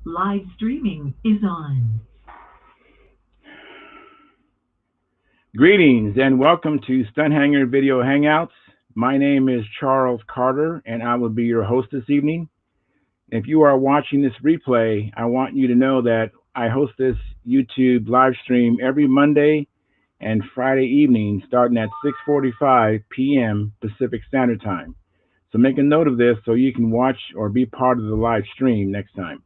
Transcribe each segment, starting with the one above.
Live streaming is on. Greetings and welcome to Stunt Hangar Video Hangouts. My name is Charles Carter and I will be your host this evening. If you are watching this replay, I want you to know that I host this YouTube live stream every Monday and Friday evening starting at 6:45 p.m. Pacific Standard Time. So make a note of this so you can watch or be part of the live stream next time.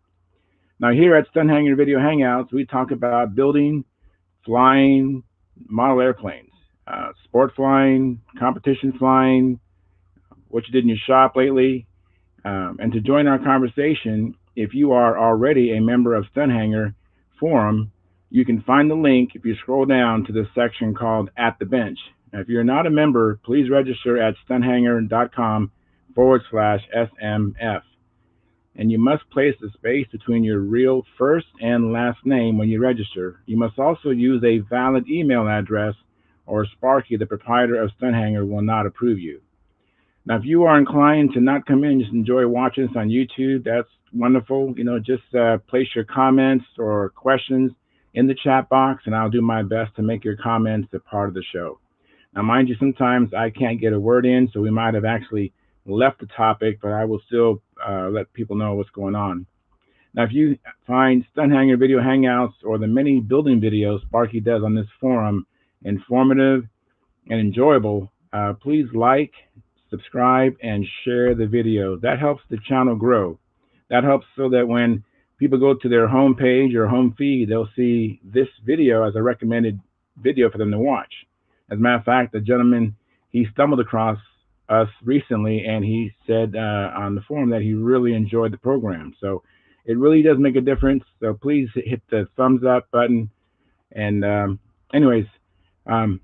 Now here at Stunt Hangar Video Hangouts, we talk about building, flying, model airplanes, sport flying, competition flying, what you did in your shop lately. And to join our conversation, if you are already a member of Stunt Hangar Forum, you can find the link if you scroll down to the section called At the Bench. Now, if you're not a member, please register at stunthangar.com/SMF. And you must place the space between your real first and last name when you register. You must also use a valid email address, or Sparky, the proprietor of Stunt Hangar, will not approve you. Now, if you are inclined to not come in, just enjoy watching us on YouTube, that's wonderful. Just place your comments or questions in the chat box, and I'll do my best to make your comments a part of the show. Now, mind you, sometimes I can't get a word in, so we might have actually left the topic, but I will still let people know what's going on. Now, if you find Stunt Hangar Video Hangouts or the many building videos Sparky does on this forum informative and enjoyable, please like, subscribe, and share the video. That helps the channel grow. That helps so that when people go to their home page or home feed, they'll see this video as a recommended video for them to watch. As a matter of fact, the gentleman, he stumbled across us recently, and he said on the forum that he really enjoyed the program. So it really does make a difference. So please hit the thumbs up button. And anyways, now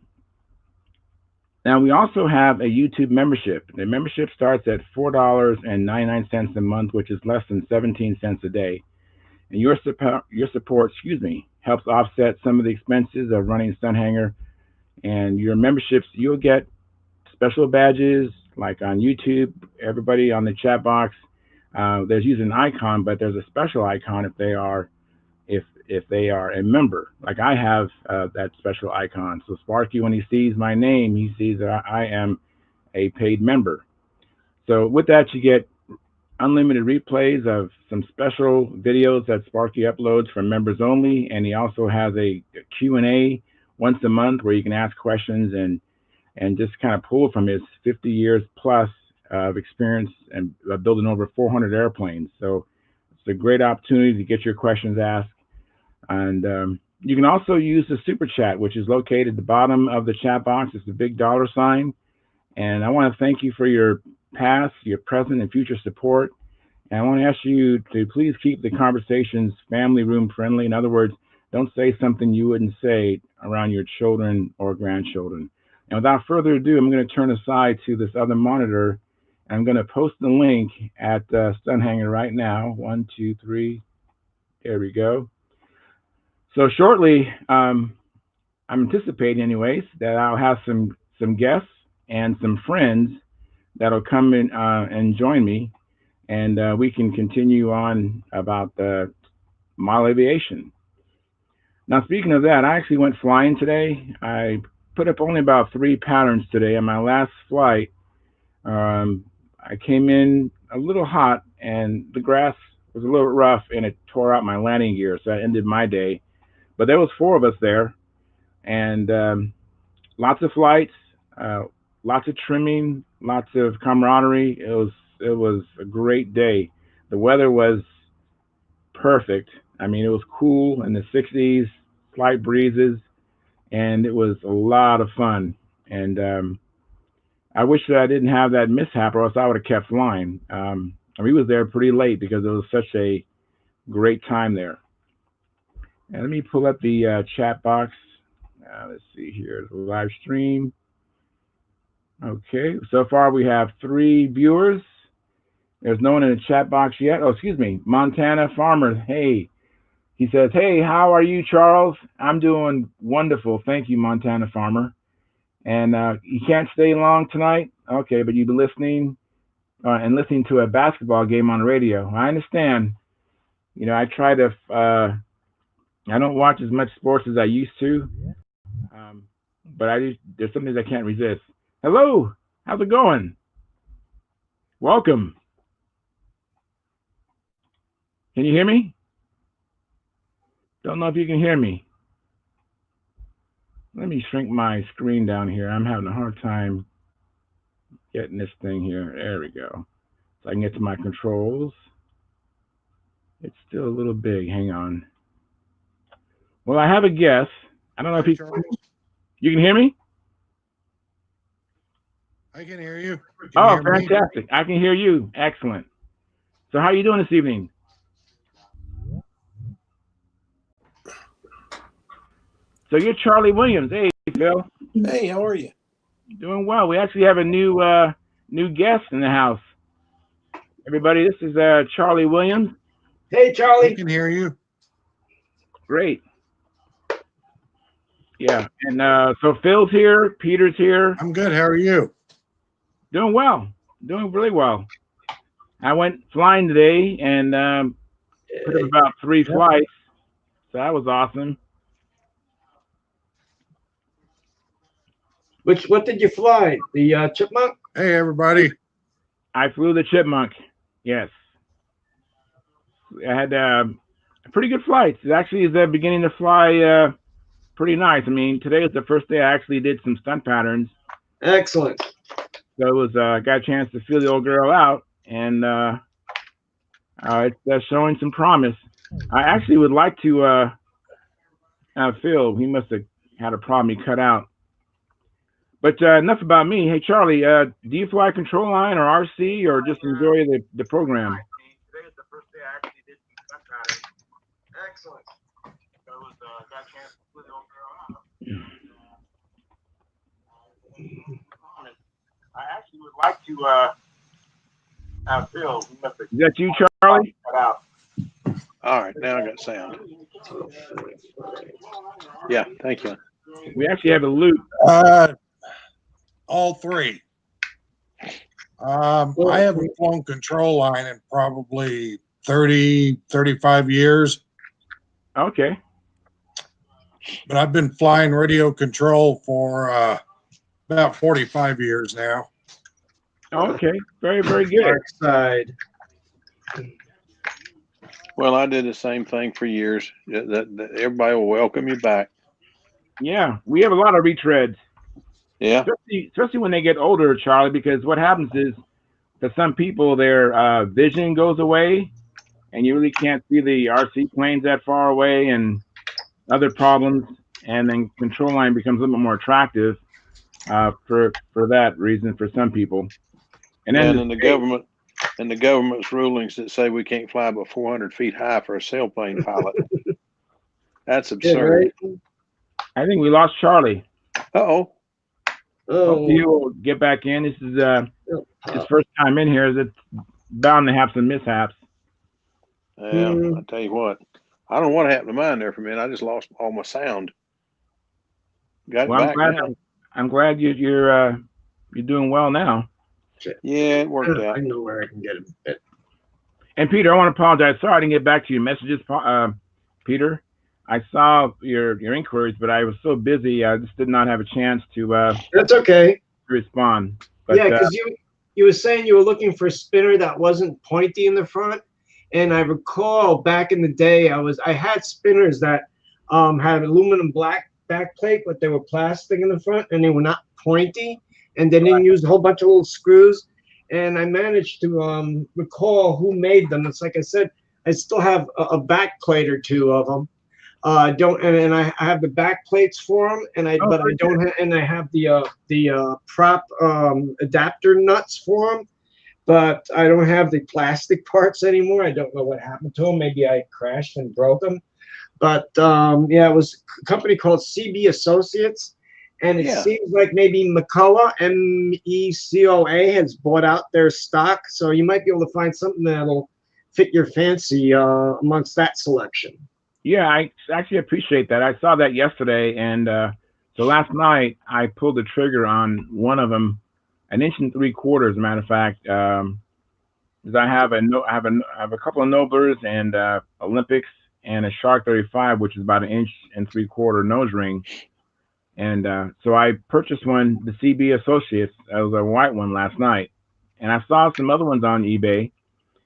we also have a YouTube membership. The membership starts at $4.99 a month, which is less than 17 cents a day. And your support, helps offset some of the expenses of running Stunt Hangar. And your memberships, you'll get special badges, like on YouTube. Everybody on the chat box, there's usually an icon, but there's a special icon if they are a member. Like I have that special icon. So Sparky, when he sees my name, he sees that I am a paid member. So with that, you get unlimited replays of some special videos that Sparky uploads for members only, and he also has a Q&A once a month where you can ask questions and just kind of pull from his 50 years plus of experience and building over 400 airplanes. So it's a great opportunity to get your questions asked. And you can also use the super chat, which is located at the bottom of the chat box. It's the big dollar sign. And I want to thank you for your past, your present, and future support. And I want to ask you to please keep the conversations family room friendly. In other words, don't say something you wouldn't say around your children or grandchildren. And without further ado, I'm going to turn aside to this other monitor. And I'm going to post the link at Stunt Hangar right now. 1, 2, 3. There we go. So shortly, I'm anticipating, anyways, that I'll have some guests and some friends that'll come in and join me, and we can continue on about the model aviation. Now, speaking of that, I actually went flying today. I put up only about 3 patterns today. On my last flight, I came in a little hot, and the grass was a little rough, and it tore out my landing gear, so that ended my day. But there was 4 of us there, and lots of flights, lots of trimming, lots of camaraderie. It was a great day. The weather was perfect. I mean, it was cool in the 60s, slight breezes, and it was a lot of fun. And I wish that I didn't have that mishap, or else I would have kept flying. We was there pretty late because it was such a great time there. And let me pull up the chat box. Let's see here, the live stream. Okay, so far we have 3 viewers. There's no one in the chat box yet. Oh, excuse me, Montana Farmer. Hey, he says, hey, how are you, Charles? I'm doing wonderful. Thank you, Montana Farmer. And you can't stay long tonight? Okay, but you've been listening and listening to a basketball game on the radio. I understand. You know, I try to. I don't watch as much sports as I used to, um, but I just, there's some things I can't resist. Hello, how's it going? Welcome. Can you hear me? Don't know if you can hear me. Let me shrink my screen down here. I'm having a hard time getting this thing here. There we go. So I can get to my controls. It's still a little big. Hang on. Well, I have a guess. I don't know if Hi, you Charles. you can hear me. I can hear you. Can you Oh, hear me? fantastic! I can hear you. Excellent. So, how are you doing this evening? So you're Charlie Williams. Hey, Phil. Hey, how are you? Doing well. We actually have a new guest in the house. Everybody, this is Charlie Williams. Hey, I Charlie. can hear you. Great. Yeah, and so Phil's here, Peter's here. I'm good. How are you? Doing well. Doing really well. I went flying today and put up about 3 flights, so that was awesome. What did you fly? The Chipmunk? Hey, everybody. I flew the Chipmunk. Yes, I had pretty good flights. It actually is beginning to fly pretty nice. I mean, today is the first day I actually did some stunt patterns. Excellent. So it was got a chance to feel the old girl out, and it's showing some promise. I actually would like to Phil. He must have had a problem. He cut out. But enough about me. Hey, Charlie, do you fly control line or RC or just enjoy the program? Today is the first day I actually did some stunt patterns. Excellent. So it was got a chance to feel the old girl out. I actually would like to Phil. He must have. Is that you, Charlie? Cut out. All right, now I got sound. Yeah, thank you. We actually have a loop. All three. I haven't flown control line in probably 30, 35 years, Okay. but I've been flying radio control for about 45 years now. Okay. Very, very good. Dark side. Well, I did the same thing for years. Everybody will welcome you back. Yeah, we have a lot of retreads. Yeah. Especially when they get older, Charlie, because what happens is for some people their vision goes away and you really can't see the RC planes that far away and other problems, and then control line becomes a little bit more attractive for that reason for some people. And then the government's rulings that say we can't fly but 400 feet high for a sailplane pilot. That's absurd. Yeah, right? I think we lost Charlie. Uh-oh. Hopefully he'll get back in. This is his first time in here. It's bound to have some mishaps. Yeah, I tell you what. I don't know what happened to mine there for a minute. I just lost all my sound. Got it back now. I'm glad you're doing well now. Yeah, it worked out. I know where I can get it. And Peter, I want to apologize. Sorry I didn't get back to your messages, Peter. I saw your inquiries, but I was so busy. I just did not have a chance to That's okay. respond. But, Yeah, because you were saying you were looking for a spinner that wasn't pointy in the front, and I recall back in the day I had spinners that had aluminum black backplate, but they were plastic in the front, and they were not pointy, and they didn't use a whole bunch of little screws. And I managed to recall who made them. It's like I said, I still have a back plate or two of them. I have the back plates for them, and I don't have, and I have the prop adapter nuts for them, but I don't have the plastic parts anymore. I don't know what happened to them. Maybe I crashed and broke them. But yeah, it was a company called CB Associates, and it seems like maybe McCullough, MECOA, has bought out their stock, so you might be able to find something that'll fit your fancy amongst that selection. Yeah, I actually appreciate that. I saw that yesterday, and so last night I pulled the trigger on one of them, 1 3/4 inches, as a matter of fact. Because I have a couple of Noblers and a Olympics and a Shark 35, which is about 1.75 inch nose ring. And so I purchased one, the CB Associates. That was a white one last night. And I saw some other ones on eBay.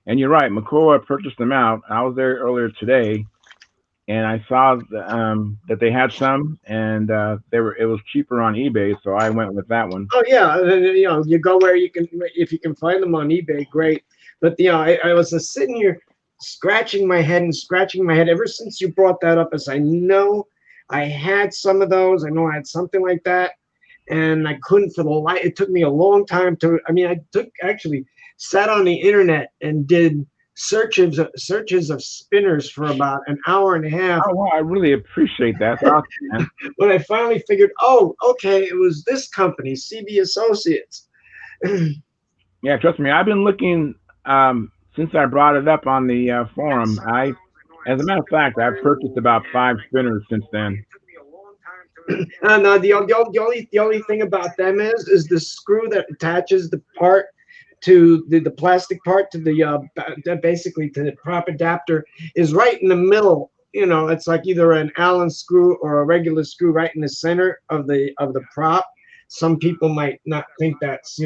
And you're right, Makoa purchased them out. I was there earlier today, and I saw that they had some, and it was cheaper on eBay, so I went with that one. Oh yeah, you go where you can, if you can find them on eBay, great. But I was sitting here scratching my head ever since you brought that up. As I know, I had some of those. I know I had something like that, and I couldn't for the life. It took me a long time to. I mean, actually sat on the internet and did searches of spinners for about an hour and a half. Oh, wow, I really appreciate that. That's awesome, man. When I finally figured, oh, okay, it was this company, CB Associates. Yeah, trust me, I've been looking since I brought it up on the forum. As a matter of fact, I've purchased about 5 spinners since then. No, the only thing about them is the screw that attaches the part to the plastic part to the basically to the prop adapter is right in the middle. It's like either an Allen screw or a regular screw right in the center of the prop. Some people might not think that's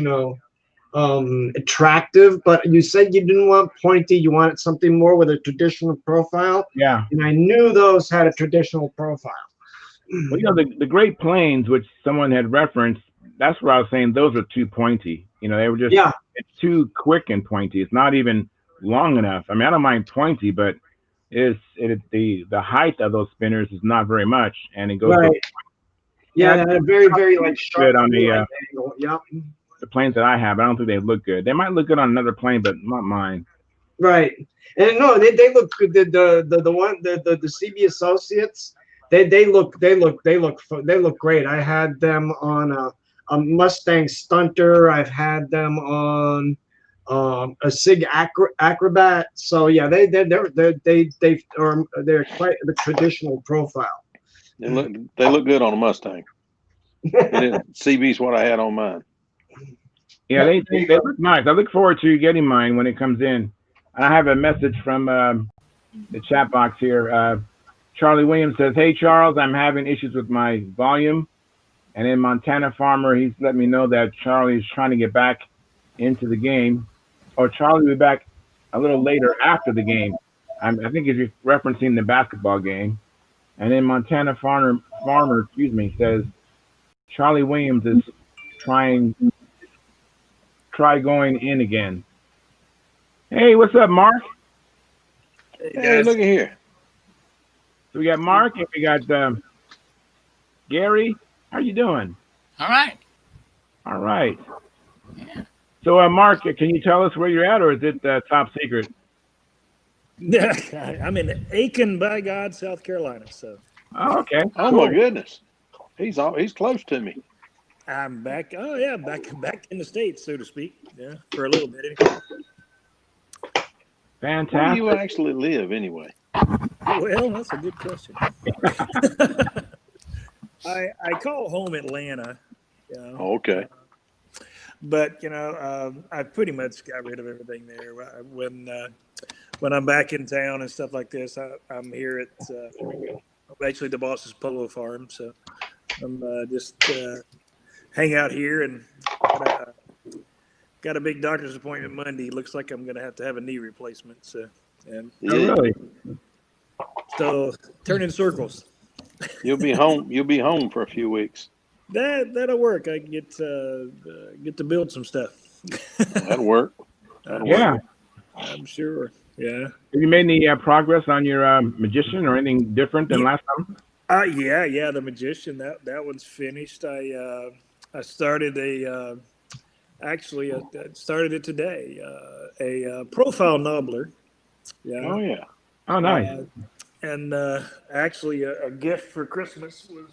attractive, but you said you didn't want pointy, you wanted something more with a traditional profile. Yeah. And I knew those had a traditional profile. Well, the Great Plains, which someone had referenced, that's where I was saying those are too pointy. They were just it's too quick and pointy. It's not even long enough. I mean, I don't mind pointy, but the height of those spinners is not very much, and it goes right. Yeah, very, very like sharp on the angle. Yep. The planes that I have. I don't think they look good. They might look good on another plane, but not mine. Right. And no, they look good. The CB Associates, they look great. I had them on a Mustang Stunter. I've had them on a Sig Acrobat. So yeah, they're quite the traditional profile. They look good on a Mustang. CB's what I had on mine. Yeah, they look nice. I look forward to getting mine when it comes in. And I have a message from the chat box here. Charlie Williams says, "Hey Charles, I'm having issues with my volume." And then Montana Farmer, he's let me know that Charlie is trying to get back into the game. Or Charlie will be back a little later after the game. I think he's referencing the basketball game. And then Montana Farmer, says, Charlie Williams is try going in again. Hey, what's up, Mark? Hey, look at here. So we got Mark and we got Gary. How you doing? All right. All right. Yeah. So, Mark, can you tell us where you're at, or is it top secret? I'm in Aiken, by God, South Carolina. So. Oh, okay. Oh cool. My goodness, he's close to me. I'm back. Oh yeah, back in the States, so to speak. Yeah, for a little bit. Anyway. Fantastic. Where do you actually live, anyway? Well, that's a good question. I call home Atlanta. Oh, okay. But I pretty much got rid of everything there. When I'm back in town and stuff like this, I'm here at actually the boss's polo farm, so I'm just hang out here and got a big doctor's appointment Monday. Looks like I'm gonna have to have a knee replacement. So really? So turning circles. You'll be home for a few weeks. That'll work. I can get to build some stuff. That'll work. Yeah. I'm sure. Yeah. Have you made any progress on your magician or anything different than last time? Yeah. The magician that one's finished. I started started it today. A profile knobbler. Yeah. Oh yeah. Oh nice. And actually, a gift for Christmas was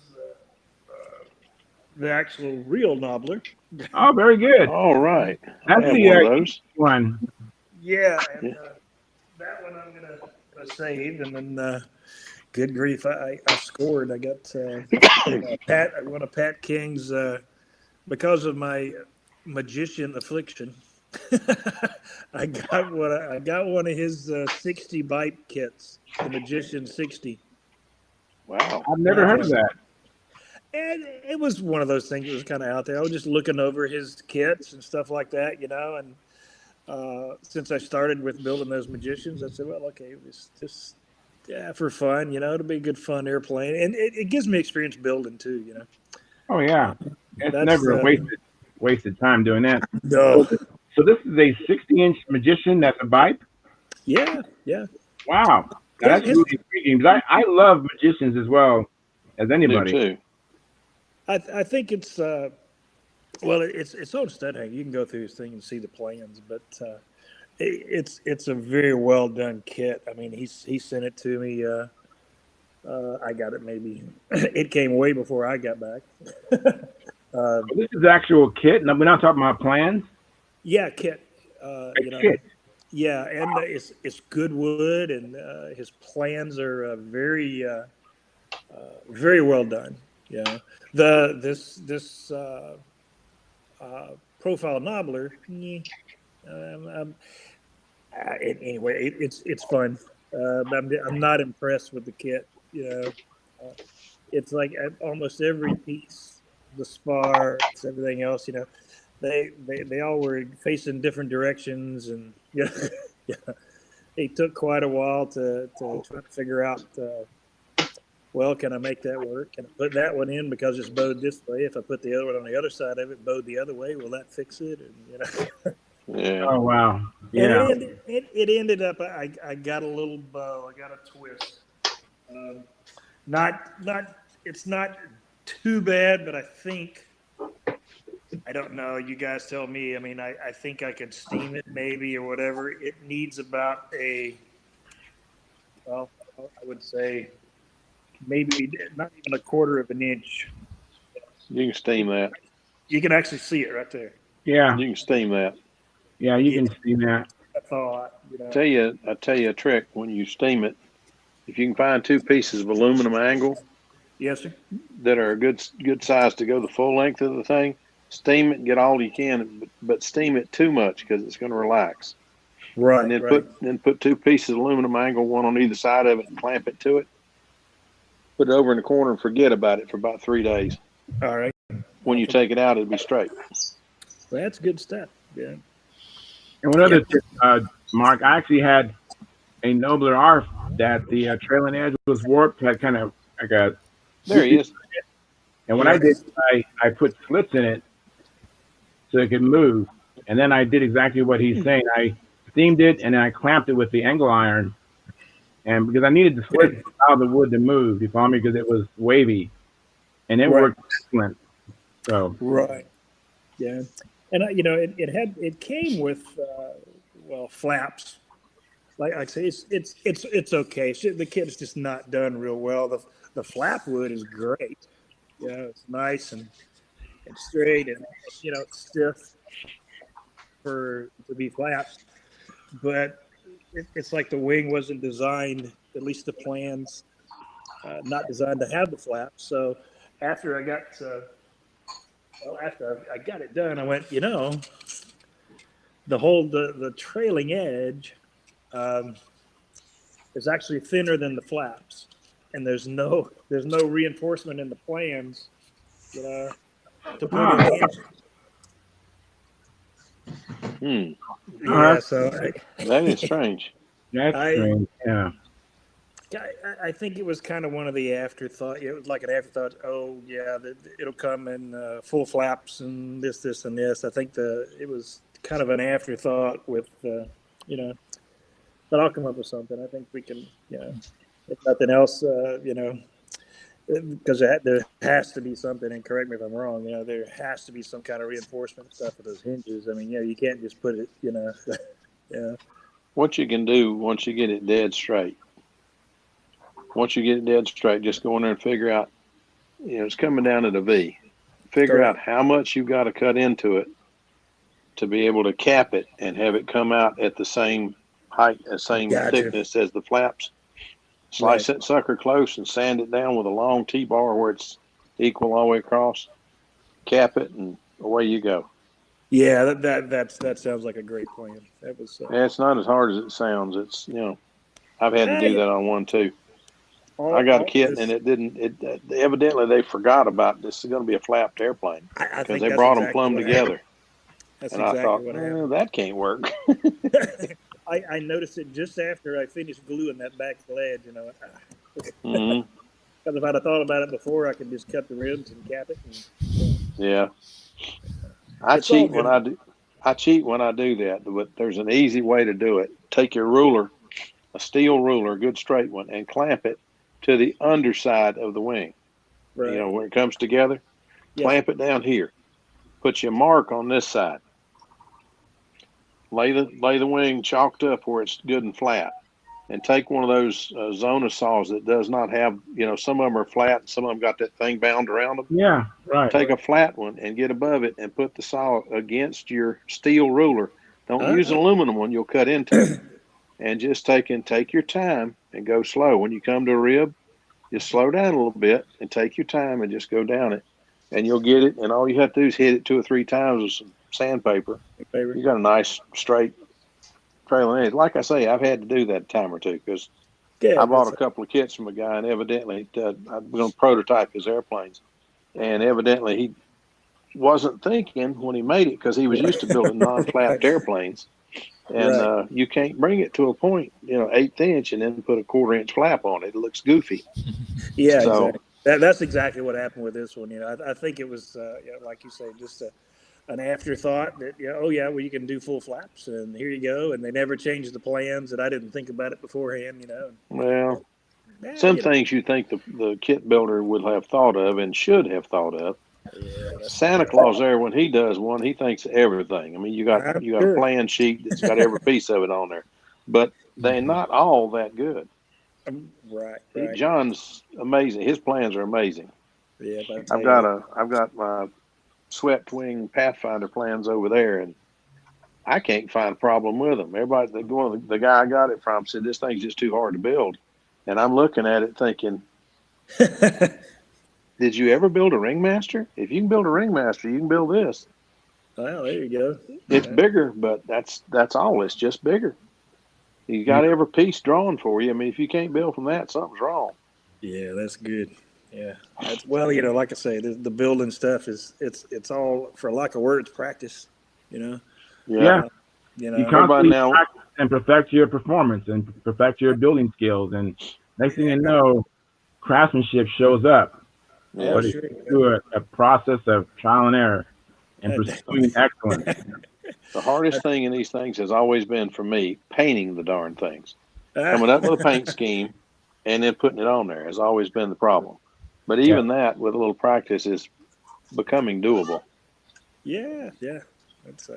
the actual real knobbler. Oh, very good. All right. That's the one. Yeah, and that one I'm gonna save, and then good grief, I scored. I got one of Pat King's because of my magician affliction. I got one of his 60 bite kits, the Magician 60. Wow. I've never heard of that. And it was one of those things that was kind of out there. I was just looking over his kits and stuff like that, and since I started with building those Magicians, I said, well, okay, it's just for fun, it'll be a good fun airplane. And it gives me experience building too. Oh yeah, it's That's never a wasted time doing that. no. So this is a 60-inch Magician that's a bike. Yeah. Wow, now that's really intriguing. Because I love Magicians as well as Me anybody. too. I think it's it's on Stunt Hangar. You can go through this thing and see the plans, but it's a very well done kit. I mean, he sent it to me. I got it maybe. It came way before I got back. This is the actual kit. We're not talking about plans. Yeah, kit. Kit. Yeah, and it's good wood, and his plans are very well done. Yeah, this profile knobbler. Anyway, it's fun. I'm not impressed with the kit. It's like almost every piece, the spar, everything else. They all were facing different directions, and yeah, it took quite a while to try to figure out. Well, can I make that work? Can I put that one in because it's bowed this way? If I put the other one on the other side of it, bowed the other way, will that fix it? And Yeah. Oh wow. Yeah. And it ended up. I got a little bow. I got a twist. Not. It's not too bad, but I think. I don't know. You guys tell me. I mean, I think I could steam it maybe or whatever. It needs about I would say maybe not even a quarter of an inch. You can steam that. You can actually see it right there. Yeah. You can steam that. Yeah. You can see that. I thought, I tell you a trick when you steam it. If you can find 2 pieces of aluminum angle Yes, sir. that are a good size to go the full length of the thing, steam it and get all you can, but steam it too much because it's going to relax. Right. And then put 2 pieces of aluminum angle, one on either side of it, and clamp it to it. Put it over in the corner and forget about it for about 3 days. All right. When you take it out, it'll be straight. Well, that's good stuff. Yeah. And one other tip, Mark, I actually had a Nobler ARF that the trailing edge was warped, had kind of like a. There he is. And when I did, I put slits in it so it could move. And then I did exactly what he's saying. I steamed it and then I clamped it with the angle iron. And because I needed the slits to allow the wood to move, you follow me, because it was wavy. And it worked excellent. So. Right. Yeah. And it came with flaps. Like I say, it's okay. The kit is just not done real well. The flap wood is great. It's nice and straight and it's stiff to be flapped. But it's like the wing wasn't designed, at least the plans, not designed to have the flaps. So after I got it done, I went, the trailing edge is actually thinner than the flaps, and there's no reinforcement in the plans, to put in. Yeah, so that is strange. That's strange. Yeah. I think it was kind of one of the afterthought. It was like an afterthought. Oh yeah, it'll come in full flaps and this, and this. I think it was kind of an afterthought with, but I'll come up with something. I think we can, if nothing else, because there has to be something. And correct me if I'm wrong. There has to be some kind of reinforcement stuff for those hinges. I mean, you can't just put it, yeah. What you can do once you get it dead straight. Once you get it dead straight, just go in there and figure out, it's coming down to the V. Figure out how much you've got to cut into it to be able to cap it and have it come out at the same height, thickness as the flaps. Slice that sucker close and sand it down with a long T-bar where it's equal all the way across. Cap it and away you go. Yeah, that sounds like a great plan. That was Yeah, it's not as hard as it sounds. It's, I've had to do that on one too. I got a kit and it didn't. Evidently they forgot about this is going to be a flapped airplane I because think they that's brought them exactly plumb what together. That's And I exactly thought, what happened. that can't work. I noticed it just after I finished gluing that back ledge. Hmm. Because if I'd have thought about it before, I could just cut the ribs and cap it. Yeah, I It's all cheat when good. I do. I cheat when I do that, but there's an easy way to do it. Take your ruler, a steel ruler, a good straight one, and clamp it to the underside of the wing. Right. When it comes together, Yes, clamp it down here. Put your mark on this side. Lay the wing chalked up where it's good and flat, and take one of those Zona saws that does not have, some of them are flat, and some of them got that thing bound around them. Yeah, right. Take a flat one and get above it and put the saw against your steel ruler. Don't use an aluminum one; you'll cut into it. And just take your time and go slow. When you come to a rib, just slow down a little bit and take your time and just go down it, and you'll get it. And all you have to do is hit it 2 or 3 times with some sandpaper. You got a nice straight trailing edge. Like I say, I've had to do that a time or two because I bought a couple of kits from a guy, and evidently I'm going to prototype his airplanes, and evidently he wasn't thinking when he made it because he was used to building non-flapped airplanes. And you can't bring it to a point, 1/8 inch, and then put a 1/4 inch flap on it. It looks goofy. Yeah, So, exactly. That's exactly what happened with this one. I think it was, like you say, just an afterthought that, well, you can do full flaps, and here you go. And they never changed the plans, and I didn't think about it beforehand. well, some things you think the kit builder would have thought of and should have thought of. Yeah, Santa Claus there, when he does one, he thinks of everything. I mean, you got a plan sheet that's got every piece of it on there, but they're not all that good. Right. John's amazing. His plans are amazing. Yeah, I've got my swept wing Pathfinder plans over there, and I can't find a problem with them. Everybody, the guy I got it from said this thing's just too hard to build, and I'm looking at it thinking, did you ever build a ringmaster? If you can build a ringmaster, you can build this. Well, there you go. It's bigger, but that's all. It's just bigger. You got every piece drawn for you. I mean, if you can't build from that, something's wrong. Yeah, that's good. Yeah, like I say, the building stuff it's all, for lack of words, practice. Yeah. You constantly practice and perfect your performance and perfect your building skills, and next thing you know, craftsmanship shows up. Yeah, but it's through a process of trial and error and pursuing excellence. The hardest thing in these things has always been for me painting the darn things. Coming up with a paint scheme and then putting it on there has always been the problem. But even that, with a little practice, is becoming doable. Yeah. That's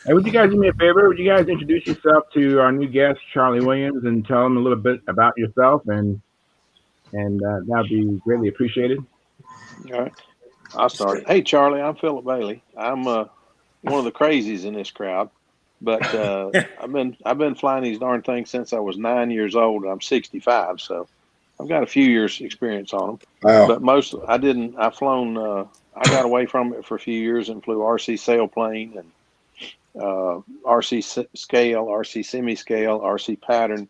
Hey, would you guys do me a favor? Would you guys introduce yourself to our new guest, Charlie Williams, and tell him a little bit about yourself, and that'd be greatly appreciated. All right, I'll start. Hey, Charlie, I'm Phillip Bailey. I'm one of the crazies in this crowd, but I've been flying these darn things since I was 9 years old. I'm 65, so I've got a few years experience on them. Wow. But I got away from it for a few years and flew RC sailplane and RC scale, RC semi-scale, RC pattern,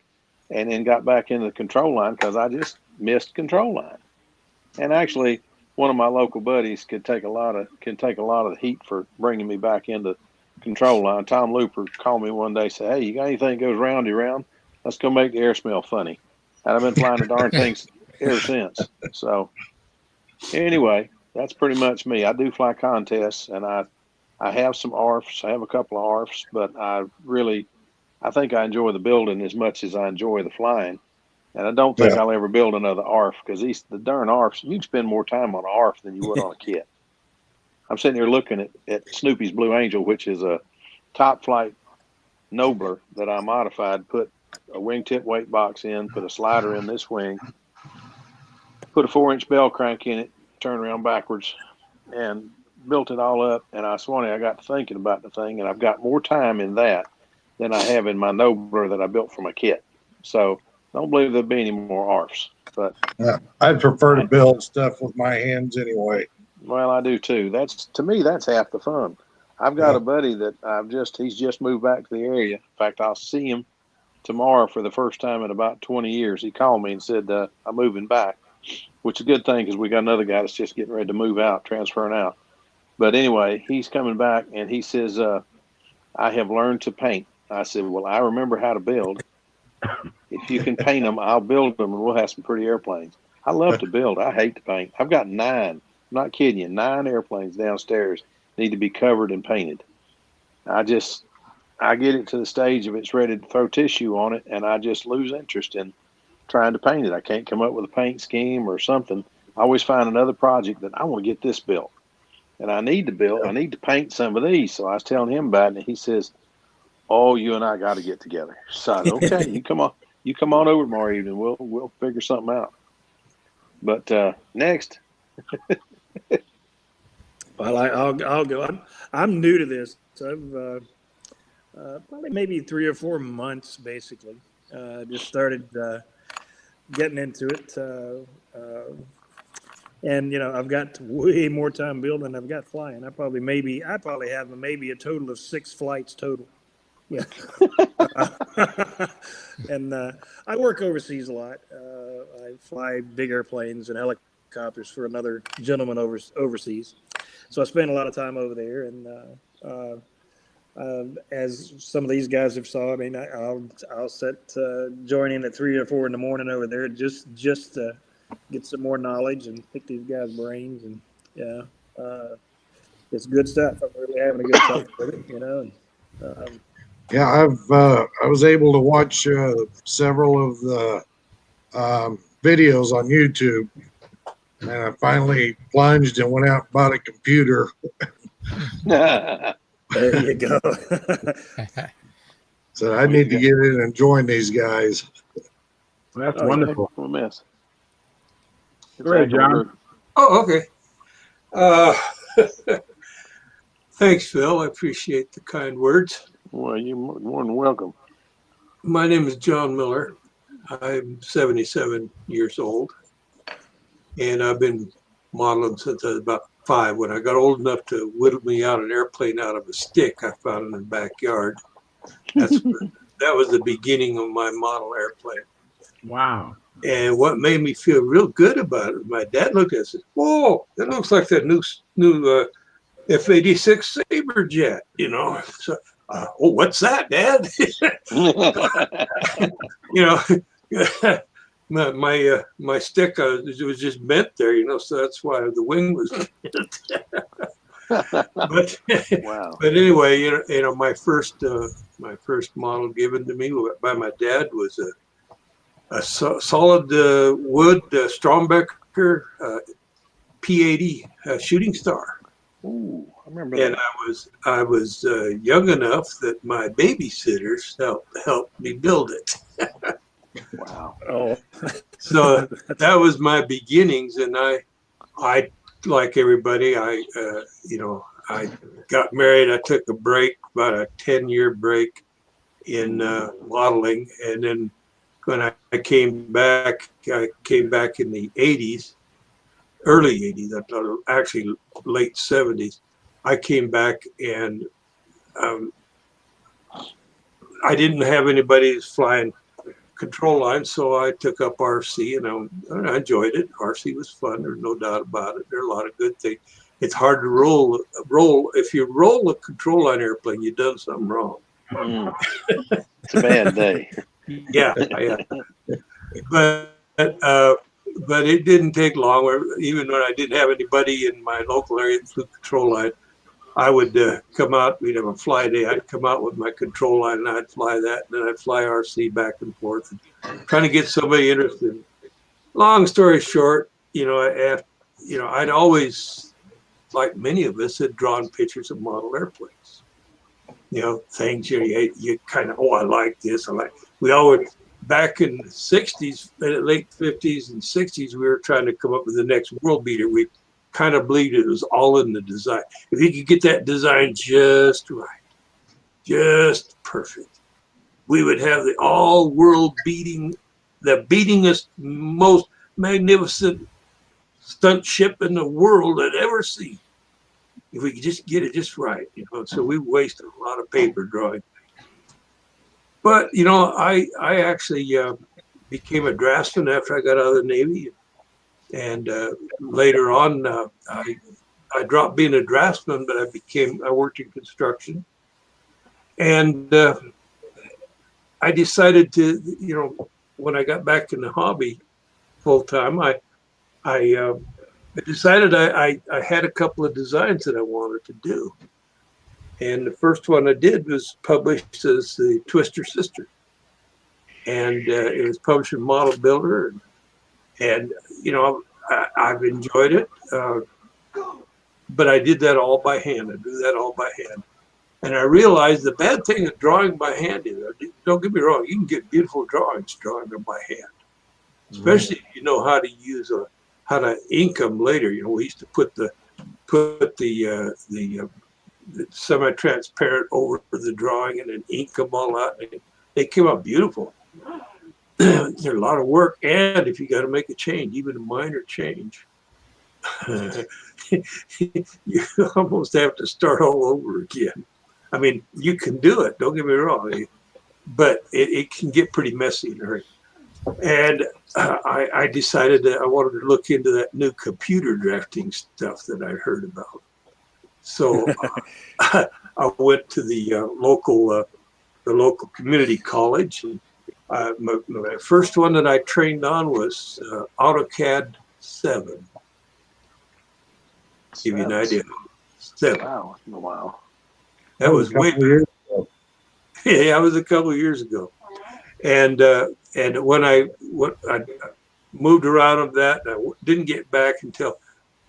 and then got back into the control line because I just missed control line. And actually, one of my local buddies can take a lot of the heat for bringing me back into control line. Tom Looper called me one day, said, "Hey, you got anything that goes roundy round? Let's go make the air smell funny." And I've been flying the darn things ever since. So anyway, that's pretty much me. I do fly contests, and I have some ARFs. I have a couple of ARFs, but I think I enjoy the building as much as I enjoy the flying. And I don't think I'll ever build another ARF because the darn ARFs, you can spend more time on an ARF than you would on a kit. I'm sitting here looking at Snoopy's Blue Angel, which is a top flight Nobler that I modified, put a wingtip weight box in, put a slider in this wing, put a 4-inch bell crank in it, turn around backwards, and built it all up. And I got to thinking about the thing, and I've got more time in that than I have in my Nobler that I built from a kit. So don't believe there'll be any more ARFs. But I'd prefer to build stuff with my hands anyway. Well, I do too. To me, that's half the fun. I've got a buddy that he's just moved back to the area. In fact, I'll see him tomorrow for the first time in about 20 years. He called me and said, I'm moving back, which is a good thing because we got another guy that's just getting ready to move out, transferring out. But anyway, he's coming back and he says, I have learned to paint. I said, well, I remember how to build. If you can paint them, I'll build them and we'll have some pretty airplanes. I love to build. I hate to paint. I've got 9, I'm not kidding you, 9 airplanes downstairs need to be covered and painted. I get it to the stage of it's ready to throw tissue on it, and I just lose interest in trying to paint it. I can't come up with a paint scheme or something. I always find another project that I want to get this built. And I need to paint some of these. So I was telling him about it, and he says, oh, you and I got to get together. So I said, okay, you come on over tomorrow evening. We'll figure something out. But next. Well, I'll go. I'm new to this. So I've probably maybe 3 or 4 months, basically. Just started getting into it. And I've got way more time building than I've got flying. I probably have maybe a total of 6 flights total. Yeah. And I work overseas a lot. I fly big airplanes and helicopters for another gentleman overseas. So I spend a lot of time over there. And as some of these guys have saw, I mean, I'll join in at 3 or 4 in the morning over there just to get some more knowledge and pick these guys' brains. And it's good stuff. I'm really having a good time with it, And, Yeah, I was able to watch several of the videos on YouTube, and I finally plunged and went out and bought a computer. there you go. So I need to get in and join these guys. Well, that's wonderful. A mess. Go ahead, John. Oh, okay. Thanks, Phil. I appreciate the kind words. Well, you're more than welcome. My name is John Miller. I'm 77 years old, and I've been modeling since I was about 5. When I got old enough to whittle me out an airplane out of a stick I found in the backyard, that was the beginning of my model airplane. Wow. And what made me feel real good about it, my dad looked at it and said, whoa, that looks like that new F-86 Sabre jet, So, oh, what's that, Dad? My stick was just bent there, so that's why the wing was bent. Wow. But anyway, my first model given to me by my dad was a solid wood Strombecker P-80 shooting star. Ooh, I remember And that. I was young enough that my babysitters helped me build it. Wow. Oh. So that was my beginnings, and I like everybody. I got married. I took a break, about a 10-year break in modeling, and then when I came back in the 80s, early 80s, I thought actually late 70s. I came back and I didn't have anybody flying control lines, so I took up RC, and I enjoyed it. RC was fun. There's no doubt about it. There are a lot of good things. It's hard to roll. If you roll a control line airplane, you've done something wrong. It's a bad day. Yeah. But it didn't take long. Even when I didn't have anybody in my local area that flew control line, I would come out. We'd have a fly day. I'd come out with my control line, and I'd fly that, and then I'd fly RC back and forth, and trying to get somebody interested. Long story short, I'd always, like many of us, had drawn pictures of model airplanes. Things you kind of, I like this. We always, back in the 60s, late 50s and 60s, we were trying to come up with the next world beater. We kind of believed it was all in the design. If you could get that design just right, just perfect, we would have the all-world the beatingest, most magnificent stunt ship in the world I'd ever seen. if we could just get it just right, you know. So we wasted a lot of paper drawing. But you know, I actually became a draftsman after I got out of the Navy, and later on I dropped being a draftsman, but I worked in construction, and I decided to, you know, when I got back in the hobby full time, I decided I had a couple of designs that I wanted to do. And the first one I did was published as the Twister Sister. And it was published in Model Builder. And you know, I've enjoyed it. But I did that all by hand. I do that all by hand. And I realized the bad thing of drawing by hand is, don't get me wrong, you can get beautiful drawings drawing them by hand. Especially if you know how to how to ink them later. You know, we used to put the semi-transparent over the drawing and then ink them all out. And they came out beautiful. There's a lot of work, and if you got to make a change, even a minor change, you almost have to start all over again. I mean, you can do it, don't get me wrong, but it can get pretty messy in a hurry. And I decided that I wanted to look into that new computer drafting stuff that I heard about. So I went to the local community college. And my first one that I trained on was AutoCAD 7. Give you an idea. 7. Wow. Wow. That was way years ago. Yeah, that was a couple of years ago. And when I moved around on that, I didn't get back until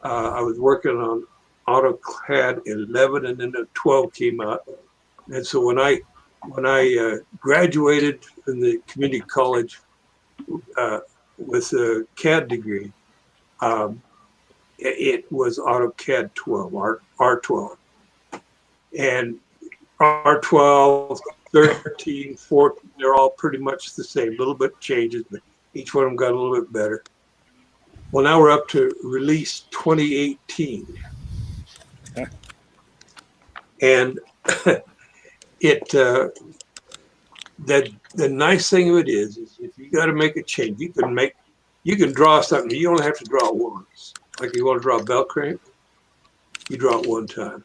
I was working on AutoCAD 11, and then the 12 came out. And so when I graduated from the community college with a CAD degree, it was AutoCAD 12, R12. And R12, 13, 14, they're all pretty much the same, a little bit changes, but each one of them got a little bit better. Well, now we're up to release 2018. And the nice thing of it is if you got to make a change, you can draw something. You only have to draw it once. Like you want to draw a bell crank, you draw it one time.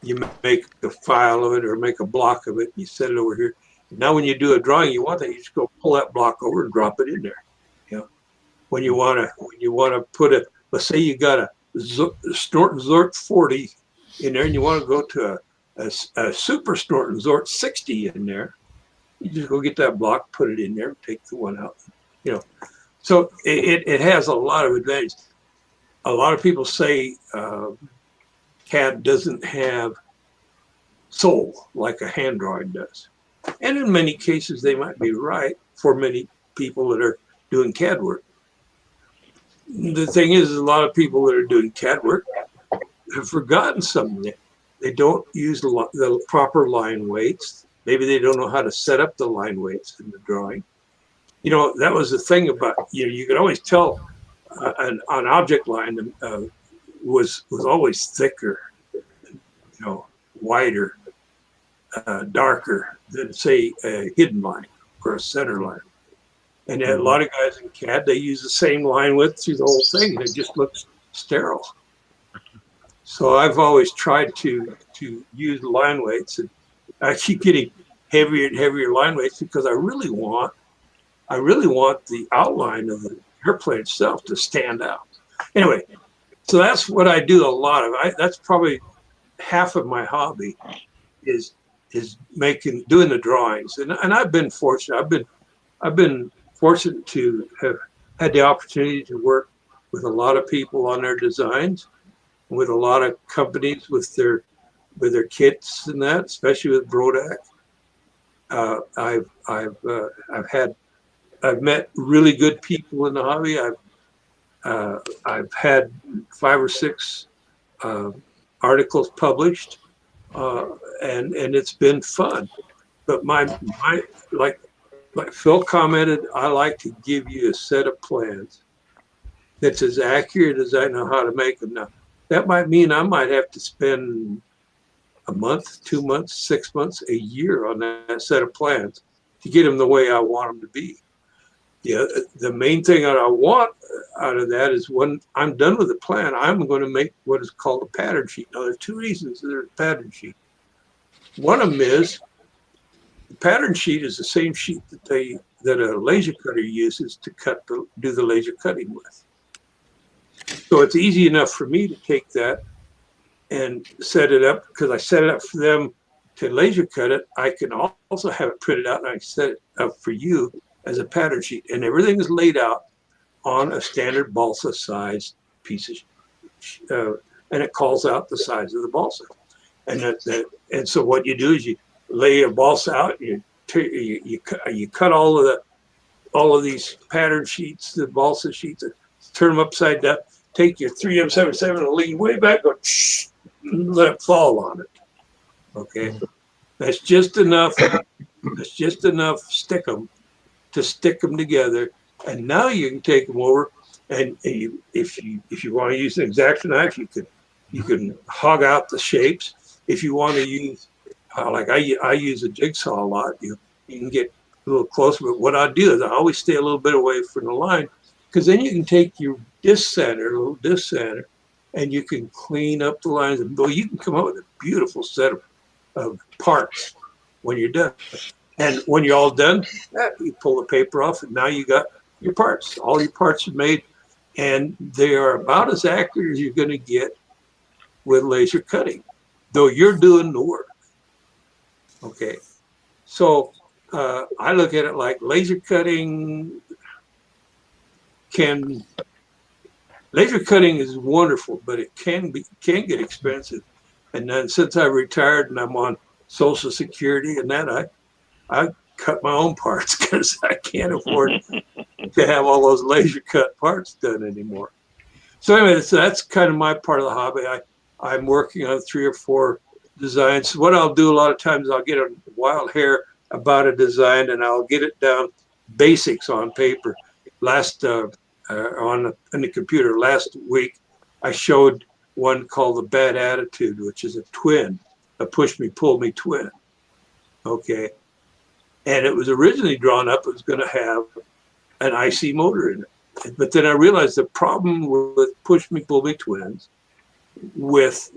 You make a file of it or make a block of it. You set it over here. Now, when you do a drawing, you want that, you just go pull that block over and drop it in there. You know, when you want to put it, let's say you got a Snort and Zort 40 in there, and you want to go to a Super Snort and Zort 60 in there. You just go get that block, put it in there, take the one out. You know, so it has a lot of advantage. A lot of people say CAD doesn't have soul like a hand drawing does. And in many cases, they might be right for many people that are doing CAD work. The thing is, a lot of people that are doing CAD work have forgotten something. They don't use the proper line weights. Maybe they don't know how to set up the line weights in the drawing. You know, that was the thing about, you know, you could always tell an object line was always thicker, you know, wider, darker than, say, a hidden line or a center line. And a lot of guys in CAD, they use the same line width through the whole thing, and it just looks sterile. So I've always tried to use line weights, and I keep getting heavier and heavier line weights because I really want the outline of the airplane itself to stand out. Anyway, so that's what I do a lot of. That's probably half of my hobby is doing the drawings, and I've been fortunate. I've been fortunate to have had the opportunity to work with a lot of people on their designs, with a lot of companies with their kits and that, especially with Brodak. I've met really good people in the hobby. I've had 5 or 6 articles published, and it's been fun. But like Phil commented, I like to give you a set of plans that's as accurate as I know how to make them. Now, that might mean I might have to spend a month, 2 months, 6 months, a year on that set of plans to get them the way I want them to be. Yeah, the main thing that I want out of that is when I'm done with the plan, I'm going to make what is called a pattern sheet. Now, there's 2 reasons there's a pattern sheet. One of them is the pattern sheet is the same sheet that a laser cutter uses to do the laser cutting with. So it's easy enough for me to take that and set it up, because I set it up for them to laser cut it. I can also have it printed out and I set it up for you as a pattern sheet, and everything is laid out on a standard balsa size piece of, and it calls out the size of the balsa. And so what you do is you lay a balsa out, you cut all of these pattern sheets, the balsa sheets, turn them upside down, take your 3M77 and lean way back, go and let it fall on it. Okay, that's just enough. That's just enough. Stick them together, and now you can take them over. And if you want to use an X-Acto knife, you can hog out the shapes. If you want to use, like I use a jigsaw a lot, you can get a little closer. But what I do is I always stay a little bit away from the line, because then you can take your little disc center, and you can clean up the lines. And boy, you can come up with a beautiful set of parts when you're done. And when you're all done, you pull the paper off, and now you got your parts. All your parts are made, and they are about as accurate as you're going to get with laser cutting, though you're doing the work. Okay, so I look at it like laser cutting is wonderful, but it can get expensive. And then since I retired and I'm on Social Security and that, I cut my own parts because I can't afford to have all those laser cut parts done anymore. So anyway, so that's kind of my part of the hobby. I'm working on 3 or 4 designs. What I'll do a lot of times, I'll get a wild hair about a design and I'll get it down basics on paper. On the computer last week, I showed one called the Bad Attitude, which is a twin, a push me, pull me twin. Okay. And it was originally drawn up, it was going to have an IC motor in it. But then I realized the problem with push me, pull me twins with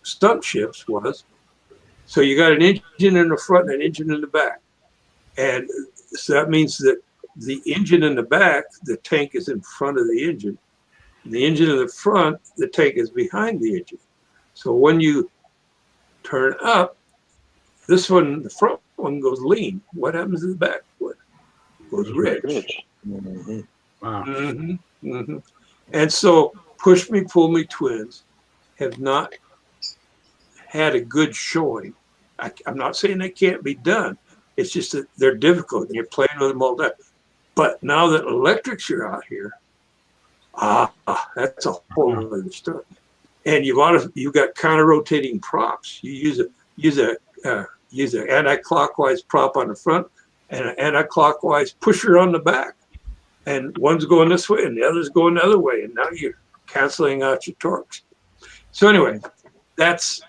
stunt ships was, so you got an engine in the front and an engine in the back. And so that means that the engine in the back, the tank is in front of the engine. The engine in the front, the tank is behind the engine. So when you turn up, this one, the front one goes lean. What happens to the back one? Goes rich. Mm-hmm. Wow. Mm-hmm. Mm-hmm. And so push me, pull me twins have not had a good showing. I'm not saying they can't be done. It's just that they're difficult and you're playing with them all day. But now that electrics are out here, that's a whole other stuff. And you've got counter-rotating props. You use an anti-clockwise prop on the front and an anti-clockwise pusher on the back. And one's going this way and the other's going the other way. And now you're canceling out your torques. So anyway, that's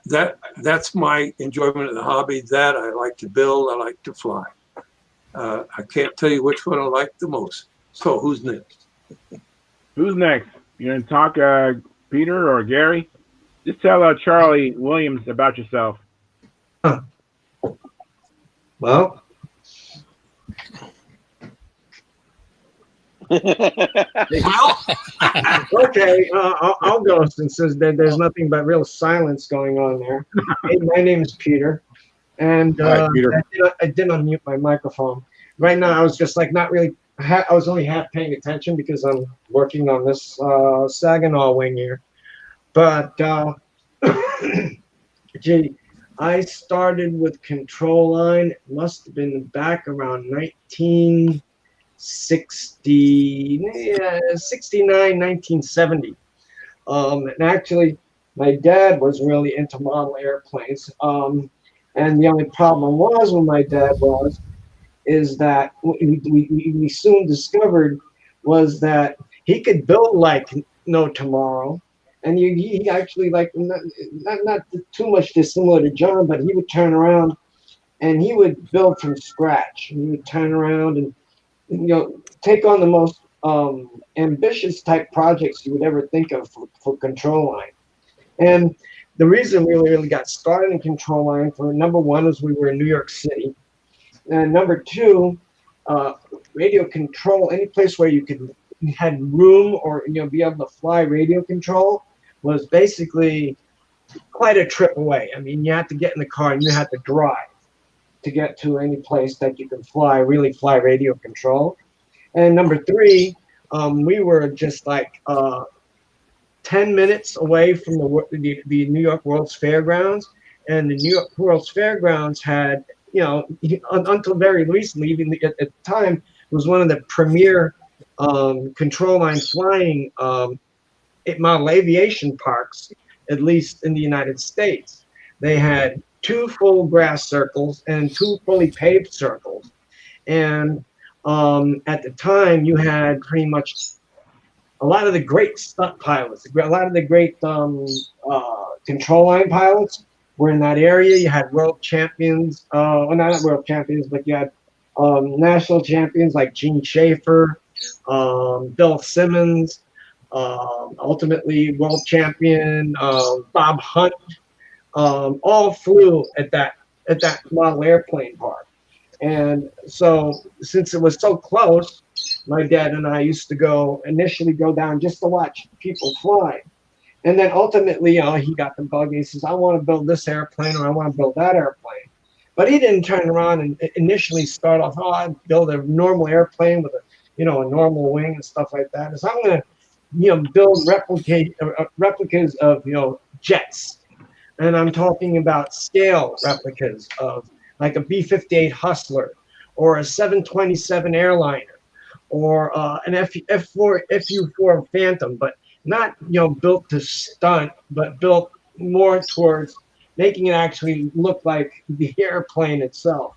my enjoyment of the hobby. That I like to build, I like to fly. I can't tell you which one I like the most. So who's next? Who's next? You gonna talk, Peter or Gary? Just tell Charlie Williams about yourself. Well, okay, I'll go since there's nothing but real silence going on there. Hey, my name is Peter, and Hi, Peter. I did unmute my microphone. Right now, I was just like not really. I was only half paying attention because I'm working on this Saginaw wing here. But gee, I started with Control Line. It must have been back around 69, 1970. And actually, my dad was really into model airplanes. And the only problem was with my dad is that we soon discovered was that he could build like No Tomorrow. And he actually, like, not too much dissimilar to John, but he would turn around and he would build from scratch. And he would turn around and, take on the most ambitious type projects you would ever think of for Control Line. And the reason we really got started in Control Line, for number one, is we were in New York City. And number two, radio control, any place where you had room or be able to fly radio control, was basically quite a trip away. I mean, you had to get in the car and you had to drive to get to any place that you could really fly radio control. And number three, we were just like 10 minutes away from the New York World's Fairgrounds. And the New York World's Fairgrounds had, until very recently, even at the time, was one of the premier Control Line flying model aviation parks, at least in the United States. They had 2 full grass circles and 2 fully paved circles. And at the time, you had pretty much a lot of the great stunt pilots, a lot of the great Control Line pilots were in that area. You had world champions, well, not world champions, but you had national champions like Gene Schaefer, Bill Simmons, ultimately world champion Bob Hunt, all flew at that model airplane park. And so, since it was so close, my dad and I used to initially go down just to watch people fly. And then ultimately, he got the bug and he says, I want to build this airplane, or I want to build that airplane. But he didn't turn around and initially start off, I'd build a normal airplane with a normal wing and stuff like that. So I'm going to, build replicas of, jets. And I'm talking about scale replicas of like a B-58 Hustler or a 727 airliner or an FU-4 Phantom, but not built to stunt, but built more towards making it actually look like the airplane itself.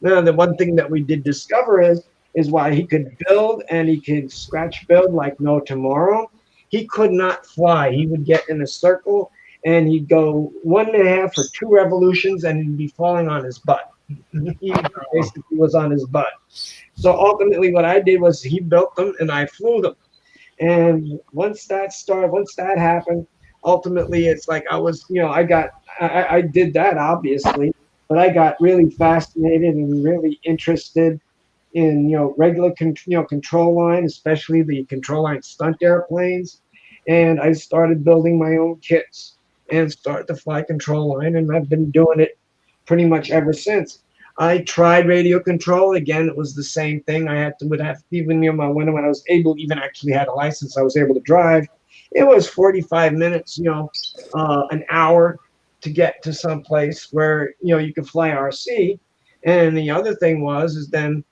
Now, the one thing that we did discover is while he could build and he could scratch build like no tomorrow, he could not fly. He would get in a circle and he'd go 1.5 or 2 revolutions and he'd be falling on his butt. He basically was on his butt. So ultimately what I did was he built them and I flew them. And once that happened, ultimately it's like I did that obviously, but I got really fascinated and really interested in regular Control Line, especially the Control Line stunt airplanes. And I started building my own kits and started to fly Control Line, and I've been doing it pretty much ever since. I tried radio control. Again, it was the same thing. Would have even when I was able, even actually had a license, I was able to drive. It was 45 minutes, an hour to get to some place where you could fly RC. And the other thing is then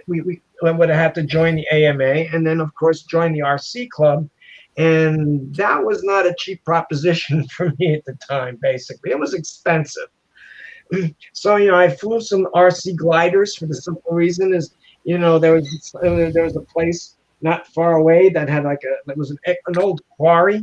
we would have to join the AMA and then of course join the RC club. And that was not a cheap proposition for me at the time. Basically, it was expensive. So I flew some RC gliders for the simple reason is there was a place not far away that had it was an old quarry,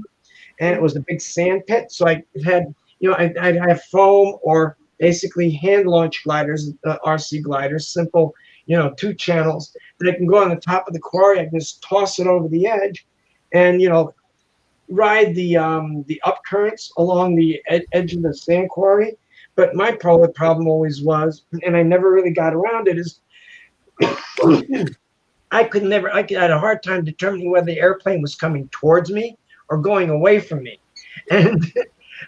and it was a big sand pit. So I had I'd have foam or basically hand launch gliders, RC gliders, simple 2 channels that I can go on the top of the quarry. I can just toss it over the edge, and ride the up currents along the edge of the sand quarry. But my problem always was, and I never really got around it, is I had a hard time determining whether the airplane was coming towards me or going away from me. And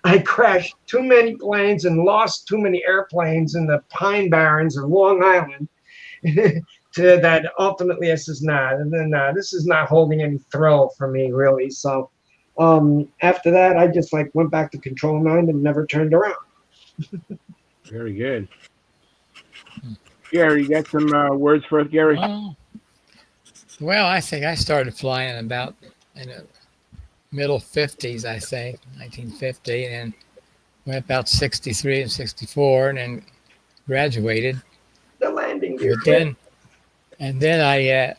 I crashed too many planes and lost too many airplanes in the Pine Barrens of Long Island to that ultimately I says, nah, this is not holding any thrill for me, really. So after that, I just went back to Control Line and never turned around. Very good. Gary, you got some words for us, Gary? Well, I think I started flying about in the middle 50s, I think, 1950, and went about 63 and 64, and then graduated. The landing gear. And then I,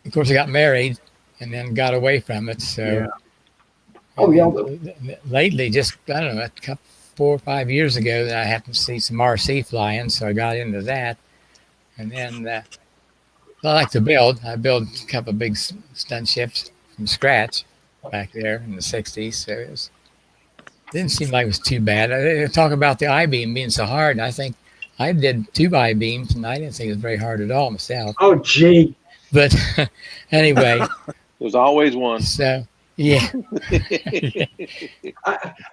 of course, I got married and then got away from it. So Yeah. Oh, yeah. lately, just I don't know, a couple 4 or 5 years ago, that I happened to see some RC flying, so I got into that. And then I like to build. I built a couple of big stunt ships from scratch back there in the '60s. So didn't seem like it was too bad. They talk about the I-beam being so hard. I think I did 2 I-beams, and I didn't think it was very hard at all myself. Oh, gee. But anyway, There's always one. so yeah.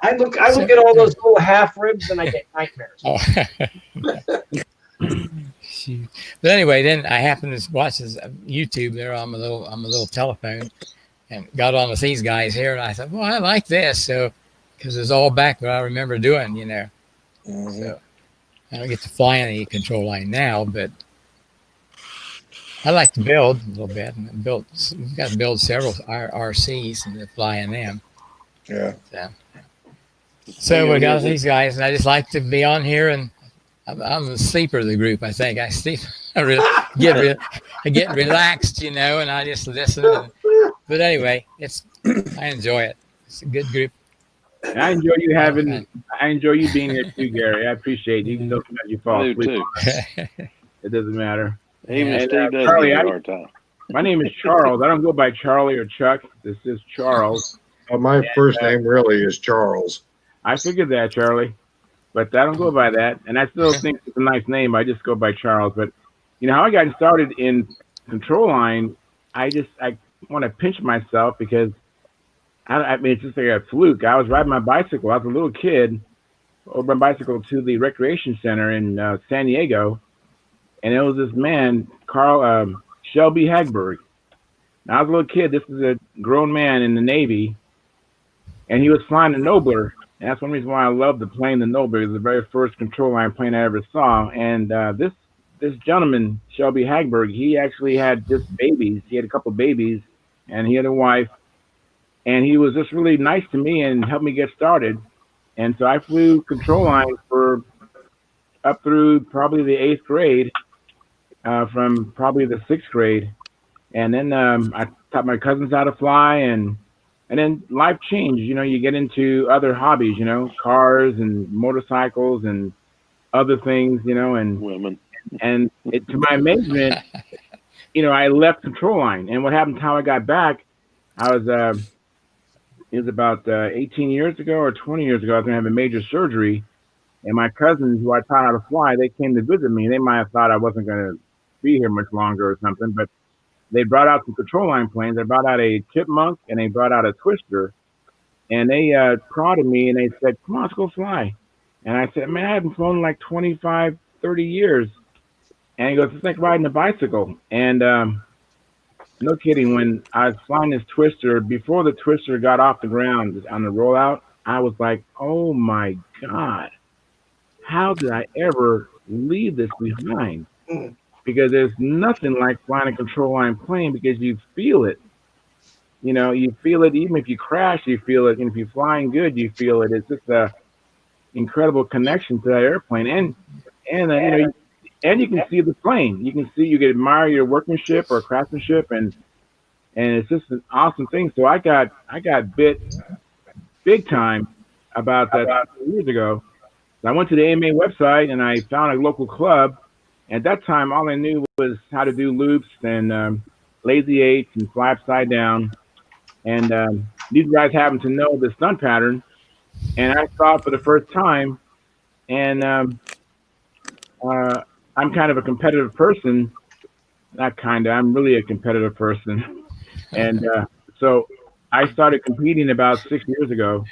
I look at all those little half ribs and I get nightmares. Oh. Shoot. But anyway, then I happened to watch this YouTube there on my little telephone, and got on with these guys here, and I thought, well, I like this, so because it's all back what I remember doing, you know. So I don't get to fly any control line now, but I like to build a little bit. And we've got to build several RCs and fly in them. Yeah. So we got these guys, and I just like to be on here, and I'm the sleeper of the group. I think I sleep. I get relaxed, you know, and I just listen. But anyway, I enjoy it. It's a good group. I enjoy you being here too, Gary. I appreciate you. Even though you fall asleep, it doesn't matter. Even Steve does Charlie, give me a hard time. My name is Charles. I don't go by Charlie or Chuck. This is Charles. Well, my first name really is Charles. I figured that, Charlie, but I don't go by that, and I still think it's a nice name. I just go by Charles. But you know how I got started in control line? I want to pinch myself because I mean, it's just like a fluke. I was riding my bicycle. I was a little kid, rode my bicycle to the recreation center in San Diego, and it was this man, Shelby Hagberg. Now, I was a little kid. This is a grown man in the Navy, and he was flying the Nobler. And that's one reason why I love the plane, the Nobler. It was the very first control line plane I ever saw. And this gentleman, Shelby Hagberg, he actually had just babies. He had a couple of babies, and he had a wife. And he was just really nice to me and helped me get started. And so I flew control line for up through probably the 8th grade, from probably the 6th grade. And then I taught my cousins how to fly, and then life changed. You know, you get into other hobbies, you know, cars and motorcycles and other things, you know, and women. And to my amazement, you know, I left control line. And what happened, how I got back, it was about 18 years ago or 20 years ago. I was going to have a major surgery, and my cousins, who I taught how to fly, they came to visit me. They might have thought I wasn't going to be here much longer or something, but they brought out some control line planes. They brought out a Chipmunk, and they brought out a Twister, and they prodded me, and they said, come on, let's go fly. And I said, man, I haven't flown in like 25, 30 years. And he goes, it's like riding a bicycle. And no kidding, when I was flying this Twister, before the Twister got off the ground on the rollout, I was like, oh my God, how did I ever leave this behind? Because there's nothing like flying a control line plane, because you feel it. You know, you feel it even if you crash, you feel it. And if you're flying good, you feel it. It's just a incredible connection to that airplane. And you know, and you can see the plane. You can admire your workmanship or craftsmanship, and it's just an awesome thing. So I got bit big time about that 2 years ago. So I went to the AMA website and I found a local club. At that time, all I knew was how to do loops and lazy eights and fly upside down. And these guys happened to know the stunt pattern, and I saw it for the first time. And I'm kind of a competitive person. Not kind of, I'm really a competitive person. And so I started competing about 6 years ago,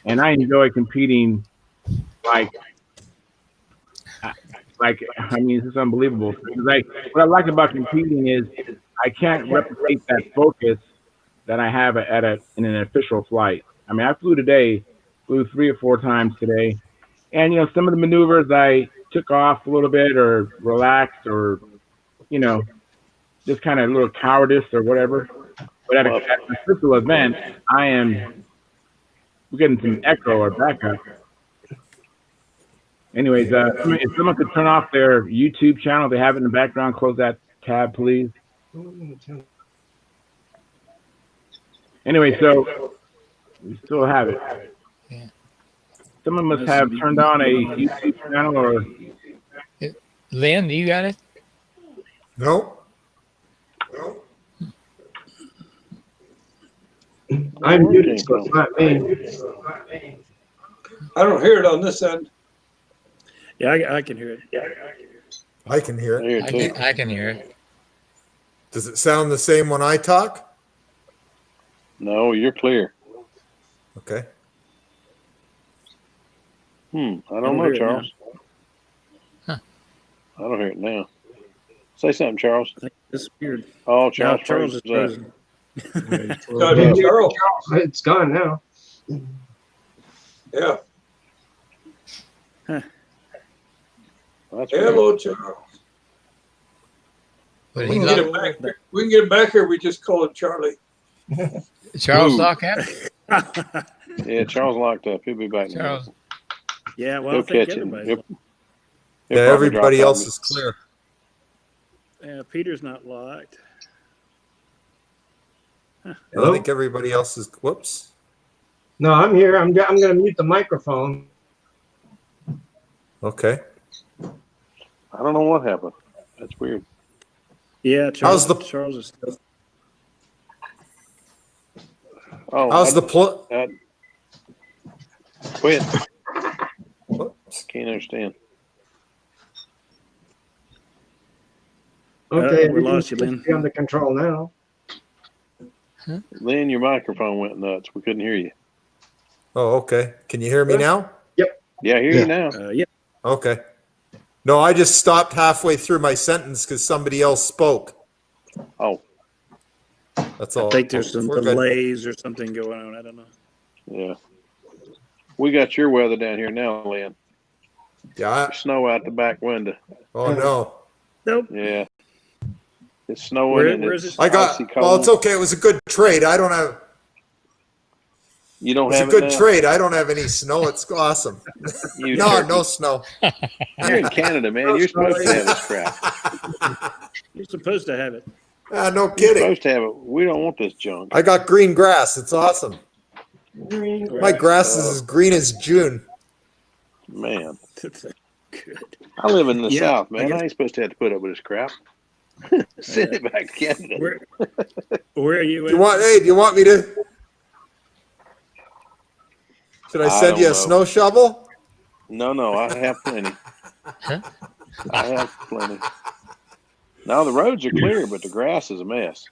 and I enjoy competing like, I mean, this is unbelievable. Because what I like about competing is I can't replicate that focus that I have in an official flight. I mean, I flew 3 or 4 times today. And, you know, some of the maneuvers I took off a little bit or relaxed or, you know, just kind of a little cowardice or whatever. But at an official event, we're getting some echo or backup. Anyways, if someone could turn off their YouTube channel, if they have it in the background, close that tab, please. Anyway, so we still have it. Yeah. Someone must have turned on a YouTube channel or. Lynn, do you got it? No. I'm muted, so it's not me. I don't hear it on this end. Yeah, I can hear it. I can hear it. I can hear it. Does it sound the same when I talk? No, you're clear. Okay. I don't hear know, it Charles. Huh. I don't hear it now. Say something, Charles. I think it disappeared. Oh, Now Charles, Charles is frozen. Charles. It's gone now. Yeah. Huh. That's Hello, Charles. But We he can get him back here. We can get him back here. We just call him Charlie. Charles Ooh. lock out? Yeah, Charles locked up. He'll be back. Charles. Yeah, well, He'll I think catch it. everybody's. He'll Yeah, probably everybody drop out else and- is clear. Peter's not locked. I think everybody else is. Whoops. No, I'm here. I'm going to mute the microphone. Okay. I don't know what happened. That's weird. Yeah, Charles, How's the- Charles is still. Oh, How's the quit? Whoops. Can't understand. Okay, we lost you, everything's Lynn. under control now. Lynn, your microphone went nuts. We couldn't hear you. Oh, okay. Can you hear me now? Yeah, I hear you now. Yeah. Okay. No, I just stopped halfway through my sentence because somebody else spoke. Oh, That's all. I think there's some We're good. delays or something going on. I don't know. yeah. We got your weather down here now, Lynn. Yeah. Snow out the back window. Oh no. Nope. Yeah. It's snowing Where and is it's it? I got. icy cold. Well, it's okay. It was a good trade. I don't have. You don't It's a have good it now? trade. I don't have any snow. It's awesome. You No, turkey. no snow. You're in Canada, man. You're supposed to have this crap. You're supposed to have it. No You're kidding. supposed to have it. We don't want this junk. I got green grass. It's awesome. My grass is as green as June. Man, Good. I live in the Yeah, South, I man. guess- I ain't supposed to have to put up with this crap. Send it back to Canada. Where are you Do at? you want? Hey, do you want me to? Should I I send don't you a know. snow shovel? No, I have plenty. I have plenty. Now the roads are clear, but the grass is a mess.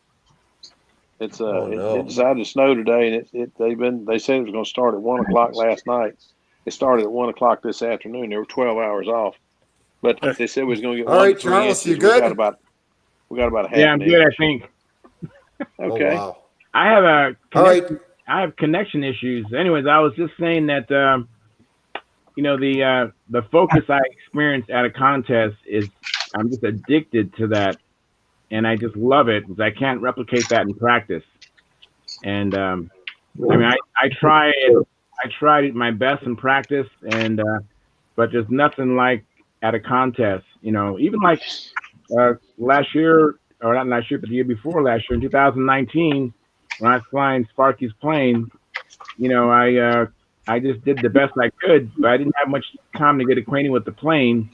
It's Oh, no. it decided to snow today, and they said it was going to start at 1 o'clock last night. It started at 1 o'clock this afternoon. They were 12 hours off, but they said we was going to get All 1 right, to 3 Charles, inches. you We good? got about a half. Yeah, I'm an good. I inch. think Okay. Oh, wow. I have a. All right. I have connection issues. Anyways, I was just saying that the focus I experienced at a contest is I'm just addicted to that, and I just love it because I can't replicate that in practice. And I mean, I tried my best in practice, and but there's nothing like at a contest. Even like last year, or not last year, but the year before last year in 2019. When I was flying Sparky's plane, I just did the best I could, but I didn't have much time to get acquainted with the plane.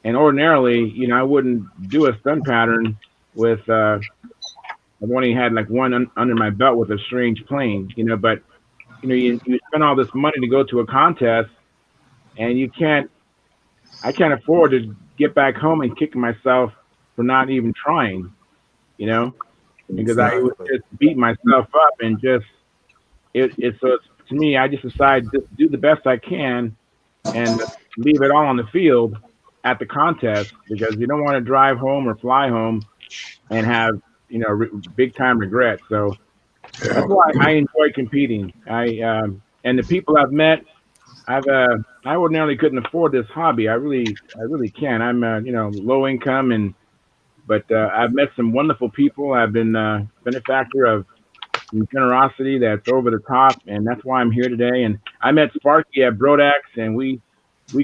And ordinarily, I wouldn't do a stunt pattern with I've only had like one under my belt with a strange plane, but you spend all this money to go to a contest, and I can't afford to get back home and kick myself for not even trying, because I would just beat myself up and just so to me, I just decided to do the best I can and leave it all on the field at the contest, because you don't want to drive home or fly home and have big time regret. So that's why I enjoy competing. And the people I've met, I ordinarily couldn't afford this hobby. I really can. I'm low income, but I've met some wonderful people. I've been a benefactor of some generosity that's over the top, and that's why I'm here today. And I met Sparky at Brodax, and we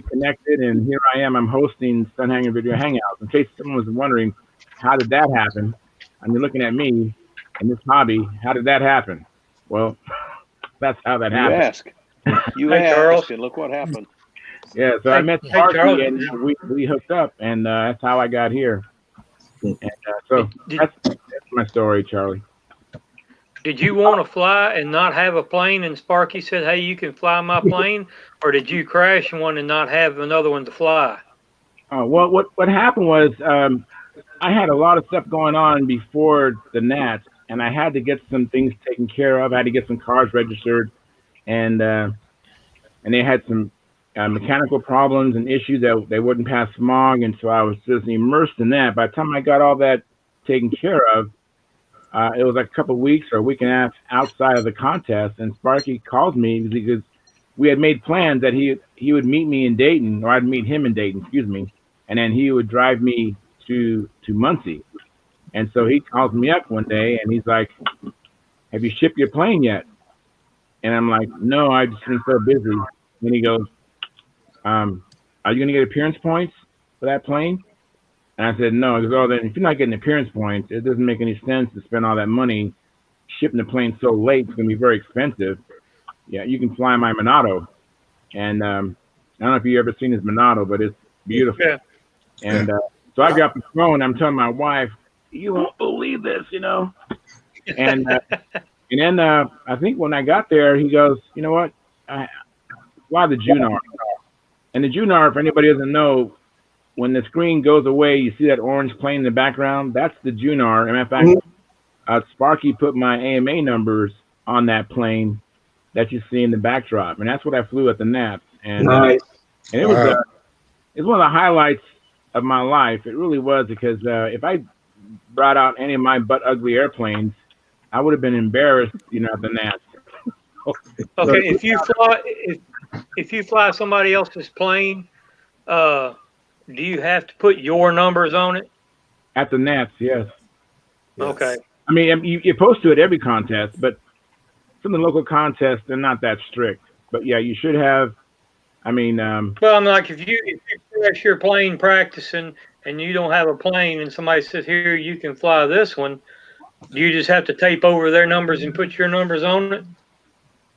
connected, and here I am. I'm hosting Stunt Hangar Video Hangouts. In case someone was wondering, how did that happen? And you're looking at me and this hobby. How did that happen? Well, that's how that You happened. ask. You Hey, asked, Charles. and look what happened. Yeah, so I met Hey, Sparky, Charles. and we hooked up, and that's how I got here. And so that's my story, Charlie. Did you want to fly and not have a plane, and Sparky said, "Hey, you can fly my plane," or did you crash one and not have another one to fly? Well, what happened was I had a lot of stuff going on before the Nats, and I had to get some things taken care of. I had to get some cars registered, and they had some mechanical problems and issues that they wouldn't pass smog, and so I was just immersed in that. By the time I got all that taken care of, it was like a couple of weeks or a week and a half outside of the contest, and Sparky called me because we had made plans that he would meet me in Dayton, or I'd meet him in Dayton, excuse me, and then he would drive me to Muncie. And so he calls me up one day and he's like, "Have you shipped your plane yet?" And I'm like, "No, I've just been so busy." And he goes, "Are you going to get appearance points for that plane?" And I said, "No." He goes, "Oh, then if you're not getting appearance points, it doesn't make any sense to spend all that money shipping the plane so late. It's going to be very expensive. Yeah, you can fly my Monado." And I don't know if you've ever seen his Monado, but it's beautiful. Yeah. And so I got the phone. I'm telling my wife, "You won't believe this, you know." And then I think when I got there, he goes, "You know what? Fly the Junar." And the Junar, if anybody doesn't know, when the screen goes away, you see that orange plane in the background. That's the Junar. And in fact, Sparky put my AMA numbers on that plane that you see in the backdrop, and that's what I flew at the Nats. And Nice. and it was it's one of the highlights of my life. It really was, because if I brought out any of my butt ugly airplanes, I would have been embarrassed, you know, at the Nats. Okay, if you fly somebody else's plane, do you have to put your numbers on it? At the Nats, yes. Okay. I mean, you're supposed to at every contest, but some of the local contests, they're not that strict. But yeah, you should have. I mean, Well, I'm like, if you crash your plane practicing and you don't have a plane, and somebody says, "Here, you can fly this one," do you just have to tape over their numbers and put your numbers on it?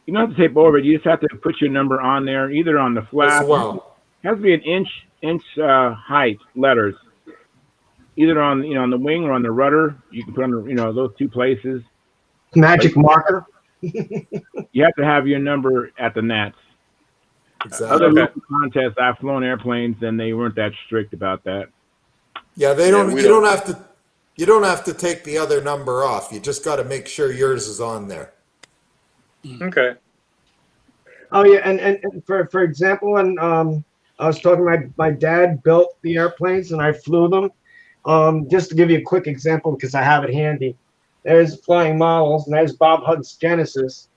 you don't have to tape over it. You just have to put your number on there, either on the flap. As well. It has to be an inch height letters, either on on the wing or on the rudder. You can put on those two places. Magic marker. You have to have your number at the Nats. Exactly. Other local contests, I've flown airplanes and they weren't that strict about that. Yeah, they Yeah, don't. we You don't- don't have to. You don't have to take the other number off. You just got to make sure yours is on there. Okay. Oh yeah, and for example, when I was talking, my dad built the airplanes and I flew them. Just to give you a quick example, because I have it handy. There's Flying Models, and there's Bob Hunt's Genesis.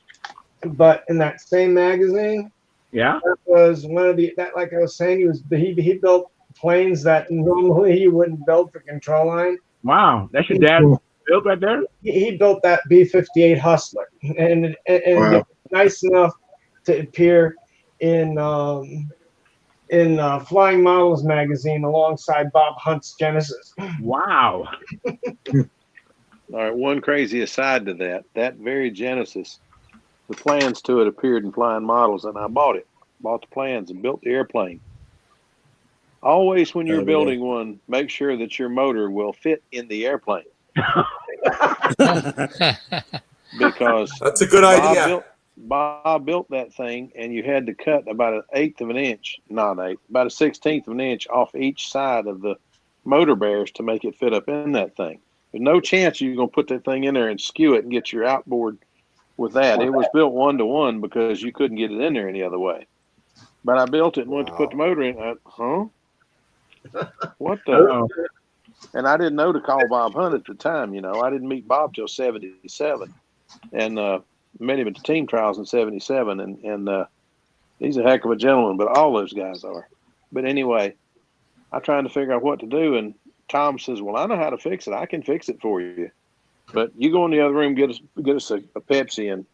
But in that same magazine, Yeah. that was one of that, like I was saying, he built planes that normally he wouldn't build for control line. Wow, that's your dad built right there. He built that B-58 Hustler, and it was nice enough to appear in Flying Models magazine alongside Bob Hunt's Genesis. Wow. All right, one crazy aside to that very Genesis, the plans to it appeared in Flying Models, and I bought the plans and built the airplane. Always when you're building one, make sure that your motor will fit in the airplane. Because That's a good idea. Bob built that thing, and you had to cut about an eighth of an inch, about a 16th of an inch off each side of the motor bears to make it fit up in that thing. There's no chance you're going to put that thing in there and skew it and get your outboard with that. It was built 1-to-1 because you couldn't get it in there any other way. But I built it and went to put the motor in. What the? And I didn't know to call Bob Hunt at the time. I didn't meet Bob till 77, and met him at the team trials in 77. And he's a heck of a gentleman, but all those guys are. But anyway, I tried to figure out what to do, and Tom says, "Well, I know how to fix it. I can fix it for you. But you go in the other room, get us a Pepsi and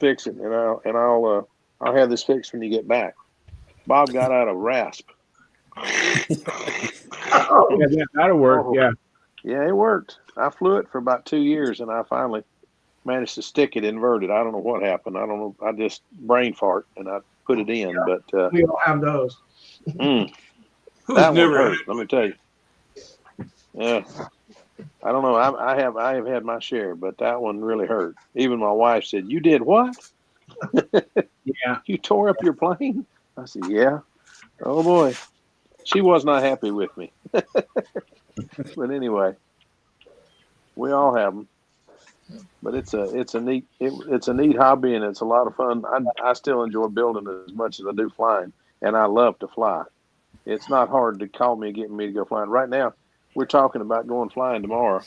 fix it, and I'll have this fixed when you get back." Bob got out a rasp. Yeah, that'll work. Yeah. Yeah, it worked. I flew it for about 2 years, and I finally managed to stick it inverted. I don't know what happened. I don't know. I just brain fart and I put it in, but We all have those. that Who's one never hurt. had? Let me tell you. Yeah, I don't know. I have had my share, but that one really hurt. Even my wife said, "You did what? Yeah. You tore up your plane?" I said, "Yeah." Oh boy, she was not happy with me. But anyway, we all have them. But it's a neat hobby, and it's a lot of fun. I still enjoy building as much as I do flying, and I love to fly. It's not hard to call me and get me to go flying. Right now, we're talking about going flying tomorrow,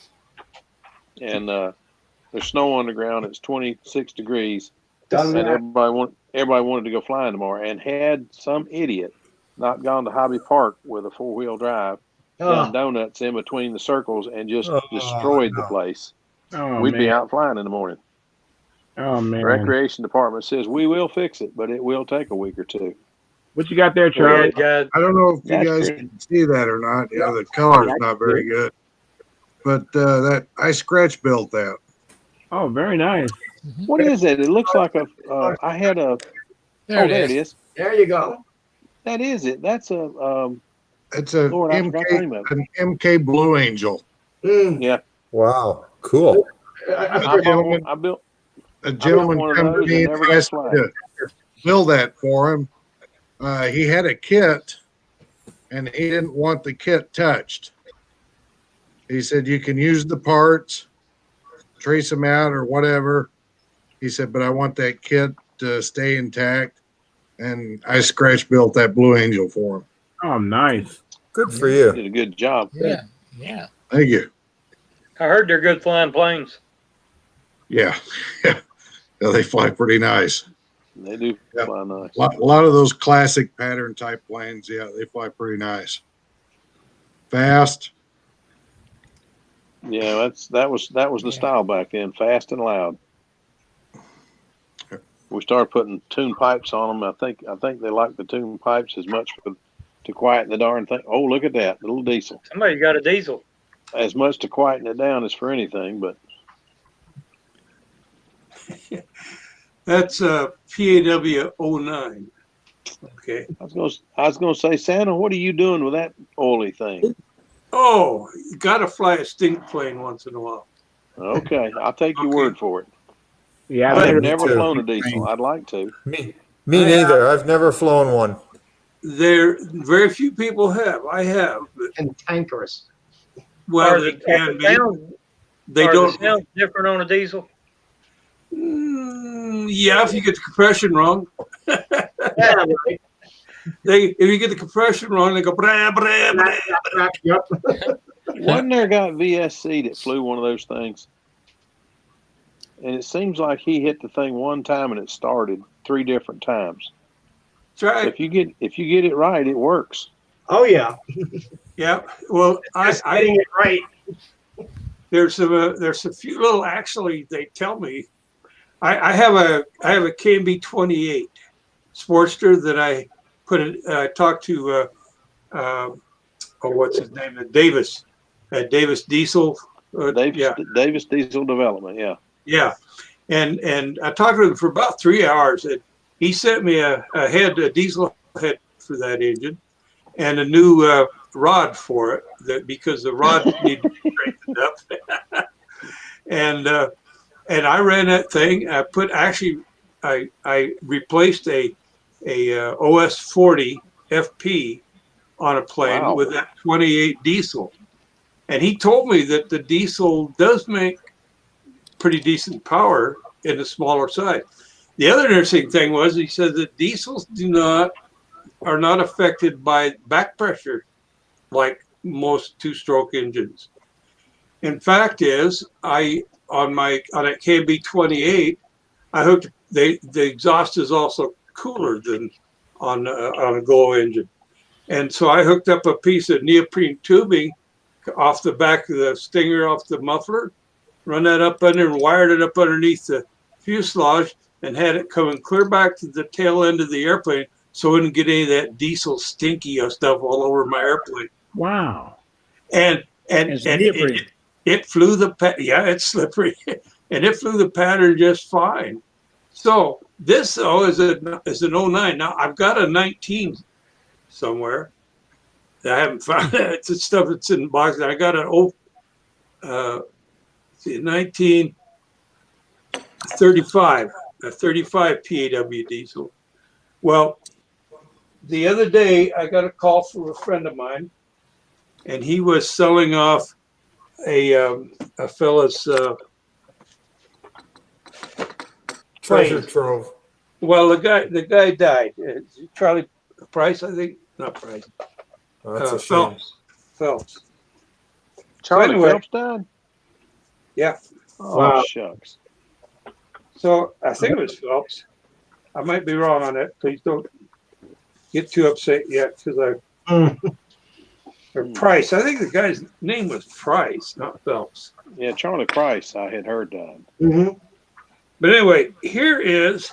and there's snow on the ground. It's 26 degrees, Done and that. everybody wanted to go flying tomorrow. And had some idiot not gone to Hobby Park with a 4-wheel drive, done Oh, donuts in between the circles, and just Oh, destroyed the no. place, Oh we'd be man. out flying in the morning. Oh man. Recreation department says we will fix it, but it will take a week or two. What you got there, Yeah, Charlie? God. I don't know if you That's guys pretty. can see that or not. Yeah, the color's Yeah, I not can see very good. But that I scratch built that. Oh, very nice. What is it? It looks like a. I had a. There Oh, it there is. it is. there you go. That is it. That's a. It's a Lord, I forgot the name of it. an MK Blue Angel. Yeah, Wow. Cool. I A forget. gentleman, I built a gentleman one of come to those me and and never got asked me flying. to build that for him. He had a kit, and he didn't want the kit touched. He said you can use the parts, trace them out or whatever. He said, but I want that kit to stay intact. And I scratch built that Blue Angel for him. Oh, nice. Good for You you. did a good job. Yeah. Yeah. Thank you. I heard they're good flying planes. Yeah. Yeah, they fly pretty nice. They do Yeah. fly nice. A lot of those classic pattern type planes, yeah, they fly pretty nice. Fast. Yeah, that was the style back then. Fast and loud. We started putting tune pipes on them. I think they like the tune pipes as much to quieten the darn thing. Oh, look at that little diesel. Somebody got a diesel. As much to quieten it down as for anything, but That's PAW 09. Okay. I was gonna say, Santa, what are you doing with that oily thing? Oh, you got to fly a stink plane once in a while. Okay, I'll take your Okay. word for it. Yeah, I've Me never too. flown a diesel. I'd like to. Me neither. I've never flown one. There, very few people have. I have, but Cantankerous. well, Are they the can be. sound- They are don't. the sounds different on a diesel? Yeah, if you get the compression wrong. Yeah, right. If you get the compression wrong, they go brah, brah, brah. Yep. Wasn't there a guy at VSC that flew one of those things? And it seems like he hit the thing one time and it started 3 different times. That's right. If you get it right, it works. Oh yeah. Yeah. Well, Just getting it right. there's a few little. Actually, they tell me, I have a KMB 28 Sportster that I talked to. What's his name? Davis. Davis Diesel. Davis Diesel Development. Yeah. Yeah, and I talked to him for about 3 hours, and he sent me a diesel head for that engine, and a new rod for it, because the rod needed to be straightened up. And I ran that thing. I replaced a OS 40 FP on a plane Wow. with that 28 diesel, and he told me that the diesel does make pretty decent power in a smaller size. The other interesting thing was he said that diesels are not affected by back pressure like most 2-stroke engines. In fact, on a KB 28, I hooked the exhaust is also cooler than on a Go engine, and so I hooked up a piece of neoprene tubing off the back of the Stinger, off the muffler, run that up under and wired it up underneath the fuselage, and had it coming clear back to the tail end of the airplane, so I wouldn't get any of that diesel stinky stuff all over my airplane. Wow. And It's neoprene. it flew the yeah, it's slippery, and it flew the pattern just fine. So this though is an 09. Now I've got a 19 somewhere that I haven't found. It's the stuff that's in the box. I got an 1935, a 35 PAW diesel. Well, the other day I got a call from a friend of mine, and he was selling off a fella's Treasure plane. trove. Well, the guy died. Charlie Price, I think, not Price. Oh, that's a shame. Phelps. Charlie anyway. Phelps died? Yeah. Oh, Wow. shucks. So I think it was Phelps. I might be wrong on that. Please don't get too upset yet, because or Price. I think the guy's name was Price, not Phelps. Yeah, Charlie Price, I had heard died. Mm-hmm. But anyway, here is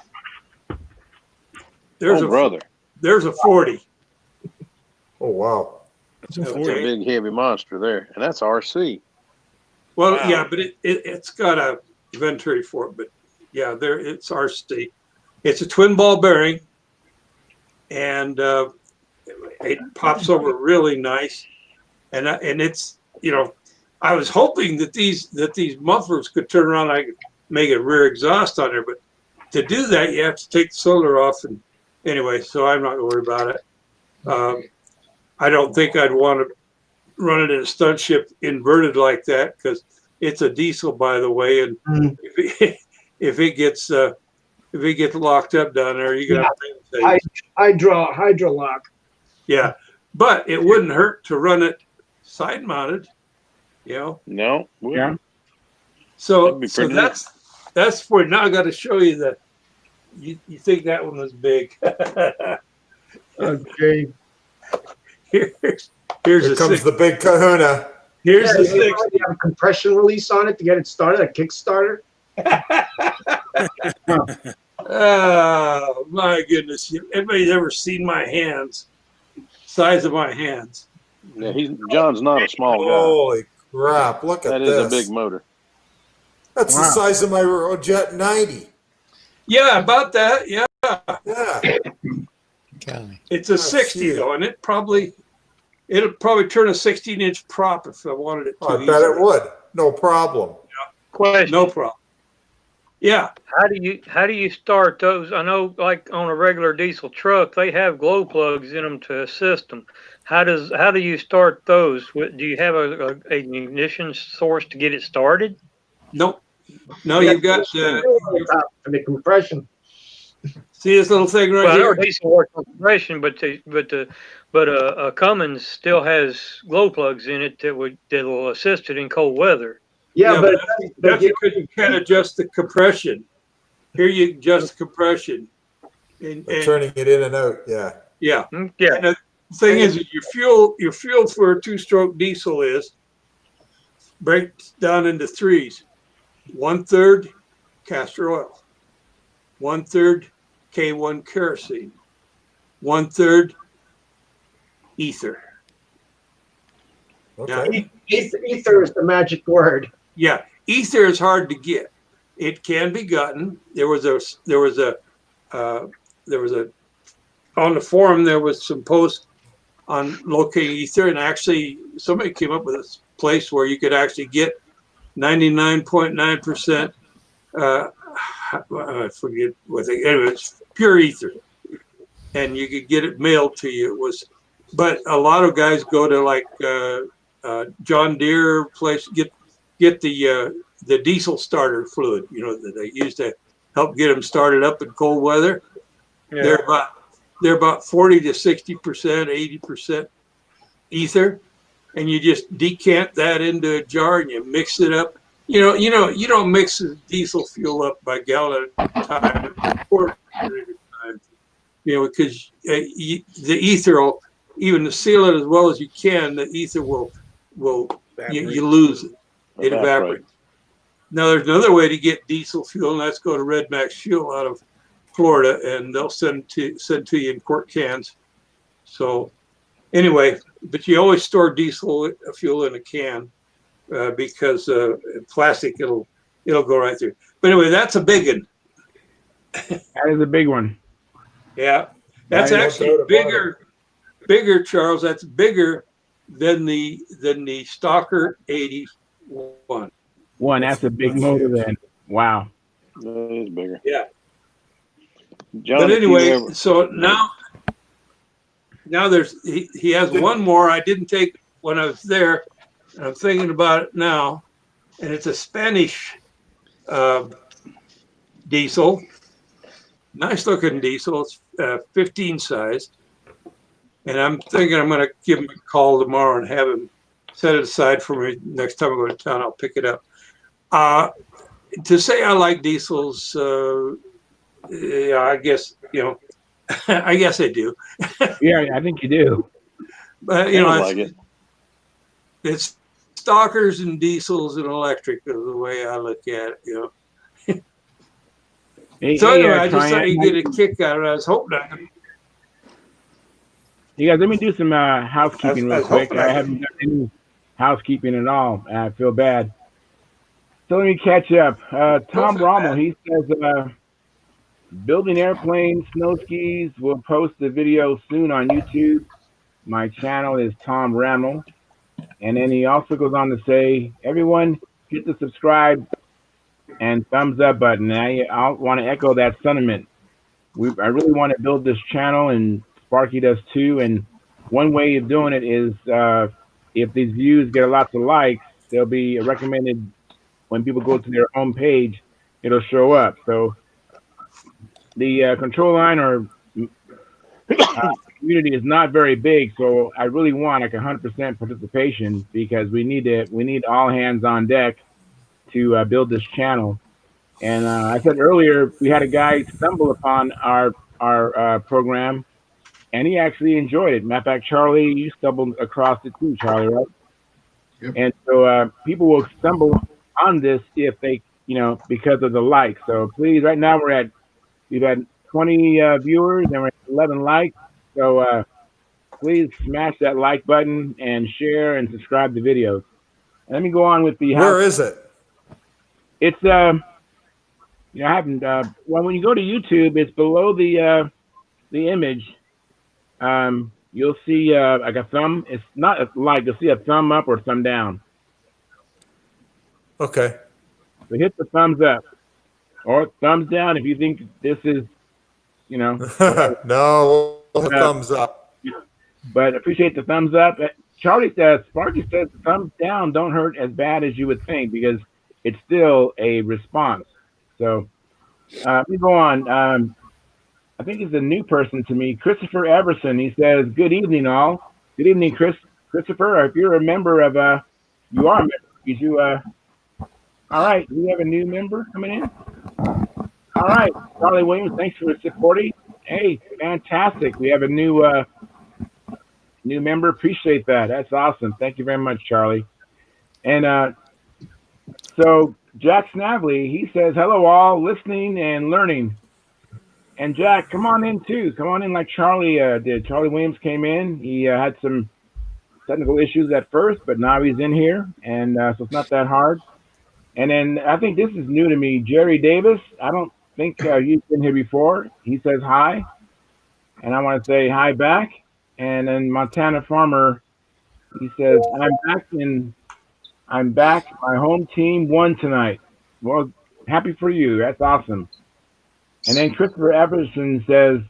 there's brother. There's a 40. Oh, wow. That's a big, heavy monster there. And that's RC. Well, Wow. yeah, but it's got a venturi for it. But yeah, it's RC. It's a twin ball bearing, and it pops over really nice. And it's, I was hoping that these mufflers could turn around. I could make a rear exhaust on there, but to do that, you have to take the cylinder off. And anyway, so I'm not going to worry about it. I don't think I'd want to run it in a stunt ship inverted like that, because it's a diesel, by the way, and if it gets locked up down there, you're gonna have to hydro lock. Yeah, but it wouldn't hurt to run it side mounted, No. Yeah. So that's for now. I got to show you that. You think that one was big? Okay. Here's Here comes the big kahuna. Here's the You 60. have a compression release on it to get it started, a Kickstarter. Oh my goodness! Everybody's ever seen my hands? Size of my hands. Yeah, John's not a small guy. Holy crap! Look at That this. is a big motor. That's the size of my Jet 90. Yeah, about that. Yeah. Yeah. Golly. It's a 60 though, and it'll probably turn a 16-inch prop if I wanted it to. I bet it would. No problem. Question. No problem. Yeah. How do you start those? I know, like on a regular diesel truck, they have glow plugs in them to assist them. How do you start those? Do you have an ignition source to get it started? Nope. No, you've got the compression. see this little thing right Well, I know here. diesel works on compression, but a Cummins still has glow plugs in it that'll assist it in cold weather. Yeah, but you can adjust the compression. Here you adjust the compression. And Turning it in and out. Yeah. Yeah. Yeah. And the thing is, your fuel for a two-stroke diesel breaks down into threes. 1/3 castor oil, 1/3 K1 kerosene, 1/3 ether. Okay. Now, ether is the magic word. yeah, ether is hard to get. It can be gotten. There was a on the forum there was some posts on locating ether, and actually somebody came up with a place where you could actually get 99.9%. I forget what they. Anyway, it's pure ether, and you could get it mailed to you. But a lot of guys go to like John Deere place get the diesel starter fluid, that they use to help get them started up in cold weather. Yeah. They're about 40 to 60%, 80% ether, and you just decant that into a jar and you mix it up. You don't mix the diesel fuel up by gallon at a time, because the ether will, even to seal it as well as you can, the ether will you lose it. It evaporates. Now there's another way to get diesel fuel, and that's go to Red Max Fuel out of Florida, and they'll send to you in quart cans. So anyway, but you always store diesel fuel in a can because plastic it'll it'll go right through. But anyway, that's a big one. That is a big one. Yeah, that's Nice. actually bigger, Charles. That's bigger than the Stalker 81. That's a big motor then. Wow. That is bigger. Yeah. John, But if you anyway, ever- so now there's he has one more I didn't take when I was there. And I'm thinking about it now, and it's a Spanish diesel. Nice looking diesel. It's 15 size. And I'm thinking I'm going to give him a call tomorrow and have him set it aside for me. Next time I go to town, I'll pick it up. To say I like diesels, yeah, I guess, I guess I do. Yeah, I think you do. But, it's stalkers and diesels and electric is the way I look at it, So anyway, I just thought you'd get a kick out of it. I was hoping I could. You guys, let me do some housekeeping real quick. I haven't done any housekeeping at all. I feel bad. So let me catch up. Tom Rommel, he says, building airplanes, snow skis. We'll post the video soon on YouTube. My channel is Tom Rommel. And then he also goes on to say, everyone hit the subscribe and thumbs up button. And I want to echo that sentiment. I really want to build this channel, and Sparky does too. And one way of doing it is if these views get lots of likes, they'll be recommended when people go to their home page, it'll show up. So the control line or community is not very big, so I really want like 100% participation because we need all hands on deck to build this channel. And I said earlier we had a guy stumble upon our program, and he actually enjoyed it. Matter of fact, Charlie, you stumbled across it too, Charlie, right? Yep. And so people will stumble on this if they, because of the likes. So please, right now we've had 20 viewers and we're at 11 likes. So please smash that like button and share and subscribe to videos. Let me go on with the. Where is it? It's I haven't. Well, when you go to YouTube, it's below the image. You'll see like a thumb. It's not a like. You'll see a thumb up or thumb down. Okay. So hit the thumbs up or thumbs down if you think this is, No, thumbs up. But appreciate the thumbs up. Charlie says, Sparky says the thumbs down don't hurt as bad as you would think because it's still a response. So let me go on. I think he's a new person to me. Christopher Everson. He says, good evening, all. Good evening, Christopher. If you're a member of, you are a member. You, all right. Do we have a new member coming in? All right. Charlie Williams, thanks for supporting. Hey, fantastic. We have a new member. Appreciate that. That's awesome. Thank you very much, Charlie. And so Jack Snavely, he says, hello, all. Listening and learning. And Jack, come on in too. Come on in like Charlie did. Charlie Williams came in. He had some technical issues at first, but now he's in here, and so it's not that hard. And then I think this is new to me. Jerry Davis. I don't think you've been here before. He says hi, and I want to say hi back. And then Montana Farmer, he says, I'm back. My home team won tonight. Well, happy for you. That's awesome. And then Christopher Everson says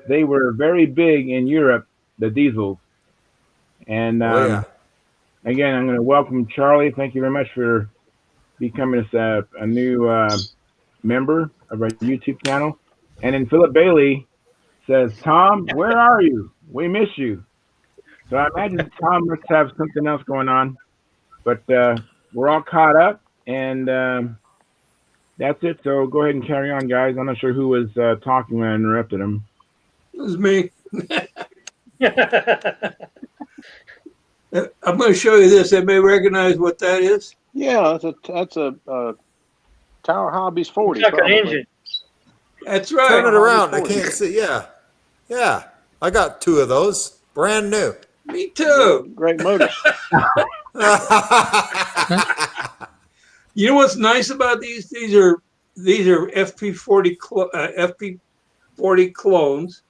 they were very big in Europe, the diesels. And again, I'm going to welcome Charlie. Thank you very much for becoming a new member of our YouTube channel. And then Phillip Bailey says, Tom, where are you? We miss you. So I imagine Tom must have something else going on. But we're all caught up, and that's it. So go ahead and carry on, guys. I'm not sure who was talking when I interrupted him. It was me. I'm going to show you this. Anybody recognize what that is? Yeah, that's a Tower Hobbies 40. It's like an engine. That's right. Turn it around. I can't see. Yeah. I got 2 of those. Brand new. Me too. Great motors. You know what's nice about these? These are FP40 FP40 clones,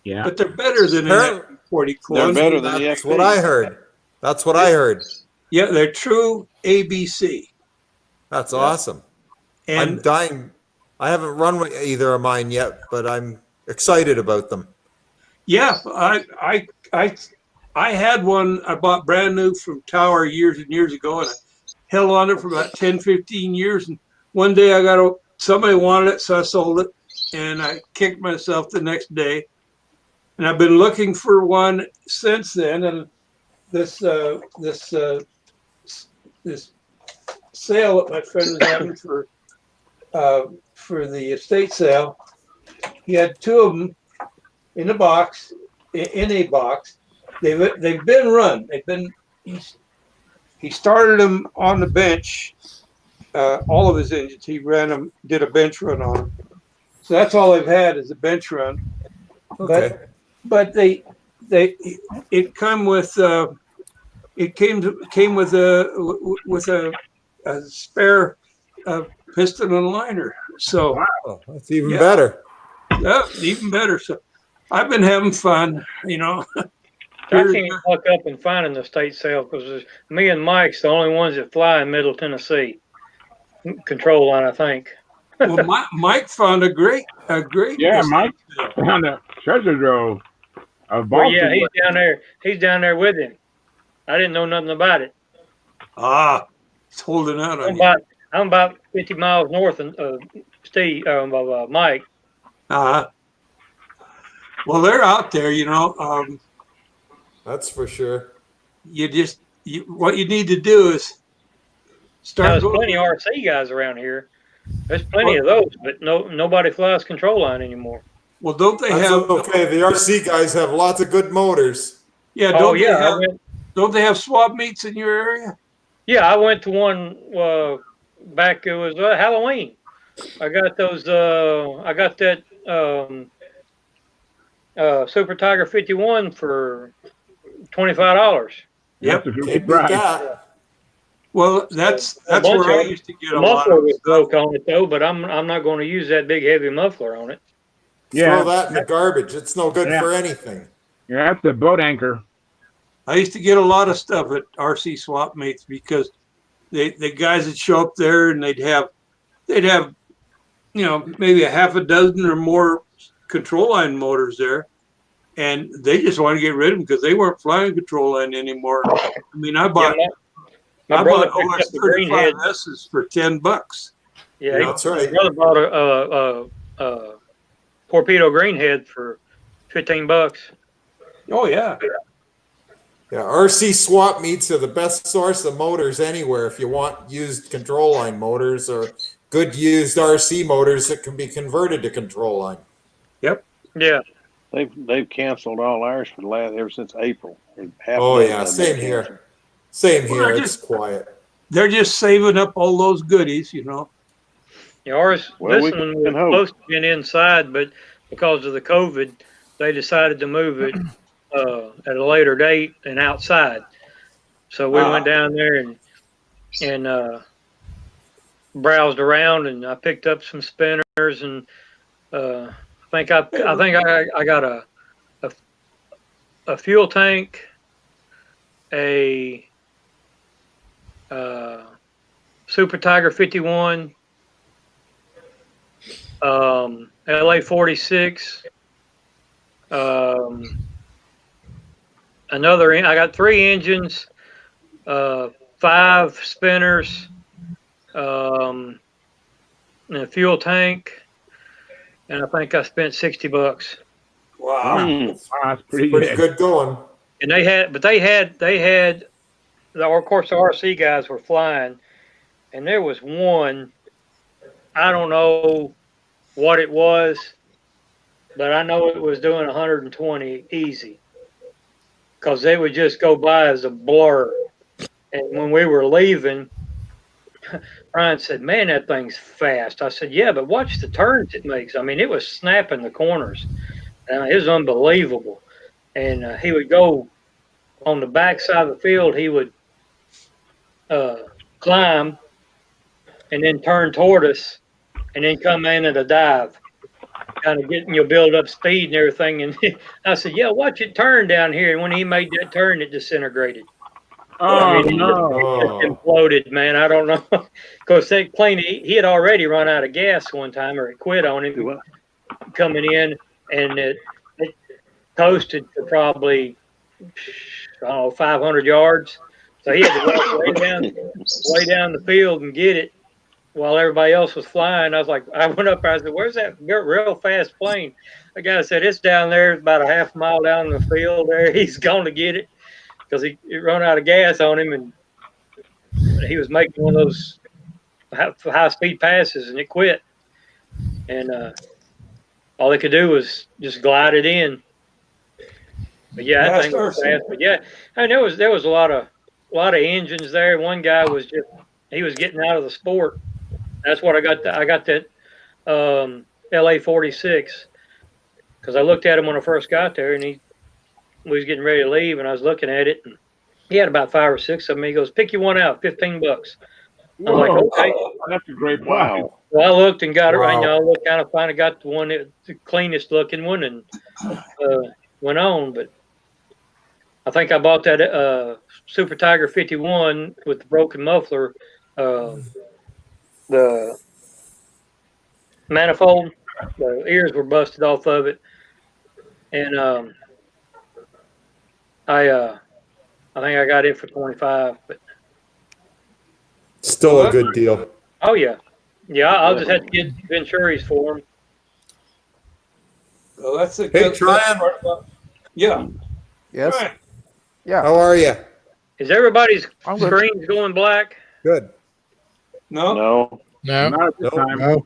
Yeah. but they're better than an Apparently- FP40 They're clone. better than the That's FP. what I heard. That's what I heard. Yeah, they're true ABC. That's Yeah. awesome. I'm And dying. I haven't run with either of mine yet, but I'm excited about them. yeah, I had one I bought brand new from Tower years and years ago, and I held on to it for about 10, 15 years. And one day somebody wanted it, so I sold it, and I kicked myself the next day. And I've been looking for one since then. And this sale that my friend was having for the estate sale, he had two of them in a box. They've been run. He started them on the bench. All of his engines, he did a bench run on them. So that's all they've had is a bench run. Okay. But it came with a spare piston and liner. So Oh, that's even Yeah. better. yeah, even better. So I've been having fun, I can't look up and find an estate sale because me and Mike's the only ones that fly in Middle Tennessee. Control line, I think. Well, Mike found a great. Yeah, Mike found a treasure trove of Well, Boston. yeah, he's down there. He's down there with him. I didn't know nothing about it. It's holding out on you. I'm about 50 miles north of Mike. Well, they're out there, That's for sure. what you need to do is Now, start there's going. plenty of RC guys around here. There's plenty of those, but nobody flies control line anymore. Well, don't they That's have? okay. The RC guys have lots of good motors. Yeah, Oh, don't yeah, don't they have swap meets in your area? Yeah, I went to one back. It was Halloween. I got those. I got that Super Tiger 51 for $25. Yep. That's a Can't good beat price. that. Well, that's A bunch where I of used to get The a lot muffler of was stuff. broke on it though, but I'm not going to use that big heavy muffler on it. Yeah. Throw that in the garbage. It's no good Yeah. for anything. Yeah, that's a boat anchor. I used to get a lot of stuff at RC swap meets because the guys would show up there and they'd have maybe a half a dozen or more control line motors there, and they just want to get rid of them because they weren't flying control line anymore. I mean, I bought My brother OS picked up the greenhead. 35S's for $10. Yeah, That's right. my brother bought a torpedo greenhead for $15. Oh yeah. Yeah, RC swap meets are the best source of motors anywhere if you want used control line motors or good used RC motors that can be converted to control line. Yep. Yeah. They've canceled all ours for ever since April. Oh yeah, same here. Same here. Well, It's quiet. They're just saving up all those goodies, Yeah, ours, Well, this we one can was hope. supposed to be inside, but because of the COVID, they decided to move it at a later date and outside. So we went down there and browsed around, and I picked up some spinners, and I think I got a fuel tank, a Super Tiger 51, LA 46, I got 3 engines, 5 spinners, and a fuel tank, and I think I spent $60. Wow. That's pretty Pretty good. good going. And they had, of course, the RC guys were flying, and there was one, I don't know what it was, but I know it was doing 120 easy, because they would just go by as a blur. And when we were leaving, Brian said, "Man, that thing's fast." I said, "Yeah, but watch the turns it makes." I mean, it was snapping the corners. It was unbelievable. And he would go on the back side of the field. He would climb and then turn toward us, and then come in at a dive, kind of getting build up speed and everything. And I said, "Yeah, watch it turn down here." And when he made that turn, it disintegrated. I Oh mean, it no! just imploded, man. I don't know, because that plane he had already run out of gas one time, or it quit on him coming in, and it coasted for probably, I don't know, 500 yards. So he had to walk way down the field and get it while everybody else was flying. I went up there, I said, "Where's that real fast plane?" The guy said, "It's down there, about a half mile down the field there. He's going to get it," because it run out of gas on him, and he was making one of those high speed passes, and it quit. And all they could do was just glide it in. But yeah, that thing was fast. But yeah, and there was a lot of engines there. One guy was he was getting out of the sport. That's what I got. I got that LA 46 because I looked at him when I first got there, and we was getting ready to leave, and I was looking at it, and he had about 5 or 6 of them. He goes, "Pick you one out, $15." I'm like, "Okay, that's a great price." Well, I looked and got it. I looked kind of finally got the one the cleanest looking one, and went on. But I think I bought that Super Tiger 51 with the broken muffler. The manifold, the ears were busted off of it, and I think I got it for 25. But still a good deal. Oh yeah, I'll just have to get Venturi's for them. Well, that's a good Tryon. Yeah. Yes. Right. Yeah. How are you? Is everybody's I'm good. screens going black? Good. No. Not at this time. No.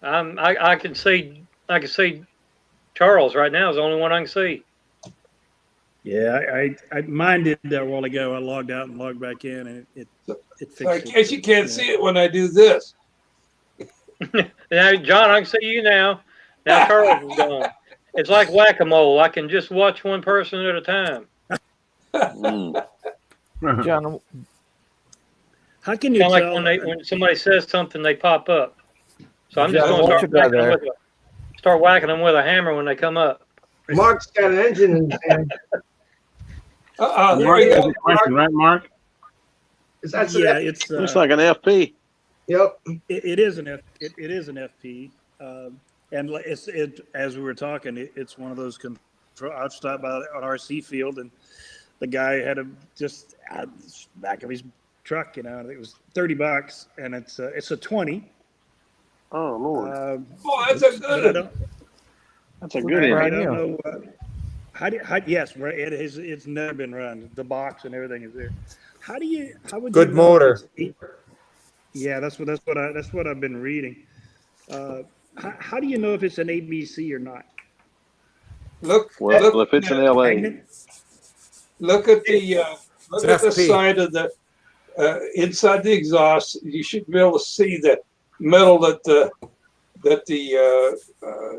I can see Charles right now is the only one I can see. Yeah, I mine did that a while ago. I logged out and logged back in, and it fixed So in it. case you can't see it when I do this. Now, John, I can see you now. Now Charles is gone. It's like whack-a-mole. I can just watch one person at a time. John, How can you Kind of tell? like when somebody says something, they pop up. So I'm just John, going why to don't you go there? start whacking them with a hammer when they come up. Mark's got an engine in his hand. There Mark we has go. a question, right, Mark? Is that Yeah, it's Looks like an FP. Yep. it is an FP, and as we were talking, it's one of those control. I stopped by an RC field, and the guy had just back of his truck. I think it was $30, and it's a 20. Oh Lord, That's a good one. that's a good I engine. don't know. Yes, right. It's never been run. The box and everything is there. How would Good you know motor. Yeah, that's what I've been reading. How do you know if it's an ABC or not? Look If it's an LA, Look at the FP. side of the inside the exhaust. You should be able to see the metal that the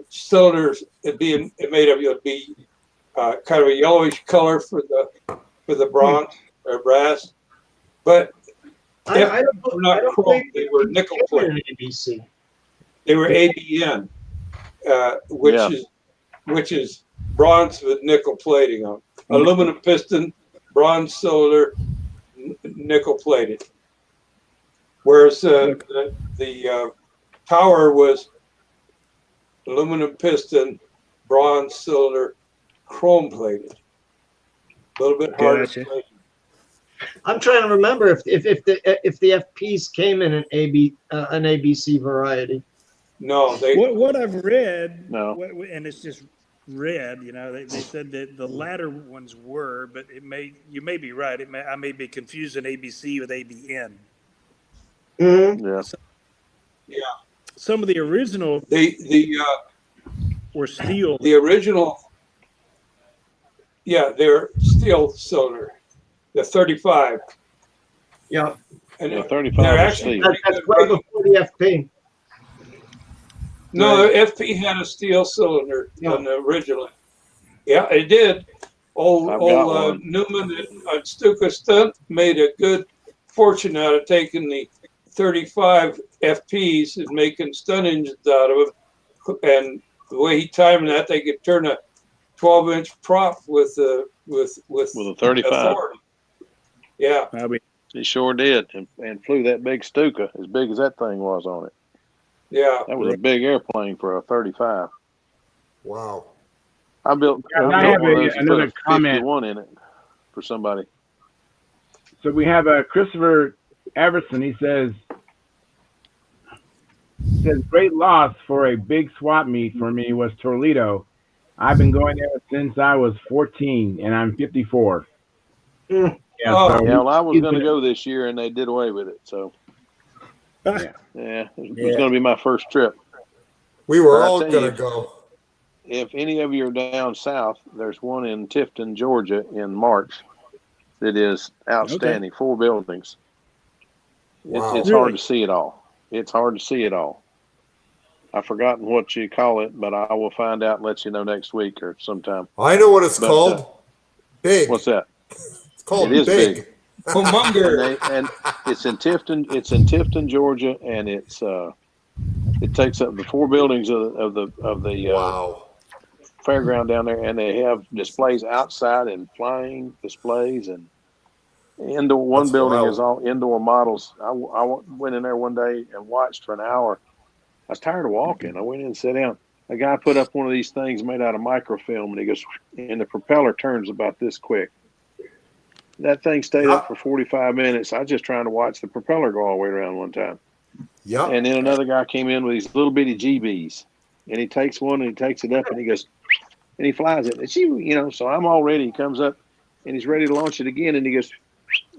cylinders are being made of. It'll be kind of a yellowish color for the bronze or brass, but I don't, were not I don't chrome. think They were nickel plated. ABC. They were ABN, which is bronze with nickel plating on. Aluminum piston, bronze cylinder, nickel plated. Whereas the power was aluminum piston, bronze cylinder, chrome plated. A little bit harder. Gotcha. I'm trying to remember if the FPs came in an ABC variety. No, they. What I've read, No. and it's just read. They said that the latter ones were, but you may be right. I may be confusing ABC with ABN. Mm-hmm. yeah. Some of the original were steel. The original, they're steel cylinder, the 35. Yeah. And Yeah, they're 35 actually is That's way before the FP. no, the FP had a steel cylinder on the original. Yeah, it did. I've got one. Newman at Stuka Stunt made a good fortune out of taking the 35 FPs and making stunt engines out of them. And the way he timed that, they could turn a 12-inch prop with a 35. authority. Yeah. I mean, He sure did, and flew that big Stuka, as big as that thing was on it. Yeah. That was a big airplane for a 35. Wow. I built I one have of those and put another a comment. 51 in it for somebody. So we have Christopher Everson. He says, great loss for a big swap meet for me was Toledo. I've been going there since I was 14, and I'm 54. Mm. Yeah, Oh. so Yeah, well, I was he's going to gonna- go this year, and they did away with it. So, Yeah. yeah, it was going to be my first trip. We were But I all tell going you, to go. If any of you are down south, there's one in Tifton, Georgia in March that is outstanding. 4 buildings. Wow. It's hard to see it all. It's hard to see it all. I've forgotten what you call it, but I will find out and let you know next week or sometime. I know what it's called. Big. What's that? It's called It is big. Hunger. And it's in Tifton. It's in Tifton, Georgia, and it takes up the 4 buildings of the Wow. fairground down there, and they have displays outside and flying displays and indoor. One That's building wild. is all indoor models. I went in there one day and watched for an hour. I was tired of walking. I went in and sat down. A guy put up one of these things made out of microfilm, and he goes, and the propeller turns about this quick. That thing stayed up for 45 minutes. I was just trying to watch the propeller go all the way around one time. Yeah. And then another guy came in with these little bitty GBs, and he takes one and he takes it up and he goes, and he flies it. And she, so I'm all ready. He comes up and he's ready to launch it again, and he goes,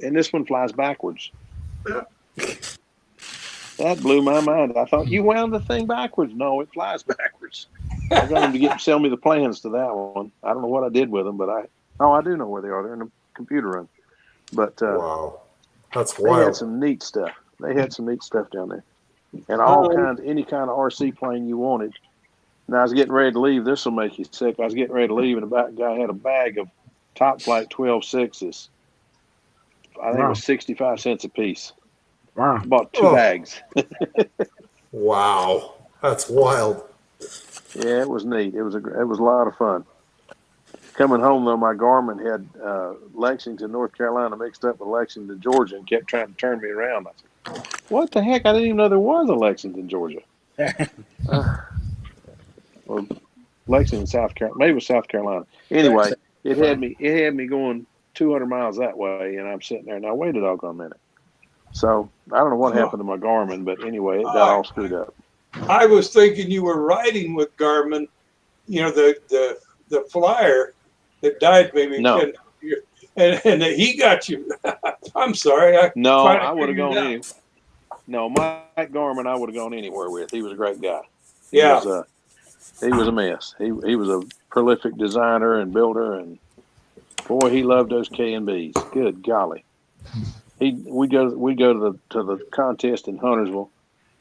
and this one flies backwards. That blew my mind. I thought, you wound the thing backwards. No, it flies backwards. I got him to sell me the plans to that one. I don't know what I did with them, but I do know where they are. They're in the computer room. But wow. That's they wild. had some neat stuff. They had some neat stuff down there. And all kinds, any kind of RC plane you wanted. And I was getting ready to leave. This will make you sick. I was getting ready to leave, and the back guy had a bag of Top Flight 12.6s. I think it was 65 cents a piece. Wow. Bought 2 bags. Wow. That's wild. Yeah, it was neat. It was a lot of fun. Coming home, though, my Garmin had Lexington, North Carolina mixed up with Lexington, Georgia, and kept trying to turn me around. I said, what the heck? I didn't even know there was a Lexington, Georgia. Well, Lexington, South Carolina. Maybe it was South Carolina. Anyway, it had me going 200 miles that way, and I'm sitting there. Now, wait a doggone minute. So I don't know what happened to my Garmin, but anyway, it got all screwed up. I was thinking you were riding with Garmin, the flyer that died maybe. No. And he got you. I'm sorry. I would have gone anywhere. No, Mike Garmin, I would have gone anywhere with. He was a great guy. He was a mess. He was a prolific designer and builder, and boy, he loved those K&Bs. Good golly. We go to the contest in Huntersville,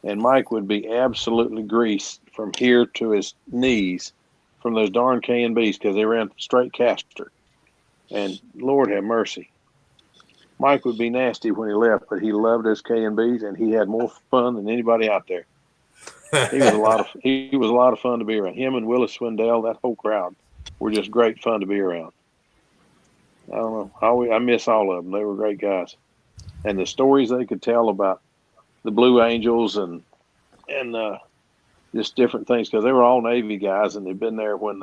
and Mike would be absolutely greased from here to his knees from those darn K&Bs because they ran straight caster. And Lord have mercy, Mike would be nasty when he left, but he loved those K&Bs, and he had more fun than anybody out there. He was a lot of fun to be around. Him and Willis Swindell, that whole crowd, were just great fun to be around. I don't know. I miss all of them. They were great guys. And the stories they could tell about the Blue Angels and just different things, because they were all Navy guys, and they'd been there when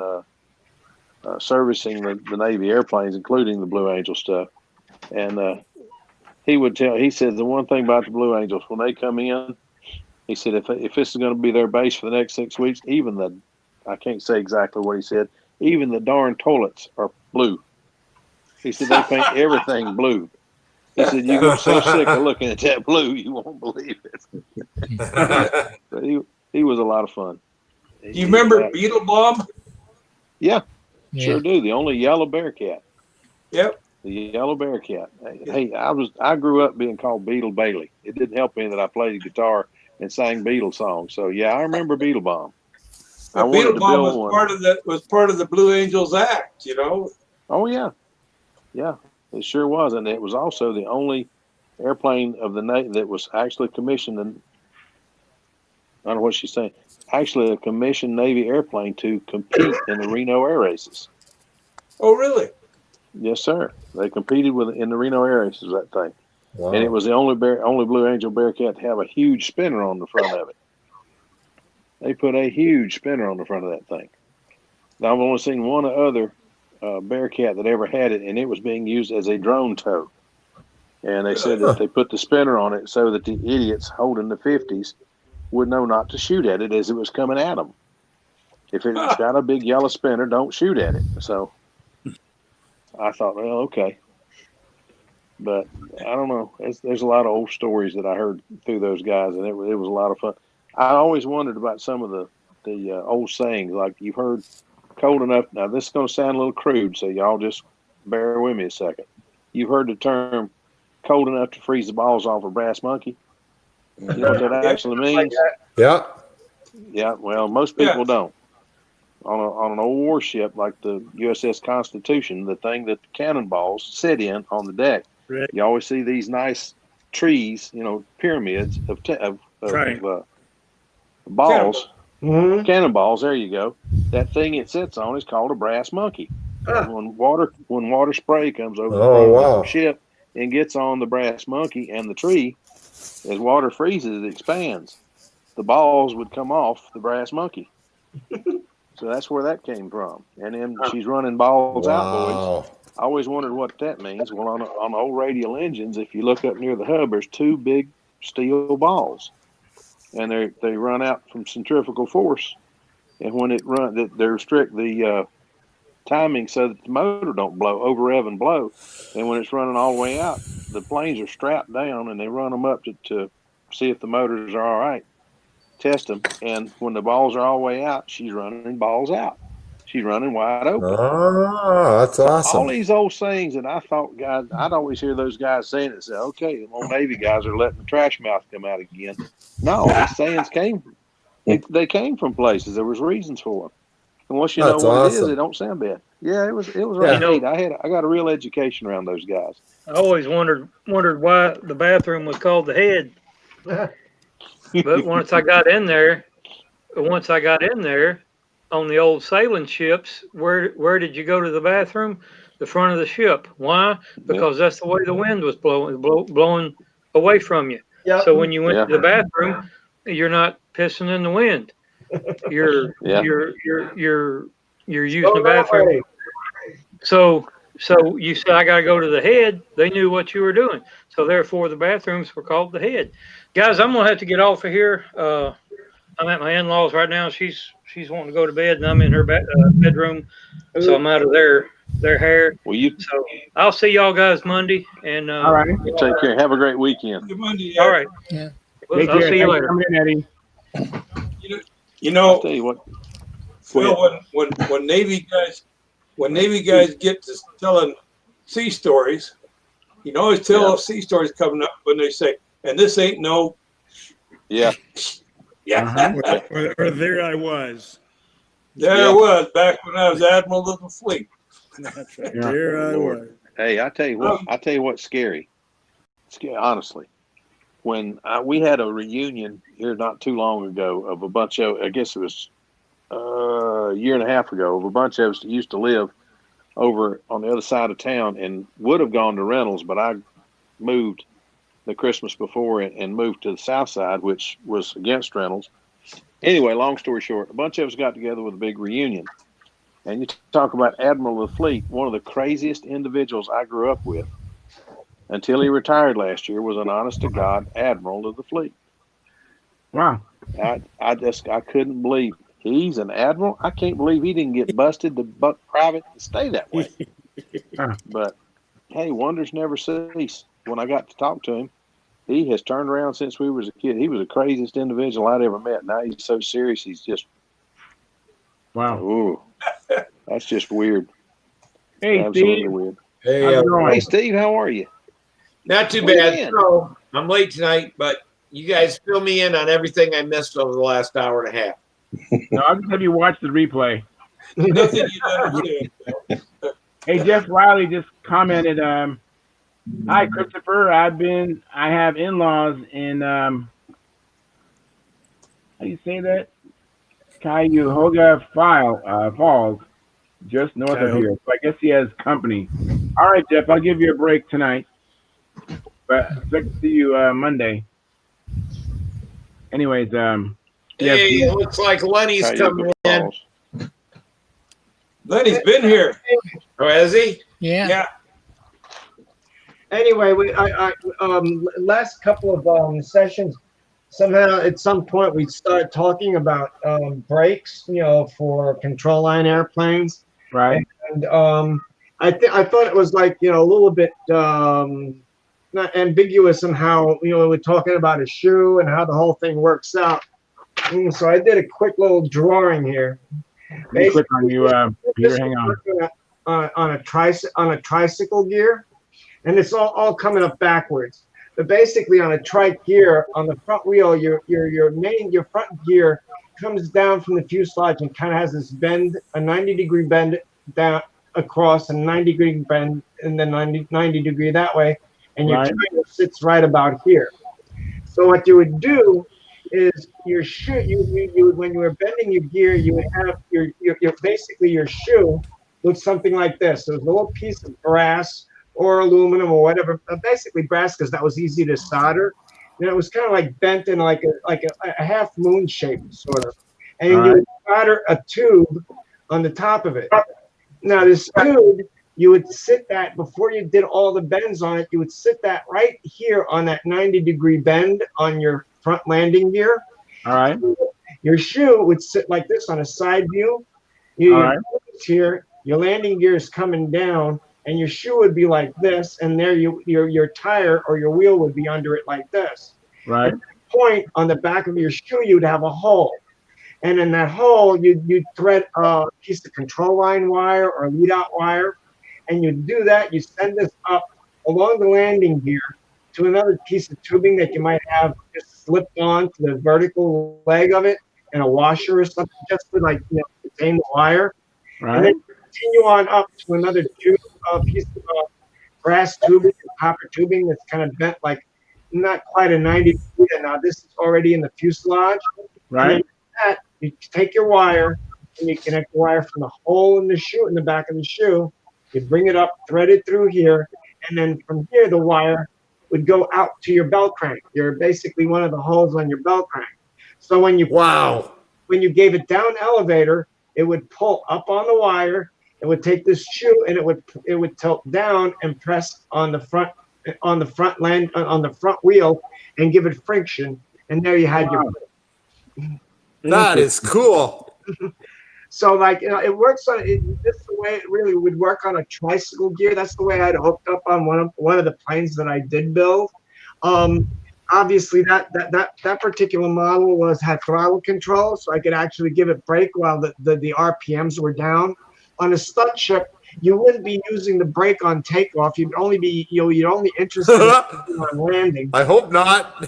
servicing the Navy airplanes, including the Blue Angel stuff. And he said the one thing about the Blue Angels, when they come in, he said, if this is going to be their base for the next 6 weeks, I can't say exactly what he said, even the darn toilets are blue. He said they paint everything blue. He said, you go so sick of looking at that blue, you won't believe it. But he was a lot of fun. Do you remember Beetle Bomb? Yeah, sure do. The only yellow Bearcat. Yep. The yellow Bearcat. Hey, I grew up being called Beetle Bailey. It didn't help me that I played guitar and sang Beatles songs. So yeah, I remember Beetle Bomb. Well, Beetle Bomb was part of the Blue Angels Act, Oh yeah, yeah, it sure was, and it was also the only airplane of the Navy that was actually commissioned, and I don't know what she's saying, actually a commissioned Navy airplane to compete in the Reno air races. Oh, really? Yes, sir. They competed in the Reno air races, that thing. Wow. And it was the only Blue Angel Bearcat to have a huge spinner on the front of it. They put a huge spinner on the front of that thing. Now, I've only seen one other Bearcat that ever had it, and it was being used as a drone tow. And they said that they put the spinner on it so that the idiots holding the 50s would know not to shoot at it as it was coming at them. If it's got a big yellow spinner, don't shoot at it. So I thought, well, okay. But I don't know. There's a lot of old stories that I heard through those guys, and it was a lot of fun. I always wondered about some of the old sayings, like you've heard cold enough. Now, this is going to sound a little crude, so y'all just bear with me a second. You've heard the term cold enough to freeze the balls off a brass monkey? You know what that actually means? Yeah. Yeah, well, most people don't. On an old warship like the USS Constitution, the thing that the cannonballs sit in on the deck, Right. you always see these nice trees, pyramids of balls, cannonballs. There you go. That thing it sits on is called a brass monkey. And when water spray comes over the ship and gets on the brass monkey and the tree, as water freezes, it expands. The balls would come off the brass monkey. So that's where that came from. And then she's running balls out, boys. I always wondered what that means. Well, on old radial engines, if you look up near the hub, there's two big steel balls. And they run out from centrifugal force. And when it runs, they restrict the timing so that the motor don't over rev and blow. And when it's running all the way out, the planes are strapped down and they run them up to see if the motors are all right. Test them, and when the balls are all the way out, she's running balls out. She's running wide open. Oh, that's awesome. All these old sayings that I thought, guys, I'd always hear those guys saying it. Say, okay, the old Navy guys are letting the trash mouth come out again. No, these sayings they came from places. There was reasons for them. And once you know what it is, they don't sound bad. Yeah, it was really neat. I got a real education around those guys. I always wondered why the bathroom was called the head. But once I got in there on the old sailing ships, where did you go to the bathroom? The front of the ship. Why? Because that's the way the wind was blowing away from you. Yep. So when you went to the bathroom, you're not pissing in the wind. You're using the bathroom. So you said, I got to go to the head. They knew what you were doing. So therefore, the bathrooms were called the head. Guys, I'm going to have to get off of here. I'm at my in-laws right now. She's wanting to go to bed, and I'm in her bedroom. So I'm out of their hair. So I'll see y'all guys Monday. And all right. Take care. Have a great weekend. Good Monday. All right. Yeah. I'll see you later. I'll tell you what. Phil, when Navy guys get to telling sea stories, you can always tell sea stories coming up when they say, and this ain't no. Yeah. Yeah. Or there I was. There I was back when I was Admiral of the Fleet. That's right. There I was. Hey, I tell you what's scary. Honestly, when we had a reunion here not too long ago of a bunch of, I guess it was a year and a half ago, of a bunch of us that used to live over on the other side of town and would have gone to Reynolds, but I moved the Christmas before and moved to the south side, which was against Reynolds. Anyway, long story short, a bunch of us got together with a big reunion. And you talk about Admiral of the Fleet, one of the craziest individuals I grew up with until he retired last year was an honest-to-God Admiral of the Fleet. Wow. I couldn't believe he's an admiral. I can't believe he didn't get busted to buck private and stay that way. But, hey, wonders never cease. When I got to talk to him, he has turned around since we was a kid. He was the craziest individual I'd ever met. Now he's so serious, he's just, wow. Ooh, that's just weird. Hey, absolutely Steve. Weird. Hey, Hey, Steve, how are you? not too Where you bad. been? So, I'm late tonight, but you guys fill me in on everything I missed over the last hour and a half. No, I'll just have you watch the replay. Nothing you understand. Hey, Jeff Riley just commented Hi, Christopher. I have in-laws in, how do you say that? Cuyahoga Falls, just north of Cuyahoga. here. So I guess he has company. All right, Jeff, I'll give you a break tonight, but expect to see you Monday. Anyways, yes, Hey, it looks like Lenny's coming in. Lenny's been here. Oh, has he? Yeah. Yeah. Anyway, last couple of sessions, somehow at some point we started talking about brakes, for control line airplanes. right, And I thought it was like, a little bit not ambiguous in how, we're talking about a shoe and how the whole thing works out. So I did a quick little drawing here. let me click on you, Peter. This Hang is on. on a tricycle gear, and it's all coming up backwards. But basically, on a trike gear, on the front wheel, your front gear comes down from the fuselage and kind of has this bend, a 90-degree bend down across, and 90-degree bend, and then 90 degree that way, and your Right. tire sits right about here. So what you would do is your shoe, you would, when you were bending your gear, you would have your basically your shoe looks something like this. There's a little piece of brass or aluminum or whatever, basically brass because that was easy to solder. And it was kind of like bent in like a half moon shape, sort of. And you would solder a tube on the top of it. Now this tube, you would sit that before you did all the bends on it, you would sit that right here on that 90-degree bend on your front landing gear. All right. Your shoe would sit like this on a side view. Here, your landing gear is coming down, and your shoe would be like this, and there your tire or your wheel would be under it like this. Right. At that point on the back of your shoe, you'd have a hole. And in that hole, you'd thread a piece of control line wire or lead out wire. And you do that, you send this up along the landing gear to another piece of tubing that you might have just slipped on to the vertical leg of it and a washer or something just to contain the wire. Right. And then you continue on up to another piece of brass tubing, copper tubing that's kind of bent like not quite a 90 degree. And now this is already in the fuselage. Right. And then that, you take your wire and you connect the wire from the hole in the shoe, in the back of the shoe. You bring it up, thread it through here, and then from here the wire would go out to your bell crank. You're basically one of the holes on your bell crank. So when you when you gave it down elevator, it would pull up on the wire. It would take this shoe and it would tilt down and press on the front wheel and give it friction. And there you had your. That is cool. So it works on it. This is the way it really would work on a tricycle gear. That's the way I had hooked up on one of the planes that I did build. Obviously that particular model had throttle control, so I could actually give it brake while the RPMs were down. On a stunt ship, you wouldn't be using the brake on takeoff. You'd only be you'd only interested on landing. I hope not.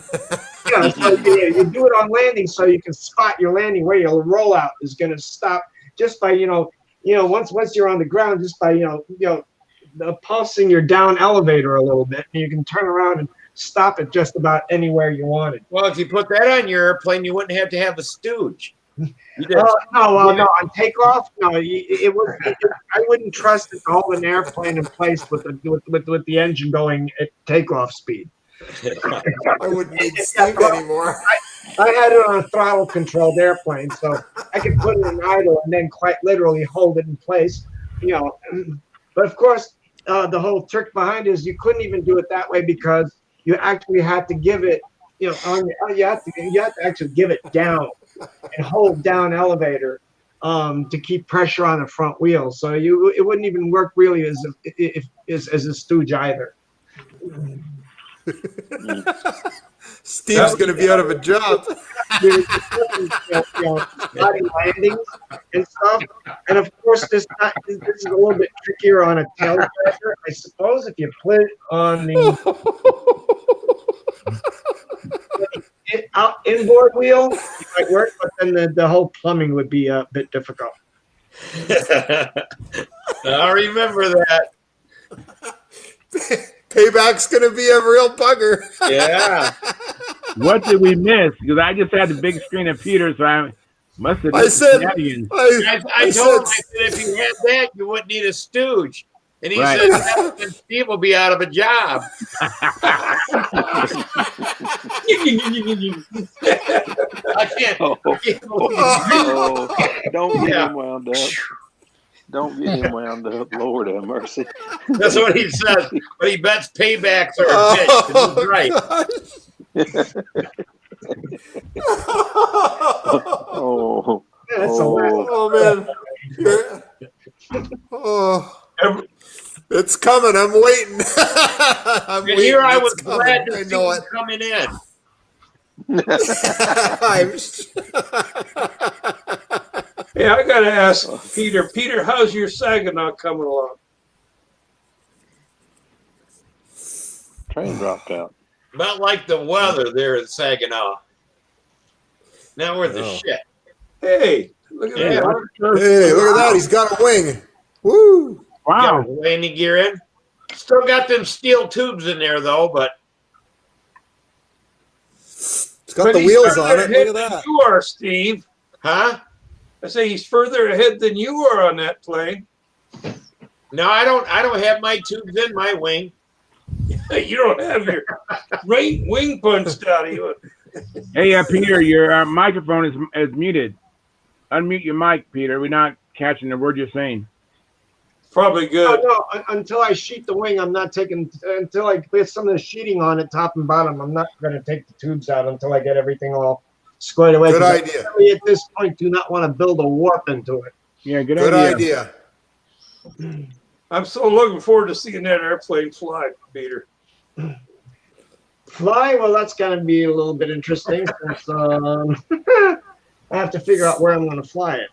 Yeah, so you do it on landing so you can spot your landing where your rollout is going to stop just by once you're on the ground, just by pulsing your down elevator a little bit, and you can turn around and stop it just about anywhere you wanted. Well, if you put that on your airplane, you wouldn't have to have a stooge. No, on takeoff, no, I wouldn't trust it to hold an airplane in place with the engine going at takeoff speed. I wouldn't need steam anymore. I had it on a throttle controlled airplane, so I could put it in idle and then quite literally hold it in place. But of course, the whole trick behind it is you couldn't even do it that way because you actually had to give it, you have to actually give it down and hold down elevator to keep pressure on the front wheel. So it wouldn't even work really as a stooge either. Steve's going to be out of a job. Landings and stuff, and of course this is a little bit trickier on a tail dragger. I suppose if you put it on the inboard wheel, it might work, but then the whole plumbing would be a bit difficult. I remember that. Payback's gonna be a real bugger. Yeah. What did we miss? Because I just had the big screen of Peter, so I must have I missed the said, shenanigans. I told him, I said, if you had that, you wouldn't need a stooge. And he Right. said, "Yeah, then Steve will be out of a job." I can't. Oh, don't get him wound up. Don't get him wound up. Lord have mercy. That's what he says. But he bets paybacks are a bitch. And he's right. Oh man. Oh. It's coming. I'm waiting. I'm And here I It's was coming. glad to I see know him it. coming in. Hey, I got to ask Peter. Peter, how's your Saginaw coming along? Train dropped out. About like the weather there in Saginaw. Now we're the shit. Hey, look at Yeah. that. Hey, look at that. He's got a wing. Woo. Wow. Got landing gear in. Still got them steel tubes in there though, but It's got the he's wheels further on it. ahead Look at than that. you are, Steve. huh? I say he's further ahead than you are on that plane. No, I don't have my tubes in my wing. You don't have your wing punched out of you. Hey, Peter, your microphone is muted. Unmute your mic, Peter. We're not catching the word you're saying. Probably good. No, until I sheet the wing, I'm not taking, until I put some of the sheeting on it, top and bottom, I'm not going to take the tubes out until I get everything all squared away. Good 'cause idea. I really, at this point, do not want to build a warp into it. Yeah, good Good idea. idea. I'm so looking forward to seeing that airplane fly, Peter. Fly, well, that's going to be a little bit interesting since I have to figure out where I'm going to fly it.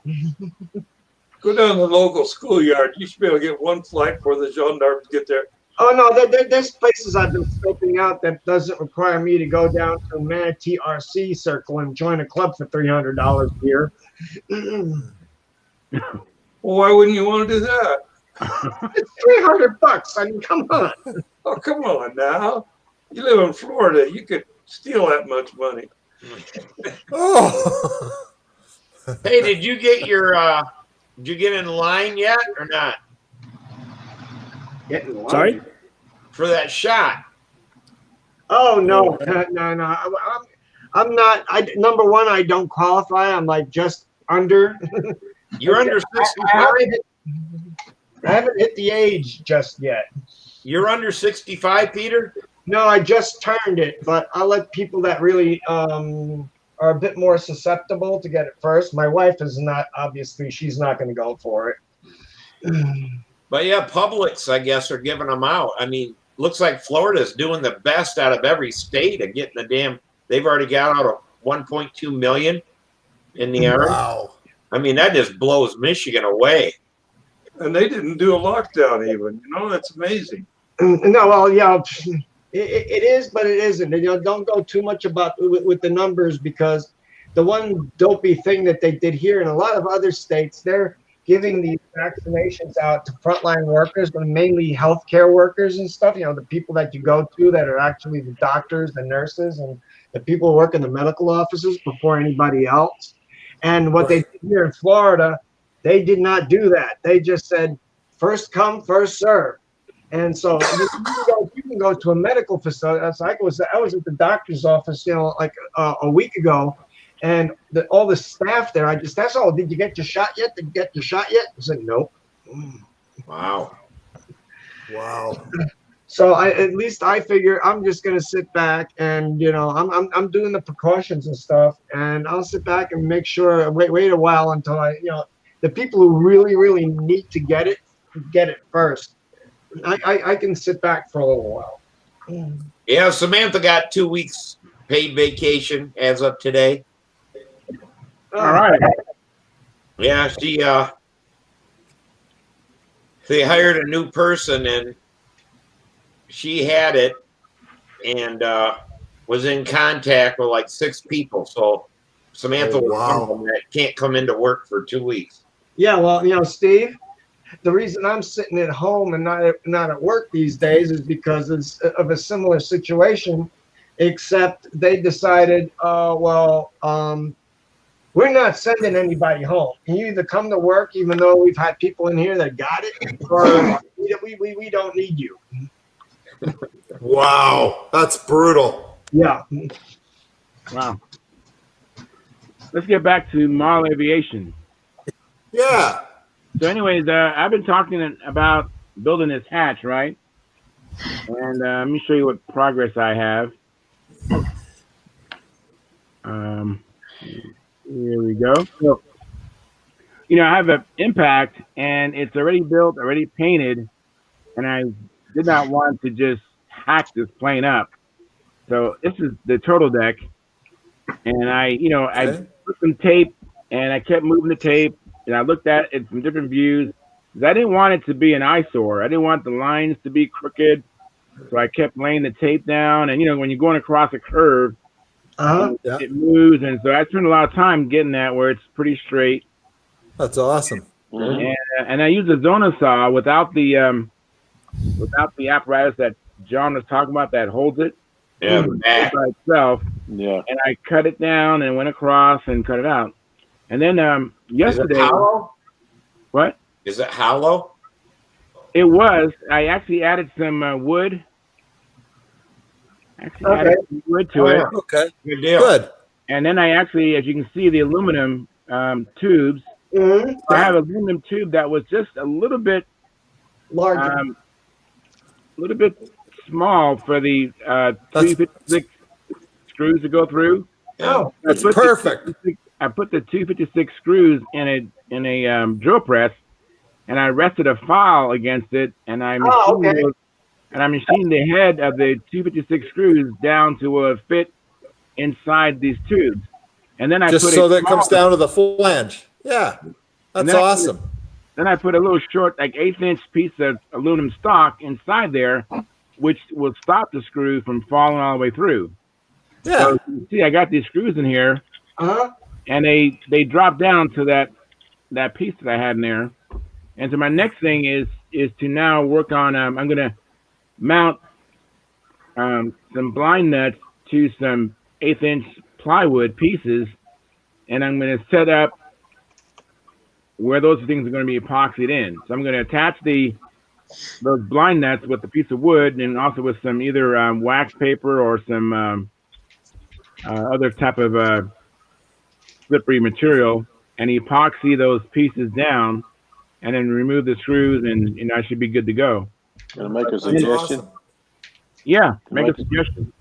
Go down to the local schoolyard. You should be able to get one flight before the gendarmes get there. Oh, no, there's places I've been scoping out that doesn't require me to go down to Manatee RC Circle and join a club for $300 a year. Well, why wouldn't you want to do that? It's $300. I mean, come on. Oh, come on now. You live in Florida. You could steal that much money. Oh. Hey, did you get in line yet or not? Get in line. Sorry? For that shot? Oh, no. No. I'm not. Number one, I don't qualify. I'm like just under. You're under 65? I haven't hit the age just yet. You're under 65, Peter? No, I just turned it, but I'll let people that really are a bit more susceptible to get it first. My wife is not, obviously, she's not going to go for it. But yeah, Publix, I guess, are giving them out. I mean, looks like Florida's doing the best out of every state of getting the damn, they've already got out of 1.2 million in the Army. Wow. I mean, that just blows Michigan away. And they didn't do a lockdown even. You know, that's amazing. No, well, yeah, it is, but it isn't. And, don't go too much about with the numbers, because the one dopey thing that they did here in a lot of other states, they're giving these vaccinations out to frontline workers, but mainly healthcare workers and stuff. The people that you go to that are actually the doctors, the nurses, and the people who work in the medical offices before anybody else. And what they did here in Florida, they did not do that. They just said, first come, first serve. And so you can go to a medical facility. I was at the doctor's office, like a week ago, and all the staff there, that's all. Did you get your shot yet? Did you get your shot yet? I said, nope. Wow. So at least I figure I'm just gonna sit back and I'm doing the precautions and stuff, and I'll sit back and make sure wait a while until the people who really need to get it first. I can sit back for a little while. Yeah, Samantha got 2 weeks paid vacation as of today. All right. Yeah, they hired a new person and she had it and was in contact with like 6 people. So Samantha was one of them that can't come into work for 2 weeks. Yeah, well, Steve, The reason I'm sitting at home and not at work these days is because of a similar situation, except they decided, we're not sending anybody home. You either come to work, even though we've had people in here that got it, or we don't need you. Wow, that's brutal. Yeah. Wow. Let's get back to model aviation. Yeah. So, anyways, I've been talking about building this hatch, right? And let me show you what progress I have. Here we go. So, I have an impact, and it's already built, already painted, and I did not want to just hack this plane up. So this is the turtle deck, and I put some tape, and I kept moving the tape, and I looked at it from different views. I didn't want it to be an eyesore. I didn't want the lines to be crooked, so I kept laying the tape down. And when you're going across a curve, it moves, and so I spent a lot of time getting that where it's pretty straight. That's awesome. And I use a Zona saw without the apparatus that John was talking about that holds it. Yeah, by itself. Yeah. And I cut it down and went across and cut it out. And then yesterday. Is it hollow? What? Is it hollow? It was. I actually added some wood. Added some wood to it. Okay. Good deal. Good. And then I actually, as you can see, the aluminum tubes. Mm-hmm. I have an aluminum tube that was just a little bit larger, a little bit small for the 256 screws to go through. Oh, that's perfect. I put the 256 screws in a drill press, and I rested a file against it, and I machined I machined the head of the 256 screws down to fit inside these tubes, and then I just put so that comes down to the flange. Yeah, that's awesome. Then I put a little short, like 1/8 piece of aluminum stock inside there, which will stop the screw from falling all the way through. Yeah. So you can see, I got these screws in here, and they drop down to that piece that I had in there. And so my next thing is to now work on. I'm going to mount some blind nuts to some 1/8 plywood pieces, and I'm going to set up where those things are going to be epoxied in. So I'm going to attach those blind nuts with a piece of wood, and also with some either wax paper or some other type of slippery material, and epoxy those pieces down, and then remove the screws, and I should be good to go. Can I make a suggestion? Awesome. Yeah, make a suggestion.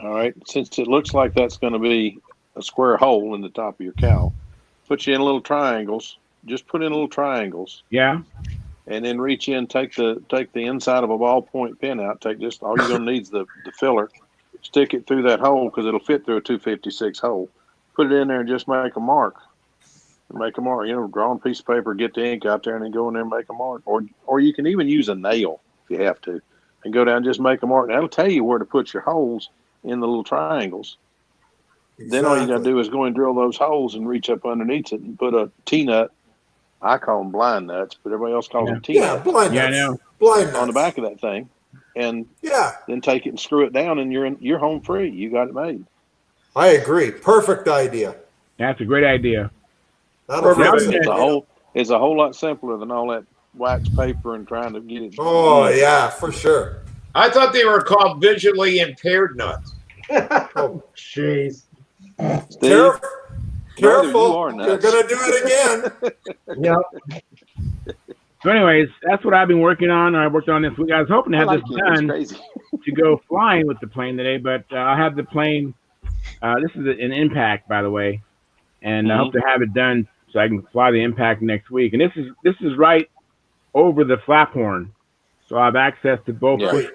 All right. Since it looks like that's going to be a square hole in the top of your cowl, put you in little triangles. Just put in little triangles. Yeah. And then reach in, take the inside of a ballpoint pen out. Take just all you're going to need is the filler. Stick it through that hole because it'll fit through a 256 hole. Put it in there and just make a mark. Make a mark. Draw on a piece of paper, get the ink out there, and then go in there and make a mark. Or you can even use a nail if you have to, and go down and just make a mark. And that'll tell you where to put your holes in the little triangles. Exactly. Then all you got to do is go and drill those holes and reach up underneath it and put a T-nut. I call them blind nuts, but everybody else calls them T-nuts. Yeah, blind nuts. I know. Blind nuts. On the back of that thing, and then take it and screw it down, and you're home free. You got it made. I agree. Perfect idea. That's a great idea. It's a whole lot simpler than all that wax paper and trying to get it. Oh yeah, for sure. I thought they were called visually impaired nuts. Oh, jeez. Careful. You're going to do it again. Yep. So anyways, that's what I've been working on. I worked on this week. I was hoping to have this done to go flying with the plane today, but I'll have the plane. This is an impact, by the way, and I hope to have it done so I can fly the impact next week. And this is right over the flap horn, so I have access to both push rods.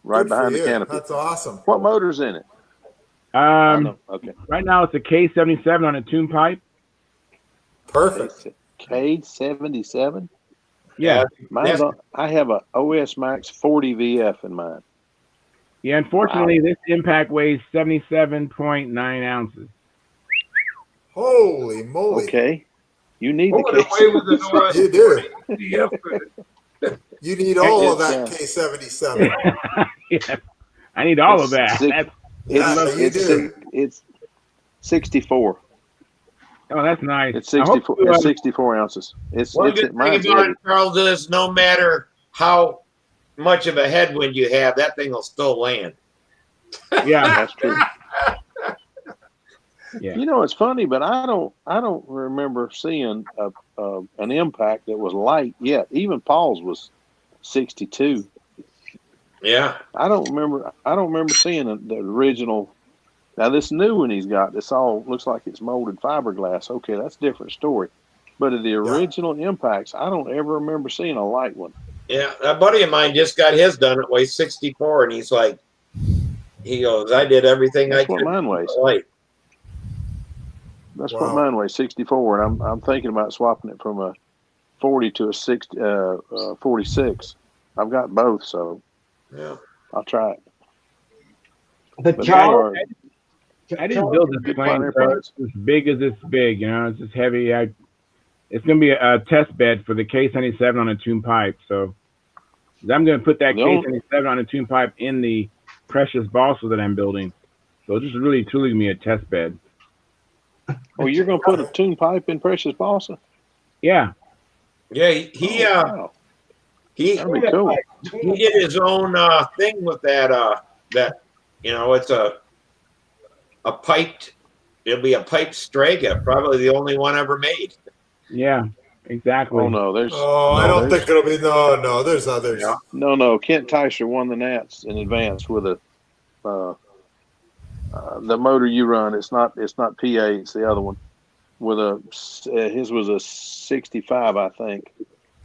Right behind the canopy. That's awesome. What motor's in it? Okay. Right now it's a K77 on a tune pipe. Perfect. K77. Yeah. I have a OS Max 40 VF in mine. Yeah, unfortunately, this impact weighs 77.9 ounces. Holy moly. Okay. You need Pull the it away with the K77. You do. noise. You need all of It's, that K77. Yeah, I need all of It's that. six- That's, Yeah, you do. It's 64. oh, that's nice. It's I hope 64. you, It's 64 ounces. One It's good thing mine's about heavy. it, Charles, is no matter how much of a headwind you have, that thing will still land. yeah, That's true. yeah. You know, it's funny, but I don't remember seeing an impact that was light yet. Even Paul's was 62. Yeah. I don't remember seeing the original. Now this new one he's got, this all looks like it's molded fiberglass. Okay, that's a different story. But of the original impacts, I don't ever remember seeing a light one. Yeah. A buddy of mine just got his done. It weighs 64, and he's like, he goes, I did everything That's I what could. mine weighs. Light. That's Wow. what mine weighs, 64, and I'm thinking about swapping it from a 40 to a 46. I've got both, so Yeah. I'll try it. But But Charles, I didn't build this Good plane fun so airplanes. it's as big as it's big. You know, it's just heavy. It's going to be a test bed for the K77 on a tune pipe. So I'm going to put that The only- K77 on a tune pipe in the precious balsa that I'm building. So this is really truly going to be a test bed. Oh, you're going to put a tune pipe in precious balsa? Yeah. Yeah. He Wow. That'd be cool. he did his own thing with that it's a piped, it'll be a piped Strega, probably the only one ever made. Yeah. Exactly. Oh no, there's I don't think it'll be. No, there's others. Yeah. no. Kent Teicher won the Nats in advance with a the motor you run. It's not PA. It's the other one with his was a 65, I think,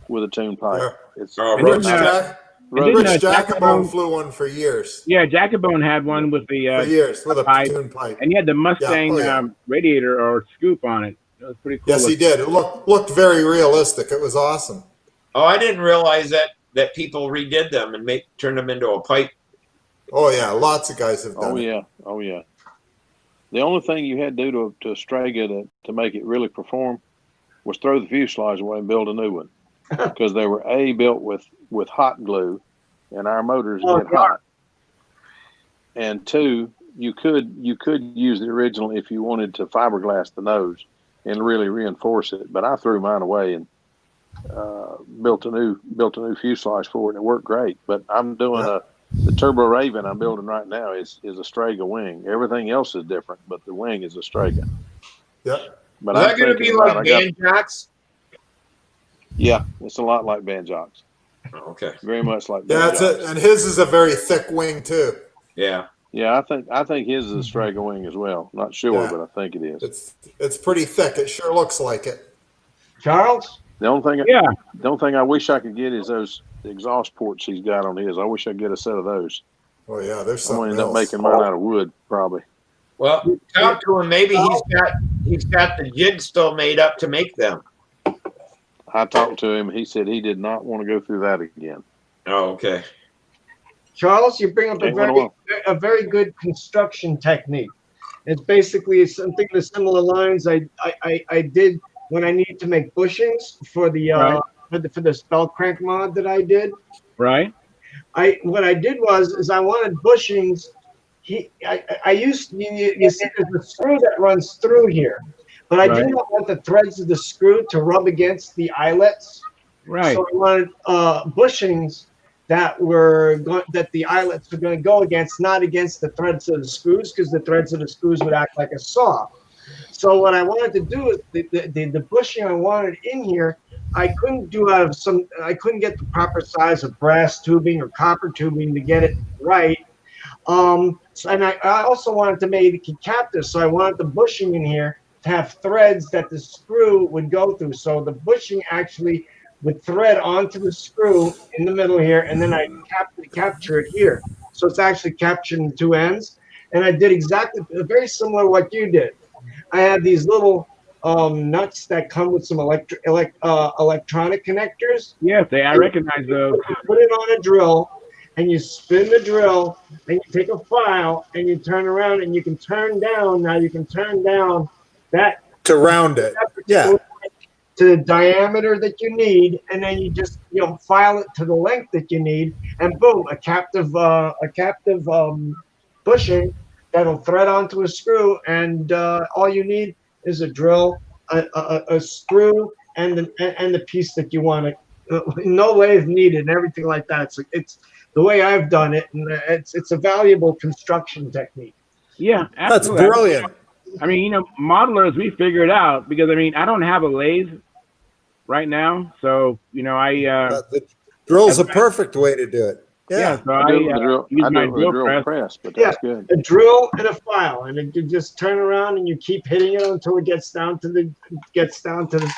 with a tune pipe. Yeah. It's Oh, And Rich didn't, Rich Jacobone- Jacobone flew one for years. Yeah, Jacobone had one with For the years with a pipe, tune pipe. and he had the Mustang Yeah. radiator or scoop on it. It was pretty cool. Yes, he did. It looked very realistic. It was awesome. Oh, I didn't realize that people redid them and turned them into a pipe. Oh yeah, lots of guys have done Oh it. yeah, oh yeah. The only thing you had to do to a Strega to make it really perform was throw the fuselage away and build a new one, because they were built with hot glue, and our motors get hot. And two, you could use the original if you wanted to fiberglass the nose and really reinforce it. But I threw mine away and built a new fuselage for it, and it worked great. But I'm doing the Turbo Raven I'm building right now is a Strega wing. Everything else is different, but the wing is a Strega. Yep. But Is I'm that going to be thinking like about- Banjocks? Yeah, it's a lot like Banjocks. Oh, okay. Very much like Yeah, that's Banjocks. it. And his is a very thick wing too. Yeah. Yeah, I think his is a Strega wing as well. Not sure, Yeah. but I think it is. It's pretty thick. It sure looks like it. Charles? The only thing Yeah. the only thing I wish I could get is those exhaust ports he's got on his. I wish I could get a set of those. Oh yeah, there's I'm gonna something end up else. making mine out of wood, probably. Well, talk to him. Maybe he's got the jig still made up to make them. I talked to him. He said he did not want to go through that again. Oh, okay. Charles, you bring up Ain't one a very good construction technique. It's basically something to similar lines I did when I needed to make bushings for the for the spell crank mod that I did. Right. What I did was I wanted bushings. I used you see there's a screw that runs through here, but I did not want the threads of the screw to rub against the eyelets. Right. So I wanted bushings that the eyelets were going to go against, not against the threads of the screws, because the threads of the screws would act like a saw. So what I wanted to do is the bushing I wanted in here, I couldn't do I couldn't get the proper size of brass tubing or copper tubing to get it right. And I also wanted to make it captive, so I wanted the bushing in here to have threads that the screw would go through. So the bushing actually would thread onto the screw in the middle here, and then I capture it here. So it's actually captured in two ends. And I did exactly very similar to what you did. I had these little nuts that come with some electronic connectors. Yes, I recognize those. You put it on a drill, and you spin the drill, and you take a file, and you turn around, and you can turn down. Now you can turn down that to round it. Yeah. to the diameter that you need, and then you just file it to the length that you need, and boom, a captive bushing that'll thread onto a screw, and all you need is a drill, a screw, and the piece that you want to. No lathe needed, and everything like that. It's the way I've done it, and it's a valuable construction technique. Yeah, That's absolutely. brilliant. I mean, modelers, we figure it out because I don't have a lathe right now, so The drill's a perfect way to do it. Yeah. So I do it with a drill press, but that's good. A drill and a file, and you just turn around and you keep hitting it until it gets down to the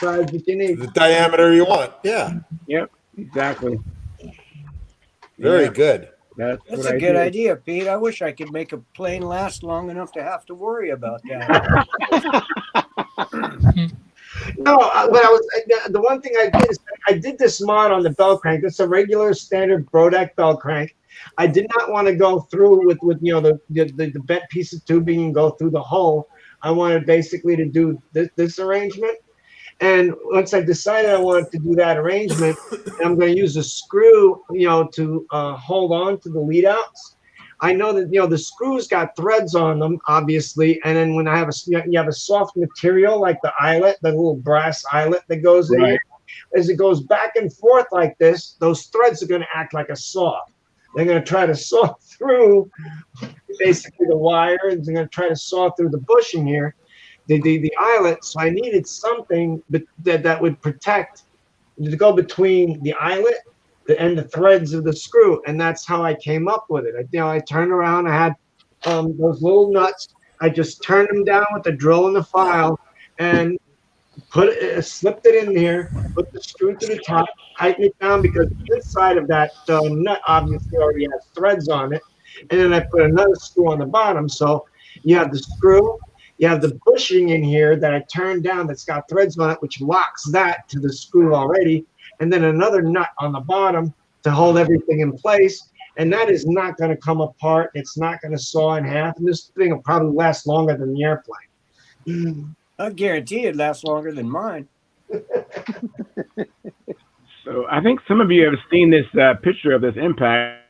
size that you need. The diameter you want. Yeah. Yep. Exactly. Very good. That's a good idea, Pete. I wish I could make a plane last long enough to have to worry about that. No, the one thing I did is I did this mod on the bell crank. It's a regular standard Brodeck bell crank. I did not want to go through with the bent piece of tubing and go through the hole. I wanted basically to do this arrangement. And once I decided I wanted to do that arrangement, I'm going to use a screw, to hold on to the lead outs. I know that the screws got threads on them, obviously, and then when you have a soft material like the eyelet, the little brass eyelet that goes in here, as it goes back and forth like this, those threads are going to act like a saw. They're going to try to saw through basically the wire, and they're going to try to saw through the bushing here, the eyelet. So I needed something that would protect, to go between the eyelet and the threads of the screw, and that's how I came up with it. I turned around, I had those little nuts. I just turned them down with the drill and the file, and slipped it in there, put the screw to the top, tighten it down because the inside of that nut obviously already has threads on it, and then I put another screw on the bottom. So you have the screw, you have the bushing in here that I turned down that's got threads on it, which locks that to the screw already, and then another nut on the bottom to hold everything in place. And that is not going to come apart. It's not going to saw in half. And this thing will probably last longer than the airplane. I guarantee it lasts longer than mine. So I think some of you have seen this picture of this impact.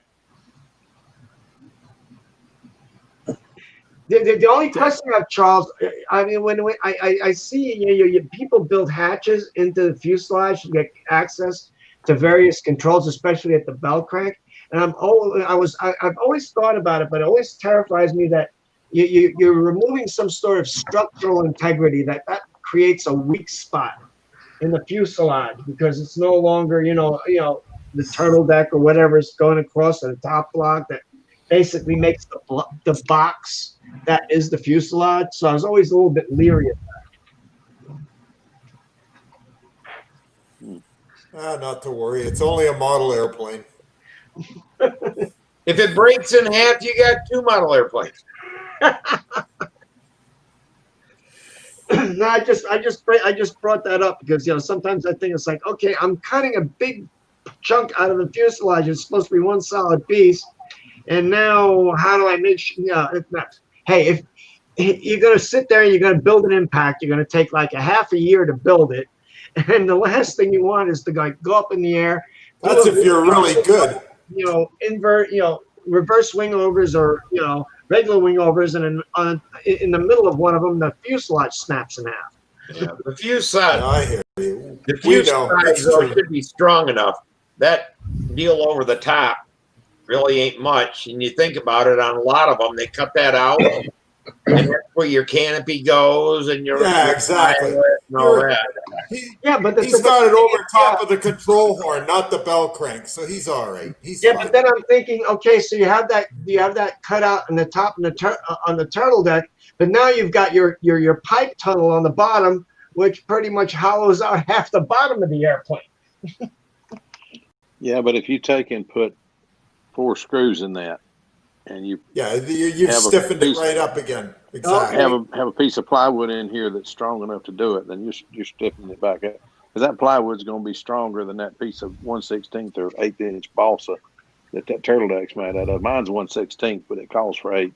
The only question I have, Charles, I mean, when I see people build hatches into the fuselage to get access to various controls, especially at the bell crank, and I've always thought about it, but it always terrifies me that you're removing some sort of structural integrity that creates a weak spot in the fuselage because it's no longer the turtle deck or whatever is going across to the top block that basically makes the box that is the fuselage. So I was always a little bit leery of that. Not to worry. It's only a model airplane. If it breaks in half, you got two model airplanes. No, I just brought that up because sometimes I think it's like, okay, I'm cutting a big chunk out of the fuselage. It's supposed to be one solid piece, and now how do I make sure? It's not. Hey, if you're going to sit there and you're going to build an impact, you're going to take like a half a year to build it, and the last thing you want is to go up in the air. That's if you're really good. Invert, reverse wing overs or regular wing overs, and in the middle of one of them, the fuselage snaps in half. Yeah, the fuselage. I hear you. The fuselage should be strong enough. That deal over the top really ain't much. And you think about it, on a lot of them, they cut that out, and that's where your canopy goes, and your exactly. And all that. But he's got it over top of the control horn, not the bell crank, so he's all right. He's fine. But then I'm thinking, okay, so you have that cut out on the top and on the turtle deck, but now you've got your pipe tunnel on the bottom, which pretty much hollows out half the bottom of the airplane. Yeah, but if you take and put 4 screws in that, and you've stiffened it right up again. Exactly. Have a piece of plywood in here that's strong enough to do it, then you're stiffening it back up. Because that plywood's going to be stronger than that piece of 1/16 or 1/8 inch balsa that turtle deck's made out of. Mine's 1/16, but it calls for 8.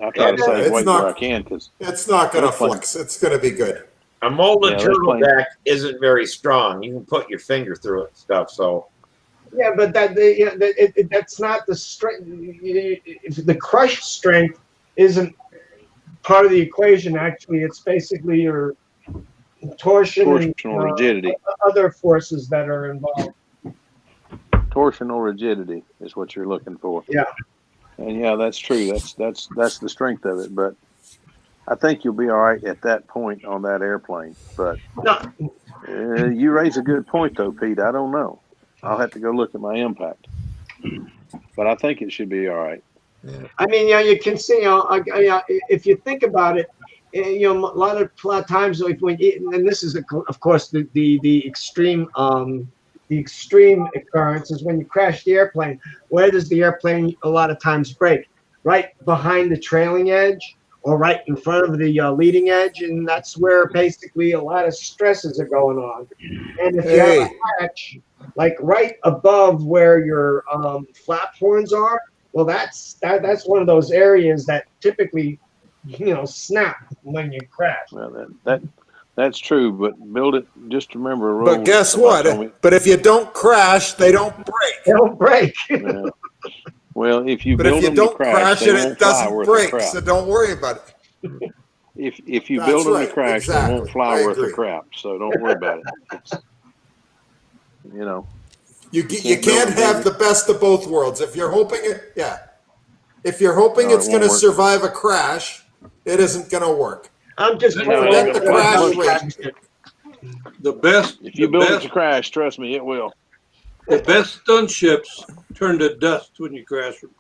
I try to save weight where I can because it's not going to flex. It's going to be good. A molded Yeah, that's plain. turtleneck isn't very strong. You can put your finger through it and stuff. So Yeah, but that's not the strength. If the crush strength isn't part of the equation, actually, it's basically your torsion and Torsional rigidity. other forces that are involved. Torsional rigidity is what you're looking for. Yeah. And yeah, that's true. That's the strength of it. But I think you'll be all right at that point on that airplane. But you raise a good point, though, Pete. I don't know. I'll have to go look at my impact. But I think it should be all right. I mean, you can see, if you think about it, a lot of times, and this is, of course, the extreme occurrence is when you crash the airplane. Where does the airplane a lot of times break? Right behind the trailing edge or right in front of the leading edge, and that's where basically a lot of stresses are going on. And if you have a hatch like right above where your flap horns are, well, that's one of those areas that typically, snap when you crash. Well, that's true, but build it. Just remember a rule. But guess what? But if you don't crash, they don't break. They don't break. Yeah. Well, if you But build if you them don't to crash, it, they won't it doesn't fly worth break. a crap. So don't worry about it. If you That's build them right, to crash, exactly. they won't fly I worth agree. a crap. So don't worry about it. It's, You can't have the best of both worlds. If you're hoping it, if you're hoping No, it it's going won't to work. survive a crash, it isn't going to work. I'm just Forget the crash rate. The best. If you build it to crash, trust me, it will. The best stunt ships turn to dust when you crash them.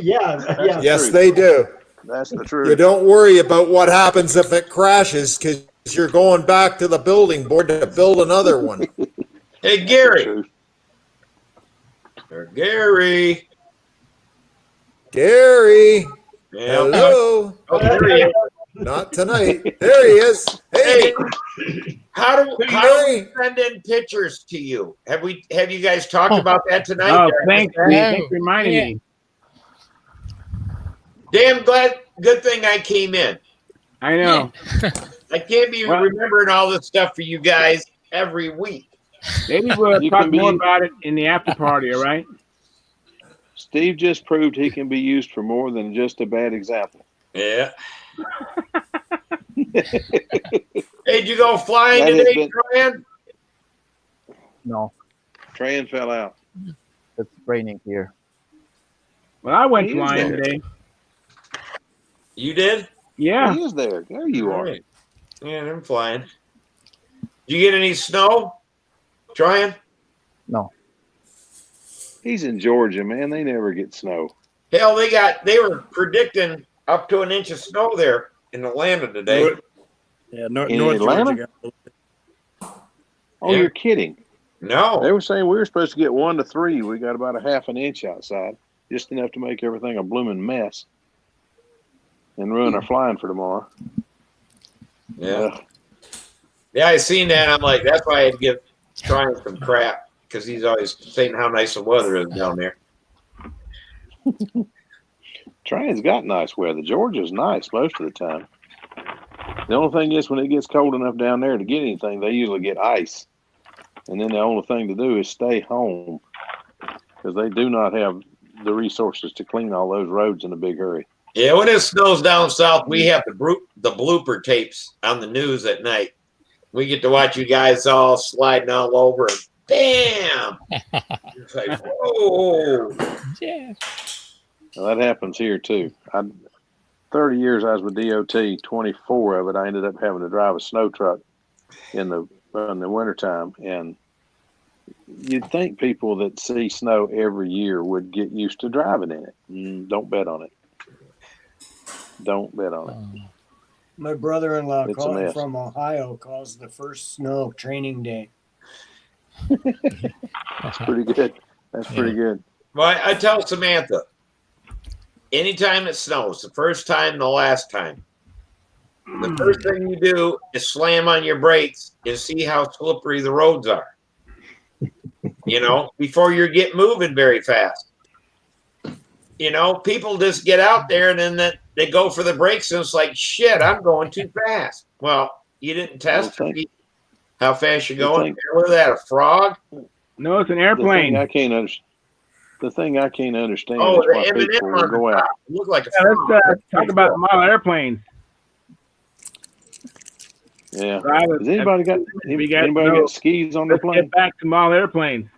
Yeah. Yes, they do. That's the truth. You don't worry about what happens if it crashes because you're going back to the building board to build another one. hey, Gary. Gary. Gary. Yeah. Hello. Oh, there he is. Not tonight. There he is. Hey. How do we send in pictures to you? Have you guys talked about that tonight? Oh, thanks for reminding me. Damn good thing I came in. I know. I can't be remembering all this stuff for you guys every week. Maybe we'll talk more about it in the after party, all right? Steve just proved he can be used for more than just a bad example. Yeah. Hey, did you go flying today, Tran? No, Tran fell out. it's raining here. Well, I went He is flying there. today. You did? Yeah. He is there. There you are. Right. Yeah, I'm flying. Did you get any snow? Trying? No. He's in Georgia, man. They never get snow. Hell, they were predicting up to an inch of snow there in Atlanta today. Yeah, In North Atlanta? Georgia. Oh, you're kidding. No. They were saying we were supposed to get 1 to 3. We got about a half an inch outside, just enough to make everything a blooming mess and ruin our flying for tomorrow. Yeah. Yeah, I seen that. I'm like, that's why I'd give Trying some crap because he's always saying how nice the weather is down there. Trying's got nice weather. Georgia's nice most of the time. The only thing is when it gets cold enough down there to get anything, they usually get ice. And then the only thing to do is stay home because they do not have the resources to clean all those roads in a big hurry. Yeah, when it snows down south, we have the blooper tapes on the news at night. We get to watch you guys all sliding all over and bam! It's like, whoa. Yeah. Well, that happens here too. 30 years I was with DOT, 24 of it I ended up having to drive a snow truck in the wintertime. And you'd think people that see snow every year would get used to driving in it. Don't bet on it. Don't bet on it. My brother-in-law It's a mess. from Ohio calls the first snow training day. That's pretty good. That's pretty good. Well, I tell Samantha, anytime it snows, the first time, the last time, the first thing you do is slam on your brakes and see how slippery the roads are. You know, before you get moving very fast. You know, people just get out there and then they go for the brakes and it's like, shit, I'm going too fast. Well, You didn't test Well, how fast you're the going. thing- What is that? A frog? No, it's an The airplane. thing I can't understand. The thing I can't understand Oh, is the why M&M people on will the go out. top. It looked like a Yeah, frog. let's talk about model airplanes. Yeah. Right, Has anybody got we got anybody got skis on their Let's get plane? back to model airplanes.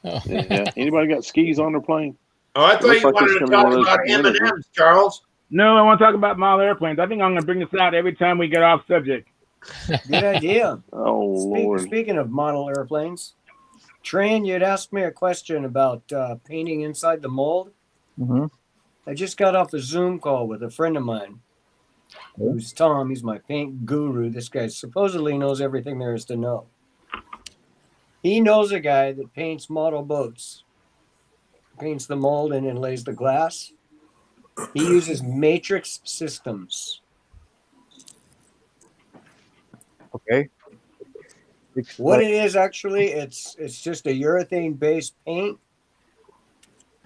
Yeah. Anybody got skis on their plane? Oh, I It thought looks you like it's wanted to gonna be talk one of those about winners, huh? M&M's, Charles. No, I want to talk about model airplanes. I think I'm going to bring this out every time we get off subject. Good idea. Oh Lord. Speaking of model airplanes, Tran, you'd asked me a question about painting inside the mold. Mm-hmm. I just got off a Zoom call with a friend of mine, who's Tom. He's my paint guru. This guy supposedly knows everything there is to know. He knows a guy that paints model boats, paints the mold and then lays the glass. He uses matrix systems. Okay. What it is actually, it's just a urethane based paint,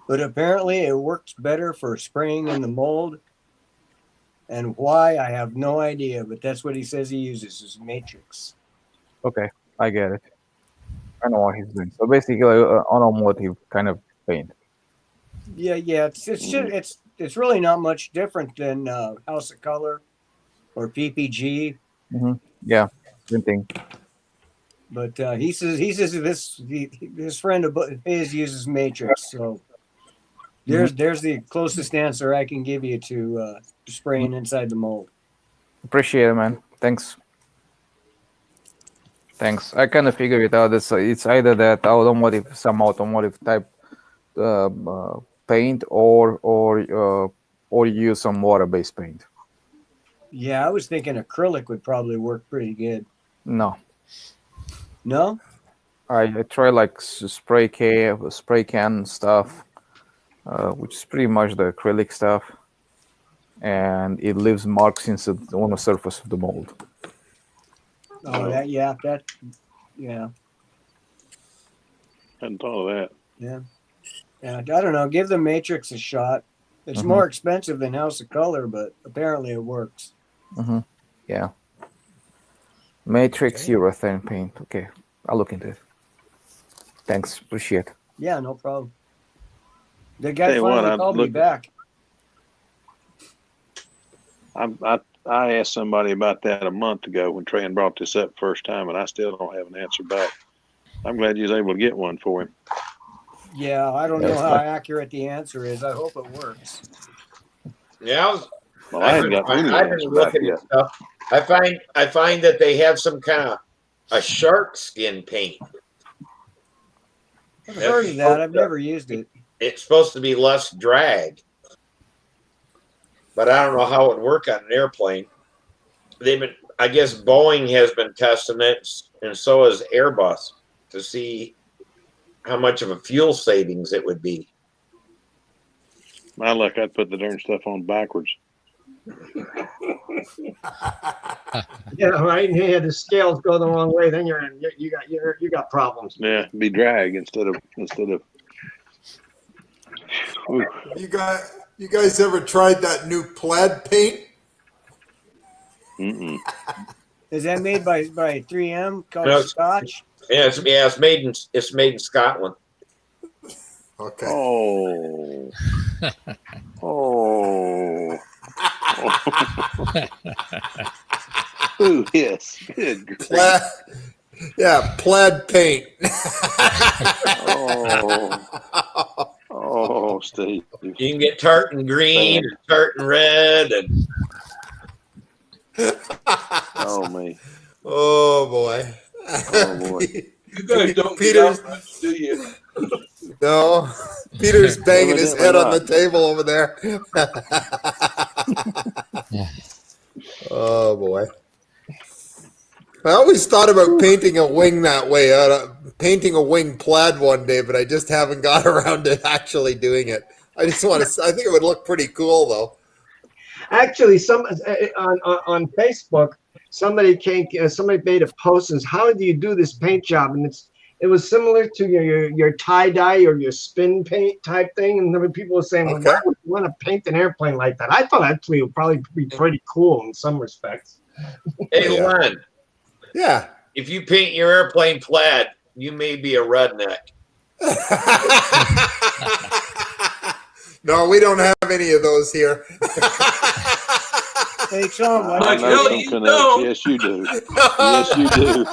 but apparently it works better for spraying in the mold. And why, I have no idea, but that's what he says he uses is matrix. Okay, I get it. I know what he's doing. So basically, automotive kind of paint. Yeah, it's really not much different than House of Color or PPG. Mm-hmm. Yeah, same thing. But he says this friend of his uses matrix. So there's the closest answer I can give you to spraying inside the mold. Appreciate it, man. Thanks. I kind of figured it out. It's either that some automotive type paint, or use some water-based paint. Yeah, I was thinking acrylic would probably work pretty good. No, I try like spray can stuff, which is pretty much the acrylic stuff, and it leaves marks on the surface of the mold. Oh, yeah. Hadn't thought of that. Yeah. I don't know. Give the matrix a shot. It's more expensive than House of Color, but apparently it works. Mm-hmm. Yeah. Matrix urethane paint. Okay, I'll look into it. Thanks. Appreciate it. Yeah, no problem. The guy finally called me back. I asked somebody about that a month ago when Tran brought this up first time, and I still don't have an answer back. I'm glad you was able to get one for him. Yeah, I don't know how accurate the answer is. I hope it works. Yeah, I've been looking at stuff. I find that they have some kind of a shark skin paint. I've heard of that. I've never used it. It's supposed to be less drag, but I don't know how it would work on an airplane. I guess Boeing has been testing it, and so has Airbus, to see how much of a fuel savings it would be. My luck, I'd put the darn stuff on backwards. Yeah, right. Yeah, the scales go the wrong way. Then you got problems. Yeah, be drag instead of. Ooh. You guys ever tried that new plaid paint? Mm-mm. Is that made by 3M called Scotch? Yeah, it's made in Scotland. Okay. Oh. Oh. Ooh, yes. Good. Plaid, yeah, plaid paint. Oh, Steve. You can get tartan green, or tartan red, and oh me. Oh boy. Oh boy. You guys don't Peter's, get much, do you? No. Peter's banging his head on the table over there. Oh boy. I always thought about painting a wing that way, painting a wing plaid one day, but I just haven't got around to actually doing it. I think it would look pretty cool though. Actually, on Facebook, somebody made a post and says, "How do you do this paint job?" And it was similar to your tie dye or your spin paint type thing. And there were people saying, "Well, why would you want to paint an airplane like that?" I thought actually it would probably be pretty cool in some respects. Hey, Yeah. Len, Yeah. if you paint your airplane plaid, you may be a redneck. No, we don't have any of those here. Hey, Tom, why I don't know you some Canucks. Yes, you do. Yes, you do.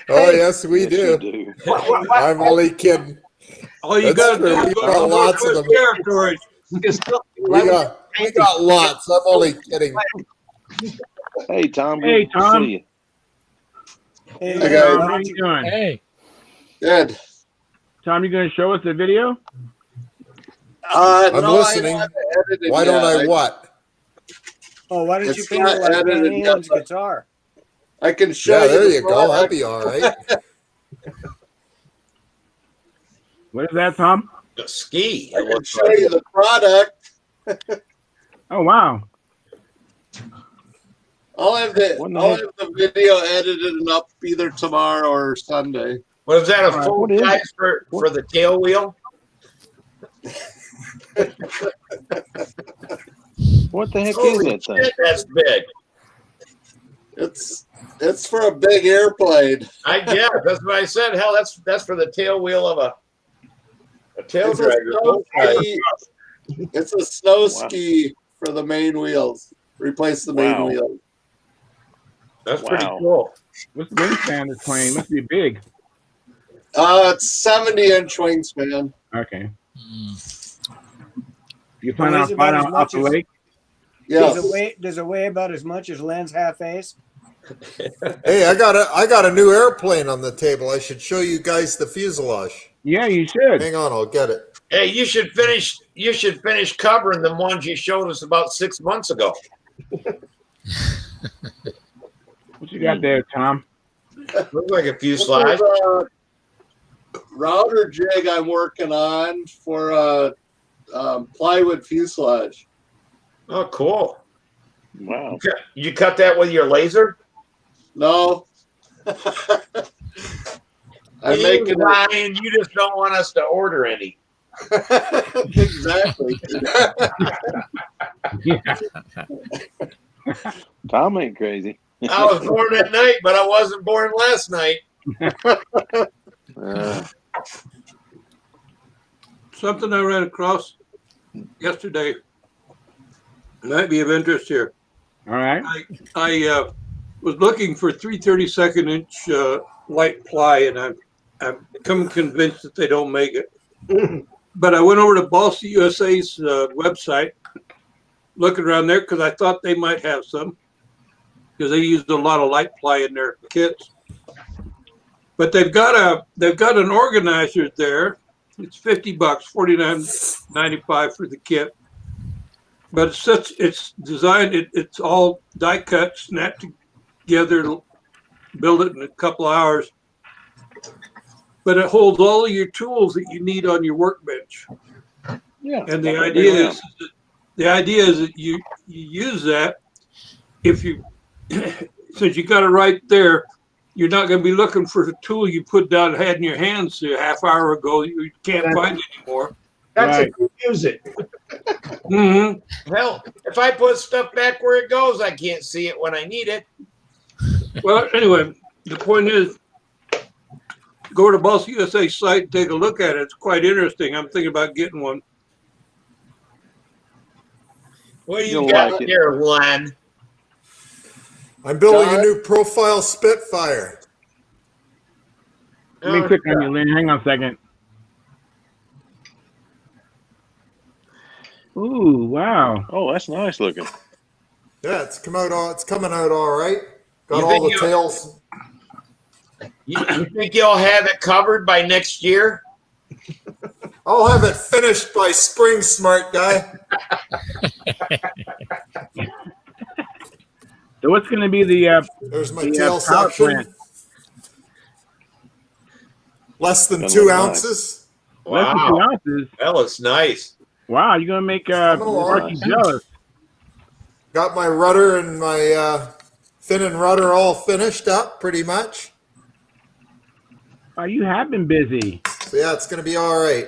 Oh, yes, we Yes, do. you do. I'm only kidding. All you That's got to do true. is We go to got the lots of Northwest them. Territories. We got lots. I'm only kidding. Hey, Tom. Good Hey, to Tom. see you. Hey, Hey, Len, Tom, why how don't you doing? Hey, Good. Tom, you going to show us the video? I'm No, listening. I haven't edited Why don't yet. I what? Oh, why don't you It's paint not it like Van edited yet, Halen's but guitar? I can show Yeah, you there the you go. That'd product. be all right. What is that, Tom? A ski. I It can looks show like. you the product. Oh, wow. I'll have What in the heck? the video edited and up either tomorrow or Sunday. Was that a All right, full what is size it? for the tail wheel? What the heck is Holy that thing? shit, that's big. It's for a big airplane. I guess that's what I said. Hell, that's for the tail wheel of a tail It's a dragger. snow ski. It's a snow Wow. ski for the main wheels. Replace the main Wow. wheels. That's pretty Wow. cool. What's the wingspan of this plane? It must be big. It's 70-inch wingspan. Okay. You plan Weighs on about flying as off much the as- lake? Yes. Does it weigh about as much as Len's half ace? Hey, I got a new airplane on the table. I should show you guys the fuselage. Yeah, you should. Hang on, I'll get it. Hey, you should finish covering the ones you showed us about 6 months ago. What you got there, Tom? Looks like a This fuselage. is a router jig I'm working on for a plywood fuselage. Oh, cool. Wow. You cut that with your laser? No. I'm making it. Ryan, you just don't want us to order any. Exactly. Tom ain't crazy. I was born at night, but I wasn't born last night. Something I ran across yesterday might be of interest here. All right. I was looking for 3/32 inch white ply, and I'm become convinced that they don't make it. But I went over to Balsa USA's website, looking around there because I thought they might have some, because they used a lot of light ply in their kits. But they've got an organizer there. It's $50, $49.95 for the kit. But it's designed. It's all die cut, snapped together, build it in a couple of hours. But it holds all of your tools that you need on your workbench. Yeah. And the idea is that you use that if you, since you got it right there, you're not going to be looking for a tool you put down had in your hands a half hour ago you can't find anymore. That's Right. if you use it. Mm-hmm. Hell, if I put stuff back where it goes, I can't see it when I need it. Well, anyway, the point is, go to Balsa USA site and take a look at it. It's quite interesting. I'm thinking about getting one. What do you You'll got like it. there, Len? I'm building a John? new profile Spitfire. Let me click on you, Lynn. Hang on a second. Ooh, wow. Oh, that's nice looking. Yeah, it's coming out all right. Got You all think the you- tails. You think you'll have it covered by next year? I'll have it finished by spring, smart guy. So what's going to be the There's my the tail power section. plant? Less than That 2 looks nice. ounces. Less than 2 ounces. That looks nice. Wow, you're going to make Coming along. Marky jealous. Got my rudder and my fin and rudder all finished up pretty much. Oh, you have been busy. So yeah, it's going to be all right.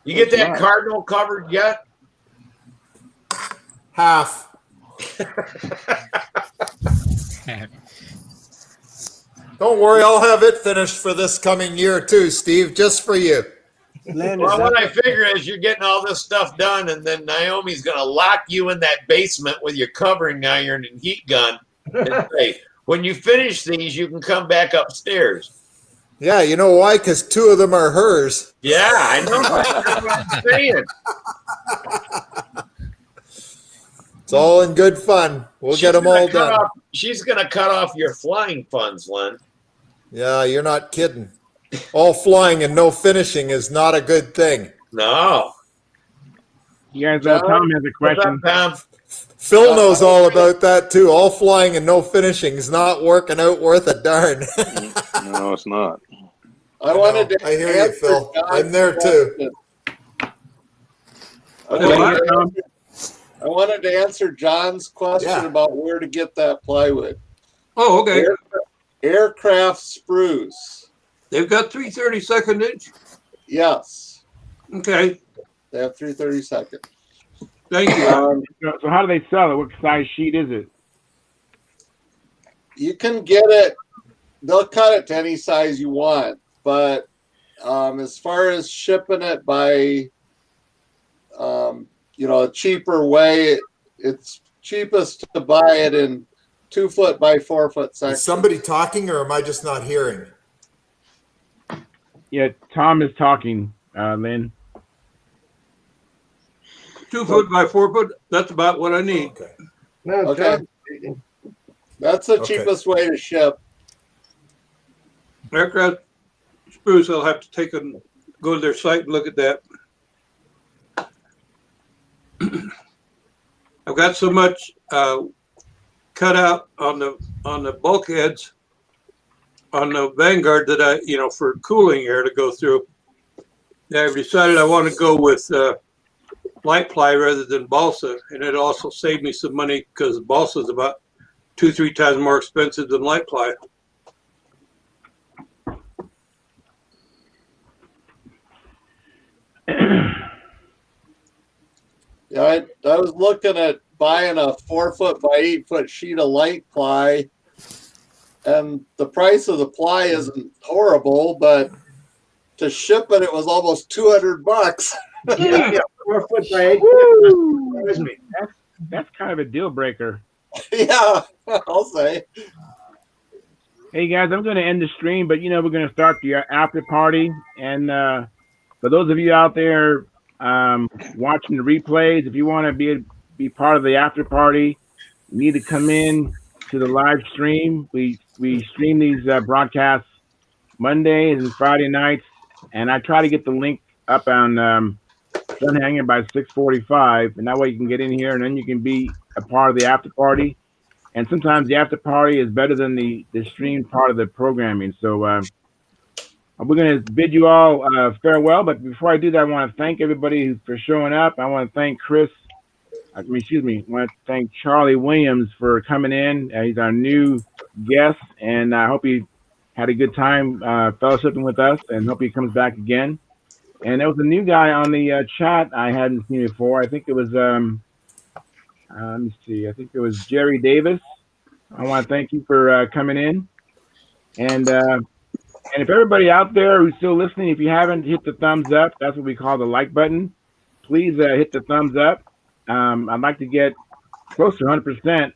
You get That's that nice. cardinal covered yet? Half. Don't worry, I'll have it finished for this coming year too, Steve, just for you. Lynn, Well, what I figure is you're getting all this stuff done, and then Naomi's going to lock you in that basement with your covering iron and heat gun and say, when you finish these, you can come back upstairs. Yeah, you know why? Because 2 of them are hers. Yeah, I know. That's what I'm saying. It's all in good fun. We'll get them all done. She's going to cut off your flying funds, Lynn. Yeah, you're not kidding. All flying and no finishing is not a good thing. No. You guys know Tom has a question. Phil knows all about that too. All flying and no finishing is not working out worth a darn. No, it's not. I wanted to. I hear you, Phil. I'm there too. I wanted to answer John's question about where to get that plywood. Oh, okay. Aircraft spruce. They've got 3/32 inch. Yes. Okay. They have 3/32. Thank you. So how do they sell it? What size sheet is it? You can get it. They'll cut it to any size you want, but as far as shipping it by, a cheaper way, it's cheapest to buy it in 2 foot by 4 foot sections. Is somebody talking, or am I just not hearing? Yeah, Tom is talking, Lynn. 2 foot by 4 foot. That's about what I need. Okay. Okay. That's the cheapest way to ship. Aircraft spruce. I'll have to go to their site and look at that. I've got so much cut out on the bulkheads on the Vanguard that I, for cooling air to go through. I've decided I want to go with light ply rather than balsa, and it also saved me some money because balsa is about 2-3 times more expensive than light ply. Yeah, I was looking at buying a 4 foot by 8 foot sheet of light ply, and the price of the ply isn't horrible, but to ship it, it was almost $200. Yeah, 4 foot by 8 foot. That's kind of a deal breaker. Yeah, I'll say. Hey guys, I'm going to end the stream, but we're going to start the after party. And for those of you out there watching the replays, if you want to be part of the after party, you need to come in to the live stream. We stream these broadcasts Mondays and Friday nights, and I try to get the link up on Stunt Hangar by 6:45, and that way you can get in here, and then you can be a part of the after party. And sometimes the after party is better than the streamed part of the programming. So we're going to bid you all farewell. But before I do that, I want to thank everybody for showing up. I want to thank I want to thank Charlie Williams for coming in. He's our new guest, and I hope he had a good time fellowshipping with us, and hope he comes back again. And there was a new guy on the chat I hadn't seen before. I think it was, let me see. I think it was Jerry Davis. I want to thank you for coming in. And if everybody out there who's still listening, if you haven't hit the thumbs up, that's what we call the like button. Please hit the thumbs up. I'd like to get close to 100%.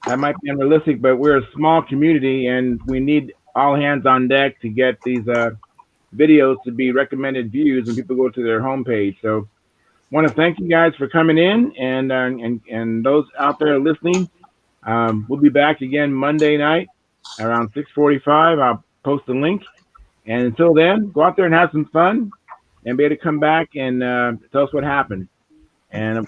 That might be unrealistic, but we're a small community, and we need all hands on deck to get these videos to be recommended views when people go to their homepage. So I want to thank you guys for coming in, and those out there listening. We'll be back again Monday night around 6:45. I'll post the link. And until then, go out there and have some fun, and be able to come back and tell us what happened. And